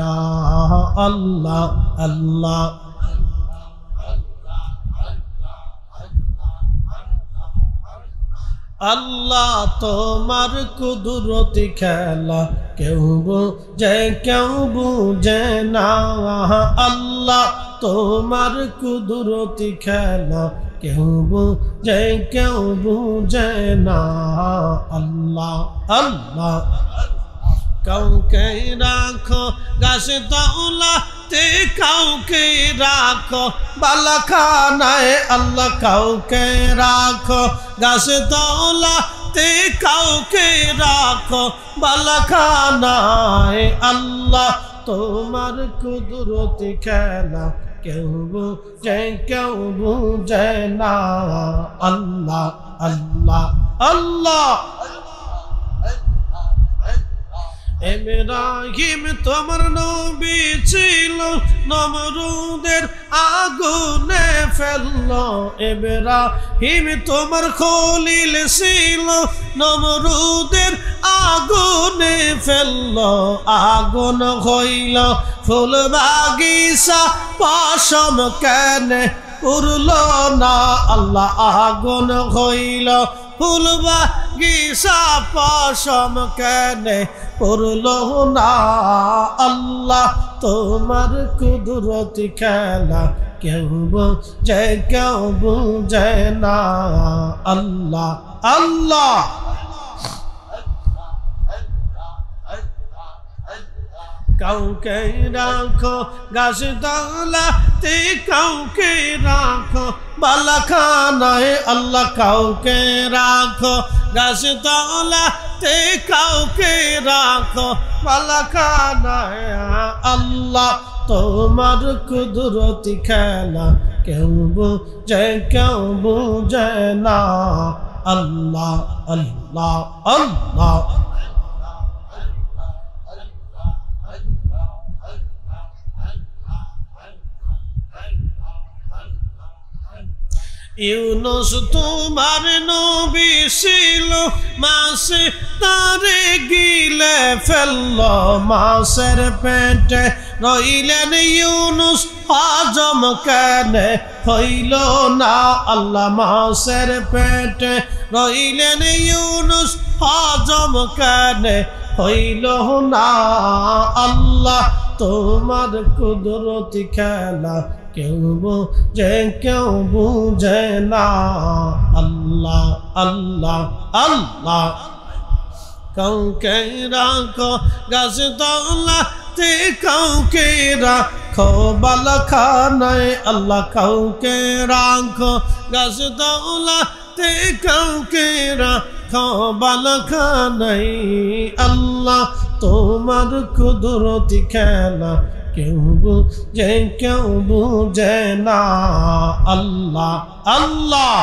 अल्लाह अल्लाह अल्लाह তোমার কুদরতি খেলা কেউ বুঝে না আল্লাহ তোমার কুদরতি খেলা কেউ বুঝে না আল্লাহ আল্লাহ কাউকে রাখো গাছে তলাতে কাউকে রাখো বালাখানায় আল্লাহ কাউকে রাখো গাছে তলাতে কাউকে রাখো বালাখানায় আল্লাহ তোমার কুদরতি খেলা কেউ বুঝে না আল্লাহ আল্লাহ আল্লাহ ইব্রাহিম তোমার নবী ছিল নমরুদের আগুনে ফেললো ইব্রাহিম তোমার খলিল ছিল নমরুদের আগুনে ফেললো আগুন হইল ফুল বাগিচা পশম কেনে উড়লো না আল্লাহ আগুন হইল ফুল বাগিচা পশম কেনে উড়লো না আল্লাহ তোমার কুদরতি খেলা কেউ বুঝে না আল্লাহ আল্লাহ কাউকে রাখো গাছ তলাতে কাউকে রাখো বালাখানায় আল্লাহ কাউকে রাখো গাছ তলাতে কাউকে রাখো বালাখানায় আল্লাহ তোমার কুদরতি খেলা কেউ বুঝে না আল্লাহ আল্লাহ আল্লাহ ইউনুস তোমার নবী ছিল মাছে তারে গিলে ফেললো মাছের পেটে রইলেন ইউনুস হজম কেনে হইল না আল্লাহ মাছের পেটে রইলেন ইউনুস হজম কেনে হইল না আল্লাহ তোমার কুদরতি খেলা কেউ বুঝে না আল্লাহ আল্লাহ আল্লাহ কাউকে রাখো গাছ তলাতে কাউকে রাখো বালাখানায় আল্লাহ কাউকে রাখো গাছ তলাতে কাউকে রাখো বালাখানায় আল্লাহ তোমার কুদরতি খেলা কেউ বুঝে না আল্লাহ আল্লাহ